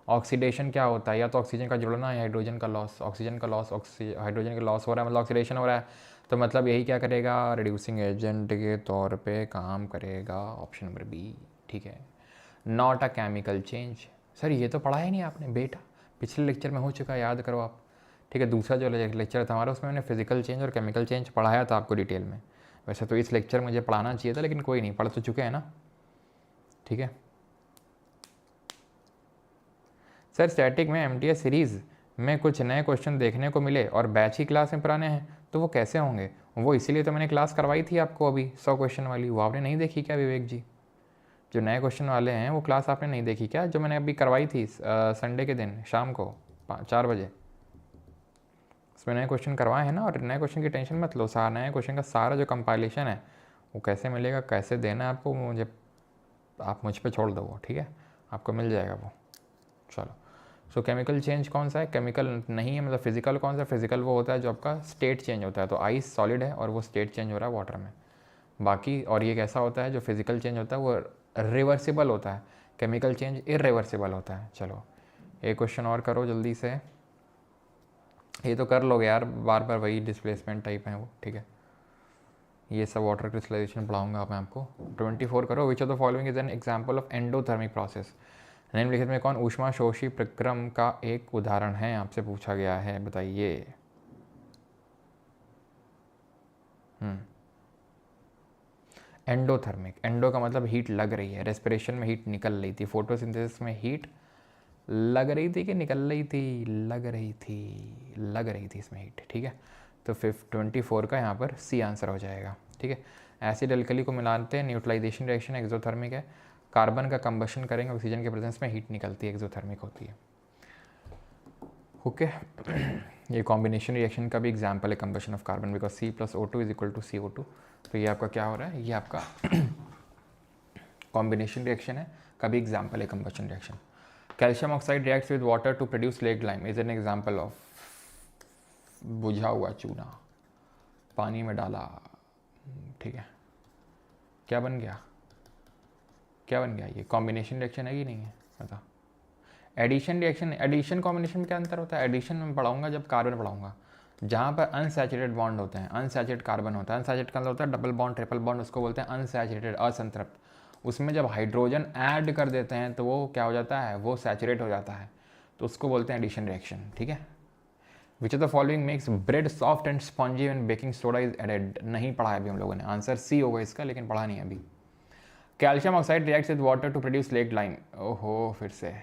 ऑक्सीडेशन क्या होता है? या तो ऑक्सीजन का जुड़ना या हाइड्रोजन का लॉस, ऑक्सीजन का लॉस, हाइड्रोजन का लॉस हो रहा है मतलब ऑक्सीडेशन हो रहा है, तो मतलब यही क्या करेगा? रिड्यूसिंग एजेंट के तौर पे काम करेगा, ऑप्शन नंबर बी, ठीक है। Not a chemical change, sir ये तो पढ़ा ही नहीं आपने बेटा, पिछले लेक्चर में हो चुका है, याद करो आप, ठीक है। दूसरा जो लेक्चर था हमारा उसमें मैंने फिजिकल चेंज और केमिकल चेंज पढ़ाया था आपको डिटेल में। वैसे तो इस लेक्चर मुझे पढ़ाना चाहिए था, लेकिन कोई नहीं, पढ़ तो चुके हैं ना, ठीक है। सर स्टैटिक में MTS सीरीज़ में कुछ नए क्वेश्चन देखने को मिले और बैच ही क्लास में पुराने हैं, तो वो कैसे होंगे? वो इसीलिए तो मैंने क्लास करवाई थी आपको अभी 100 क्वेश्चन वाली, वो आपने नहीं देखी क्या विवेक जी? जो नए क्वेश्चन वाले हैं वो क्लास आपने नहीं देखी क्या, जो मैंने अभी करवाई थी संडे के दिन शाम को 4 बजे? उसमें नए क्वेश्चन करवाए हैं ना, और नए क्वेश्चन की टेंशन मत लो, सारा नए क्वेश्चन का सारा जो कंपाइलेशन है वो कैसे मिलेगा, कैसे देना है आपको, मुझे आप मुझ पे छोड़ दो वो, ठीक है, आपको मिल जाएगा वो। चलो, सो केमिकल चेंज कौन सा है? केमिकल नहीं है, मतलब फिजिकल कौन सा? फिजिकल वो होता है जो आपका स्टेट चेंज होता है, तो आइस सॉलिड है और वो स्टेट चेंज हो रहा है वाटर में। बाकी और ये कैसा होता है जो फिजिकल चेंज होता है वो रिवर्सिबल होता है, केमिकल चेंज इरिवर्सिबल होता है। चलो एक क्वेश्चन और करो जल्दी से, ये तो कर लोगे यार, बार बार वही डिस्प्लेसमेंट टाइप है वो, ठीक है। ये सब वाटर क्रिस्टलाइजेशन पढ़ाऊंगा मैं आपको। 24 करो, विच of the following is an example of endothermic process? निम्नलिखित में कौन ऊष्मा शोषी प्रक्रम का एक उदाहरण है? आपसे पूछा गया है, बताइए। एंडोथर्मिक, एंडो का मतलब हीट लग रही है, रेस्पिरेशन में हीट निकल रही थी, फोटोसिंथेसिस में हीट लग रही थी कि निकल रही थी? लग रही थी, लग रही थी इसमें हीट, ठीक है। तो 24 का यहाँ पर सी आंसर हो जाएगा, ठीक है। एसिड अल्कली को मिलाते हैं, न्यूट्रलाइजेशन रिएक्शन एक्सोथर्मिक है। कार्बन का कंबशन करेंगे, ऑक्सीजन के प्रेजेंस में हीट निकलती है, एक्सोथर्मिक होती है, ओके। ये कॉम्बिनेशन रिएक्शन का भी एग्जाम्पल है, combustion of carbon, because C+O2 is equal to CO2। तो ये आपका क्या हो रहा है? ये आपका कॉम्बिनेशन रिएक्शन है, कभी एग्जाम्पल है combustion reaction. Calcium oxide reacts with water to produce slaked lime is an example of, बुझा हुआ चूना पानी में डाला, ठीक है, क्या बन गया? क्या बन गया? ये कॉम्बिनेशन रिएक्शन है कि नहीं है? बता। एडिशन रिएक्शन, एडिशन कॉम्बिनेशन में क्या अंतर होता है? एडिशन में पढ़ाऊंगा जब कार्बन पढ़ाऊंगा, जहाँ पर अनसैचुरेटेड बॉन्ड होते हैं, अनसैचुरेटेड कार्बन होता है, अनसैचुरेटेड का मतलब होता है डबल बॉन्ड, ट्रिपल बॉन्ड, उसको बोलते हैं अनसैचुरेटेड, असंतृप्त। उसमें जब हाइड्रोजन ऐड कर देते हैं तो वो क्या हो जाता है? वो सैचुरेट हो जाता है, तो उसको बोलते हैं एडिशन रिएक्शन, ठीक है। Which of the following makes bread soft and spongy when baking soda is added? नहीं पढ़ा है अभी हम लोगों ने, आंसर सी होगा इसका, लेकिन पढ़ा नहीं है अभी। Calcium oxide reacts with water to produce slaked lime, ओहो फिर से।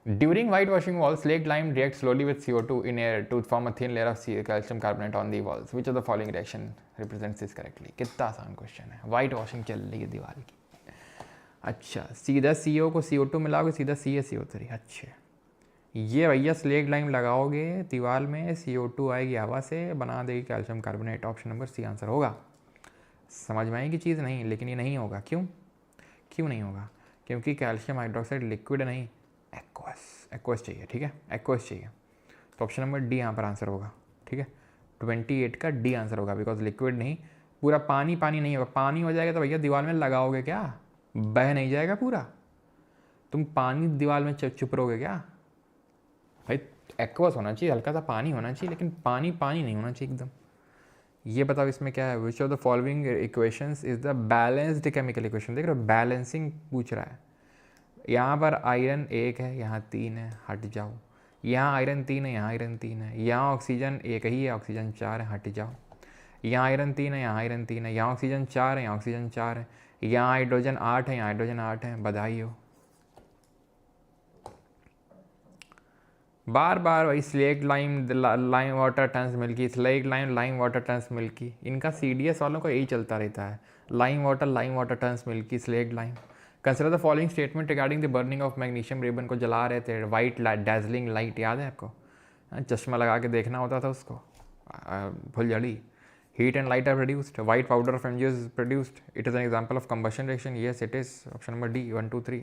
During whitewashing walls, slaked lime reacts slowly with CO2 in air to form a thin layer of calcium carbonate on the walls. Which of the following reaction represents this correctly? कितना आसान question है, white washing चल रही है दीवार की। अच्छा, सीधा CO को CO2 मिलाओगे, सीधा CaCO3। अच्छा, ये भैया स्लेक्ड लाइम लगाओगे दीवार में, CO2 आएगी हवा से, बना देगी calcium carbonate. Option number C answer होगा। समझ में आएगी चीज़? नहीं, लेकिन ये नहीं होगा। क्यों? क्यों नहीं होगा? क्योंकि कैल्शियम हाइड्रोक्साइड लिक्विड नहीं, एक्वस, एक्वस चाहिए, ठीक है, एक्वस चाहिए। तो ऑप्शन नंबर डी यहाँ पर आंसर होगा, ठीक है। 28 का डी आंसर होगा, बिकॉज लिक्विड नहीं, पूरा पानी पानी नहीं होगा। पानी हो जाएगा तो भैया दीवार में लगाओगे क्या? बह नहीं जाएगा पूरा? तुम पानी दीवार में चुप रहोगे क्या भाई? एक्वस होना चाहिए, हल्का सा पानी होना चाहिए, लेकिन पानी पानी नहीं होना चाहिए एकदम। ये बताओ इसमें क्या है? Which of the following equations is the balanced chemical equation? देख रहे हो, बैलेंसिंग पूछ रहा है। यहाँ पर आयरन 1 है, यहाँ 3 है, हट जाओ। यहाँ आयरन 3 है, यहाँ आयरन 3 है। यहाँ ऑक्सीजन 1 ही है, ऑक्सीजन 4 है, हट जाओ। यहाँ आयरन 3 है, यहाँ आयरन 3 है। यहाँ ऑक्सीजन 4 है, यहाँ ऑक्सीजन 4 है। यहाँ हाइड्रोजन 8 है, यहाँ हाइड्रोजन 8 है। बधाई हो। बार बार वही slaked lime, lime water turns milky, slaked lime, lime water turns milky. इनका CDS वालों को यही चलता रहता है, lime water turns milky, slaked lime. Consider the following statement regarding the burning of magnesium ribbon को जला रहे थे, वाइट डैजलिंग लाइट, याद है आपको? चश्मा लगा के देखना होता था उसको, फुलझड़ी। Heat and light are produced, white powder of M G is produced, it is an example of combustion reaction, yes it is. Option number D 1 2 3,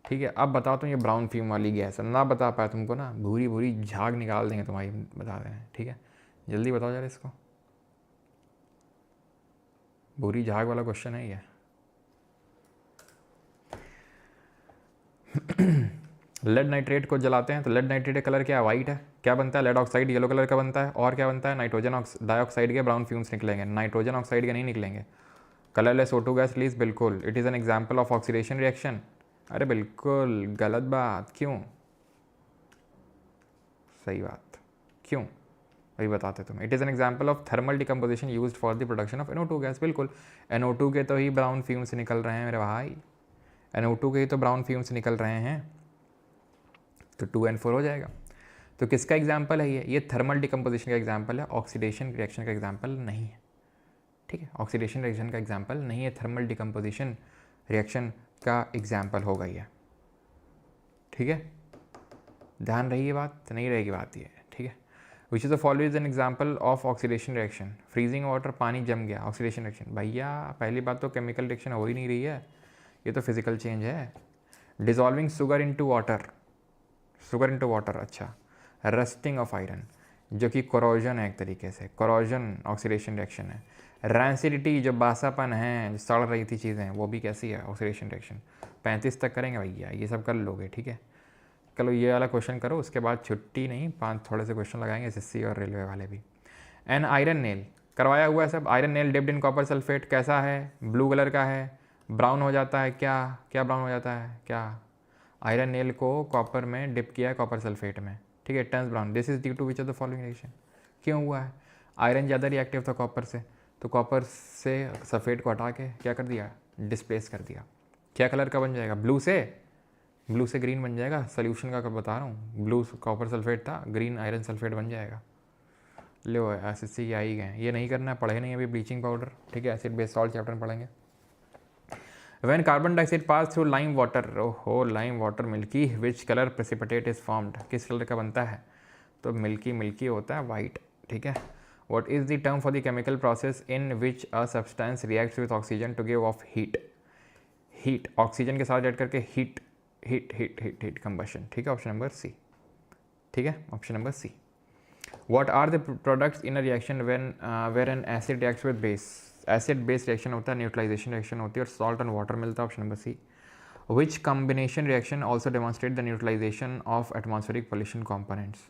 ठीक है। अब बताओ तुम, ये ब्राउन फ्यूम वाली गैस ना बता पाया तुमको ना, भूरी भूरी झाग निकाल देंगे तुम्हारी, बता रहे हैं, ठीक है। जल्दी बताओ जरा इसको, भूरी झाग वाला क्वेश्चन है ये। लेड नाइट्रेट को जलाते हैं तो लेड नाइट्रेट का कलर क्या है? वाइट है। क्या बनता है? लेड ऑक्साइड येलो कलर का बनता है। और क्या बनता है? नाइट्रोजन डाइऑक्साइड के ब्राउन फ्यूम्स निकलेंगे, नाइट्रोजन ऑक्साइड के नहीं निकलेंगे। कलरलेस O2 गैस रिलीज, बिल्कुल। It is an example of oxidation reaction, अरे बिल्कुल गलत बात। क्यों? सही बात, क्यों? वही बताते तुम। It is an example of thermal decomposition used for the production of NO2 gas, बिल्कुल। NO2 के तो ही ब्राउन फ्यूम्स निकल रहे हैं मेरे भाई, NO2 के ही तो ब्राउन फ्यूम्स निकल रहे हैं, तो 2 and 4 हो जाएगा। तो किसका एग्जाम्पल है ये थर्मल डिकम्पोजिशन का एग्जाम्पल है, ऑक्सीडेशन रिएक्शन का एग्जाम्पल नहीं है। ठीक है, ऑक्सीडेशन रिएक्शन का एग्जाम्पल नहीं है, थर्मल डिकम्पोजिशन रिएक्शन का एग्जाम्पल होगा ये। ठीक है, ध्यान रही बात, नहीं रहेगी बात ये। ठीक है, which is the following is an example of oxidation reaction, freezing water, पानी जम गया, ऑक्सीडेशन रिएक्शन। भैया पहली बात तो केमिकल रिएक्शन हो ही नहीं रही है, ये तो फिजिकल चेंज है। Dissolving sugar into water, sugar into water, अच्छा। रस्टिंग ऑफ आयरन, जो कि कोरोजन है एक तरीके से, कोरोजन ऑक्सीडेशन रिएक्शन है। रैंसिडिटी, जो बासापन है, जो सड़ रही थी चीज़ें, वो भी कैसी है, ऑक्सीडेशन रिएक्शन। 35 तक करेंगे भैया, ये सब कर लोगे। ठीक है, चलो ये वाला क्वेश्चन करो, उसके बाद छुट्टी नहीं, 5 थोड़े से क्वेश्चन लगाएंगे एसएससी और रेलवे वाले भी। एन आयरन नेल, करवाया हुआ है सब। Iron nail dipped in copper sulphate, कैसा है, ब्लू कलर का है, ब्राउन हो जाता है, क्या क्या ब्राउन हो जाता है, क्या। आयरन नेल को कॉपर में डिप किया है, कॉपर सल्फेट में। ठीक है, turns brown, this is due to which of the following reaction. क्यों हुआ है, आयरन ज़्यादा रिएक्टिव था कॉपर से, तो कॉपर से सल्फेट को हटा के क्या कर दिया, डिस्प्लेस कर दिया। क्या कलर का बन जाएगा, ब्लू से ग्रीन बन जाएगा। सोल्यूशन का कब बता रहा हूँ, ब्लू कॉपर सल्फेट था, ग्रीन आयरन सल्फेट बन जाएगा। लो एसएससी आ ही गए, ये नहीं करना है, पढ़े नहीं अभी ब्लीचिंग पाउडर। ठीक है, एसिड बेस सॉल्ट चैप्टर पढ़ेंगे। When carbon dioxide pass through lime water, ओहो lime water milky, which colour precipitate is formed, किस कलर का बनता है, तो मिल्की होता है, वाइट। ठीक है, what is the term for the chemical process in which a substance reacts with oxygen to give off heat, oxygen के साथ ऐड करके हीट कंबशन। ठीक है, ऑप्शन नंबर सी। ठीक है, option number C. What are the products in a reaction where an acid reacts with base, acid base reaction होता है, neutralisation reaction होती है, और सॉल्ट एंड वाटर मिलता है, option number C. Which combination reaction also demonstrate the neutralisation of atmospheric pollution components.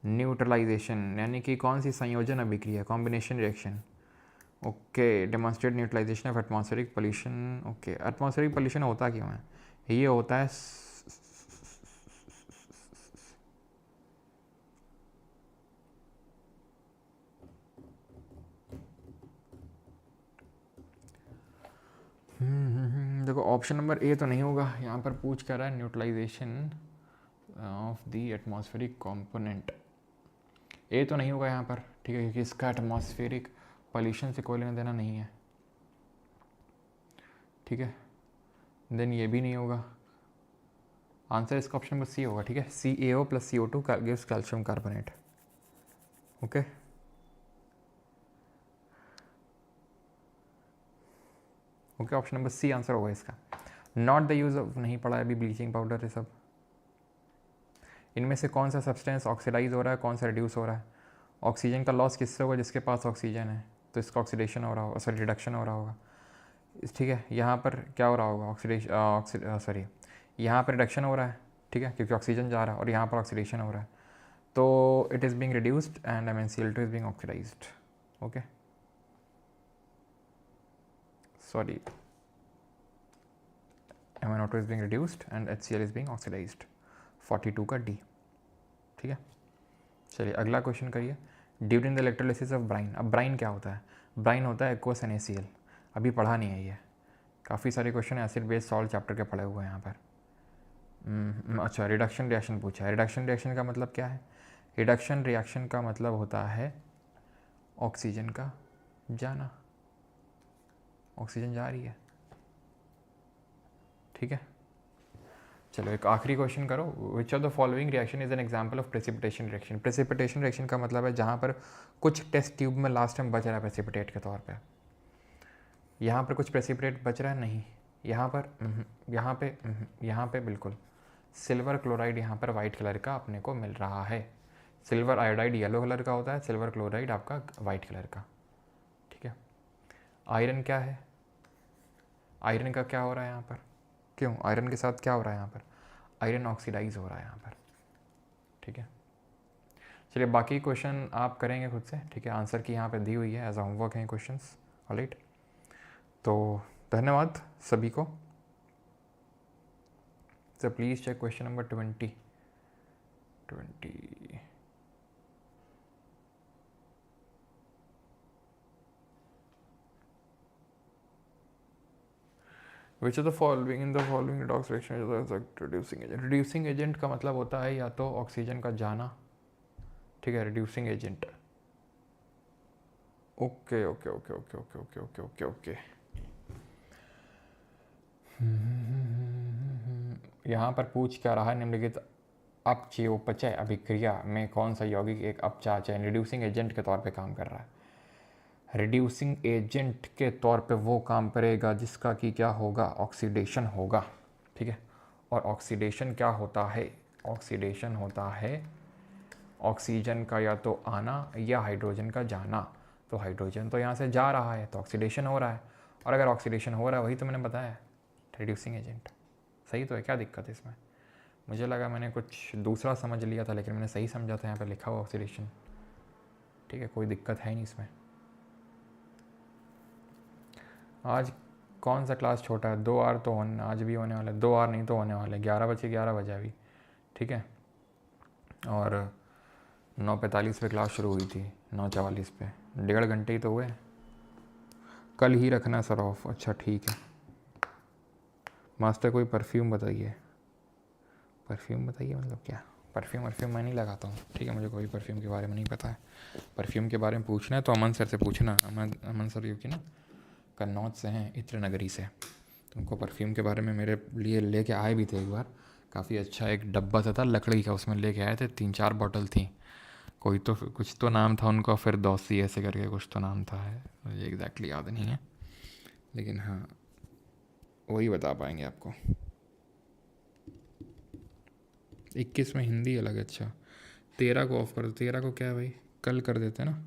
Neutralisation यानी कि कौन सी संयोजन अभिक्रिया, combination reaction. Okay, demonstrate neutralisation of atmospheric pollution. Okay, atmospheric pollution होता क्यों है, ये होता है देखो ऑप्शन नंबर ए तो नहीं होगा, यहाँ पर पूछ कर रहा है neutralisation of the atmospheric component, A तो नहीं होगा यहाँ पर। ठीक है, क्योंकि इसका एटमॉस्फेरिक पॉल्यूशन से कोई लेना देना नहीं है। ठीक है, देन ये भी नहीं होगा, आंसर इसका ऑप्शन नंबर सी होगा। ठीक है, CaO + CO2 gives calcium carbonate. Okay, okay, option number C answer होगा इसका। नॉट द यूज ऑफ, नहीं पढ़ा है अभी, ब्लीचिंग पाउडर है सब। इनमें से कौन सा सब्सटेंस ऑक्सीडाइज हो रहा है, कौन सा रिड्यूस हो रहा है। ऑक्सीजन का लॉस किससे होगा, जिसके पास ऑक्सीजन है, तो इसका ऑक्सीडेशन हो रहा होगा, सॉरी रिडक्शन हो रहा होगा। ठीक है, यहाँ पर क्या हो रहा होगा, ऑक्सीडेशन, सॉरी यहाँ पर रिडक्शन हो रहा है। ठीक है, क्योंकि ऑक्सीजन जा रहा है, और यहाँ पर ऑक्सीडेशन हो रहा है, तो it is being reduced and MnCl2 is being oxidised. Okay, sorry MnO2 is being reduced and HCl is being oxidised. 42 का डी। ठीक है, चलिए अगला क्वेश्चन करिए। During the electrolysis of brine, अब ब्राइन क्या होता है, ब्राइन होता है एक्वस NaCl, अभी पढ़ा नहीं है ये, काफ़ी सारे question acid base salt chapter के पढ़े हुए हैं यहाँ पर। अच्छा, रिडक्शन रिएक्शन पूछा है, रिडक्शन रिएक्शन का मतलब क्या है, रिडक्शन रिएक्शन का मतलब होता है ऑक्सीजन का जाना, ऑक्सीजन जा रही है। ठीक है, चलो एक आखिरी क्वेश्चन करो। विच of the following reaction is an example of precipitation reaction. Precipitation reaction का मतलब है जहाँ पर कुछ टेस्ट ट्यूब में लास्ट टाइम बच रहा है प्रेसिपिटेट के तौर पे, यहाँ पर कुछ प्रेसिपिटेट बच रहा है नहीं, यहाँ पर यहाँ पे बिल्कुल सिल्वर क्लोराइड यहाँ पर वाइट कलर का अपने को मिल रहा है। सिल्वर आयोडाइड येलो कलर का होता है, सिल्वर क्लोराइड आपका वाइट कलर का। ठीक है, आयरन क्या है, आयरन का क्या हो रहा है यहाँ पर, क्यों आयरन के साथ क्या हो रहा है यहाँ पर, आयरन ऑक्सीडाइज हो रहा है यहाँ पर। ठीक है, चलिए बाकी क्वेश्चन आप करेंगे खुद से। ठीक है, आंसर की यहाँ पे दी हुई है, एज होमवर्क हैं क्वेश्चंस। ऑलराइट, तो धन्यवाद सभी को। So please check question number 20. Which of the following in the following redox reaction reducing agent. Reducing agent का मतलब होता है या तो ऑक्सीजन का जाना, ठीक है, reducing agent. Okay okay okay okay okay okay okay okay okay. यहाँ पर पूछ क्या रहा है, निम्नलिखित अपचयापचय अभिक्रिया में कौन सा यौगिक एक अपचाचय रिड्यूसिंग एजेंट के तौर पे काम कर रहा है। रिड्यूसिंग एजेंट के तौर पे वो काम करेगा जिसका कि क्या होगा, ऑक्सीडेशन होगा, ठीक है। और ऑक्सीडेशन क्या होता है, ऑक्सीडेशन होता है ऑक्सीजन का या तो आना या हाइड्रोजन का जाना। तो हाइड्रोजन तो यहाँ से जा रहा है तो ऑक्सीडेशन हो रहा है, और अगर ऑक्सीडेशन हो रहा है वही तो मैंने बताया रिड्यूसिंग एजेंट। सही तो है, क्या दिक्कत है इसमें? मुझे लगा मैंने कुछ दूसरा समझ लिया था, लेकिन मैंने सही समझा था, यहाँ पे लिखा हुआ ऑक्सीडेशन, ठीक है, कोई दिक्कत है नहीं इसमें। आज कौन सा क्लास छोटा है? 2 आवर तो होने आज भी होने वाला है, 2 आवर नहीं तो होने वाले, 11 बजे अभी, ठीक है। और 9:45 पे क्लास शुरू हुई थी, 9:44 पे, 1.5 घंटे ही तो हुए। कल ही रखना सर ऑफ, अच्छा ठीक है। मास्टर कोई परफ्यूम बताइए, परफ्यूम बताइए मतलब क्या? परफ्यूम मैं नहीं लगाता हूँ, ठीक है, मुझे कोई परफ्यूम के बारे में नहीं पता है। परफ्यूम के बारे में पूछना है तो अमन सर से पूछना। अमन सर क्योंकि ना कन्नौज से हैं, इत्र नगरी से, तो उनको परफ्यूम के बारे में मेरे लिए लेके आए भी थे एक बार। काफ़ी अच्छा एक डब्बा सा था लकड़ी का, उसमें लेके आए थे, 3-4 बॉटल थी। कोई तो कुछ तो नाम था उनका, फिर दोसी ऐसे करके कुछ तो नाम था, है मुझे एग्जैक्टली याद नहीं है, लेकिन हाँ वही बता पाएंगे आपको। 21 में हिंदी अलग है, अच्छा 13 को ऑफ कर दो। 13 को क्या है भाई, कल कर देते हैं ना,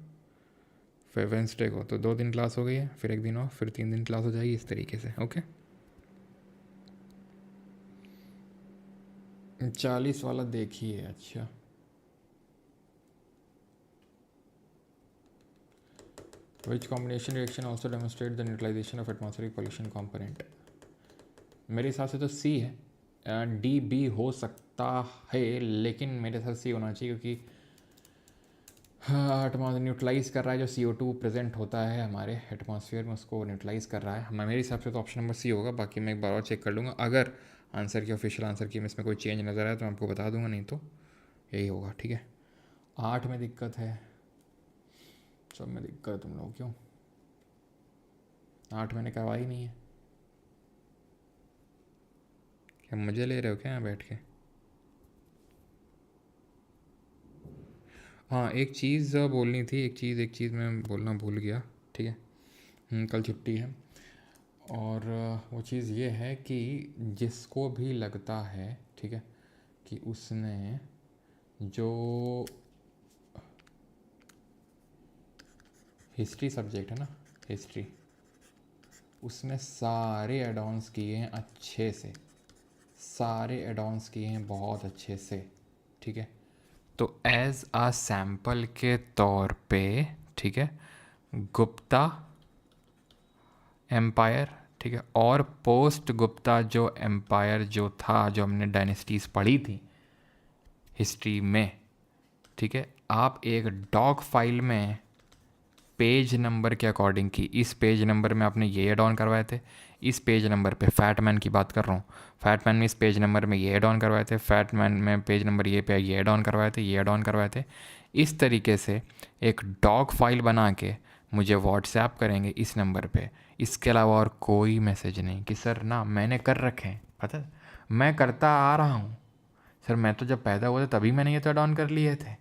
फिर वेंसडे को, तो 2 दिन क्लास हो गई है, फिर 1 दिन ऑफ, फिर 3 दिन क्लास हो जाएगी, इस तरीके से। ओके 40 वाला देखिए। अच्छा which combination reaction also demonstrate the neutralisation of atmospheric pollution component. मेरे हिसाब से तो सी है, डी बी हो सकता है, लेकिन मेरे साथ सी होना चाहिए, क्योंकि एटमॉस्फेयर न्यूट्रलाइज़ कर रहा है, जो CO2 प्रेजेंट होता है हमारे एटमॉस्फेयर में, उसको न्यूट्रलाइज़ कर रहा है। मेरे हिसाब से तो ऑप्शन नंबर सी होगा, बाकी मैं एक बार और चेक कर लूँगा। अगर आंसर की ऑफिशियल आंसर की में इसमें कोई चेंज नज़र आया तो मैं आपको बता दूंगा, नहीं तो यही होगा, ठीक है। 8 में दिक्कत है, सब में दिक्कत है, तुम लोग क्यों? 8 मैंने करवाई नहीं है, क्या मज़े ले रहे हो क्या यहाँ बैठ के? हाँ एक चीज़ बोलनी थी, एक चीज़ मैं बोलना भूल गया, ठीक है। कल छुट्टी है, और वो चीज़ ये है कि जिसको भी लगता है, ठीक है, कि उसने जो हिस्ट्री सब्जेक्ट है ना, हिस्ट्री, उसमें सारे एड ऑन्स किए हैं अच्छे से, सारे एड ऑन्स किए हैं बहुत अच्छे से, ठीक है। तो एज आ सैम्पल के तौर पे, ठीक है, गुप्ता एम्पायर, ठीक है, और पोस्ट गुप्ता जो एम्पायर जो था, जो हमने डायनेस्टीज़ पढ़ी थी हिस्ट्री में, ठीक है, आप एक डॉग फाइल में पेज नंबर के अकॉर्डिंग की, इस पेज नंबर में आपने ये एड ऑन करवाए थे, इस पेज नंबर पे फैटमैन की बात कर रहा हूँ, फैटमैन में इस पेज नंबर में ये एड ऑन करवाए थे, फैटमैन में पेज नंबर ये पे ये एड ऑन करवाए थे, ये एड ऑन करवाए थे। इस तरीके से एक डॉग फाइल बना के मुझे व्हाट्सएप करेंगे इस नंबर पे। इसके अलावा और कोई मैसेज नहीं कि सर ना मैंने कर रखे हैं, पता है मैं करता आ रहा हूँ सर, मैं तो जब पैदा हुआ था तभी मैंने ये तो एड ऑन कर लिए थे।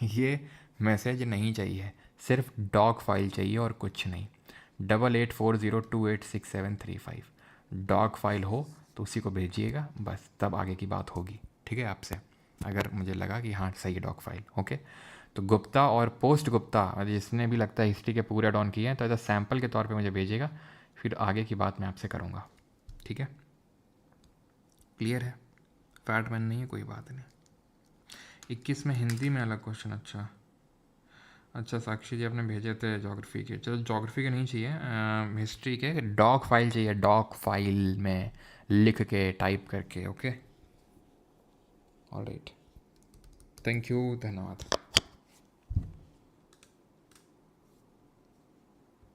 ये मैसेज नहीं चाहिए, सिर्फ डॉग फाइल चाहिए और कुछ नहीं। 8840286735 डॉग फाइल हो तो उसी को भेजिएगा, बस तब आगे की बात होगी, ठीक है आपसे, अगर मुझे लगा कि हाँ सही है डॉग फाइल। ओके तो गुप्ता और पोस्ट गुप्ता जिसने भी लगता है हिस्ट्री के पूरे एड ऑन किए हैं, तो एज अ सैम्पल के तौर पे मुझे भेजिएगा, फिर आगे की बात मैं आपसे करूँगा, ठीक है। क्लियर है, फैटमैन नहीं है, कोई बात नहीं। 21 में हिंदी में अलग क्वेश्चन, अच्छा साक्षी जी आपने भेजे थे ज्योग्राफी के, चलो ज्योग्राफी के नहीं चाहिए, हिस्ट्री के डॉग फाइल चाहिए, डॉग फाइल में लिख के टाइप करके। ओके ऑलराइट, थैंक यू, धन्यवाद।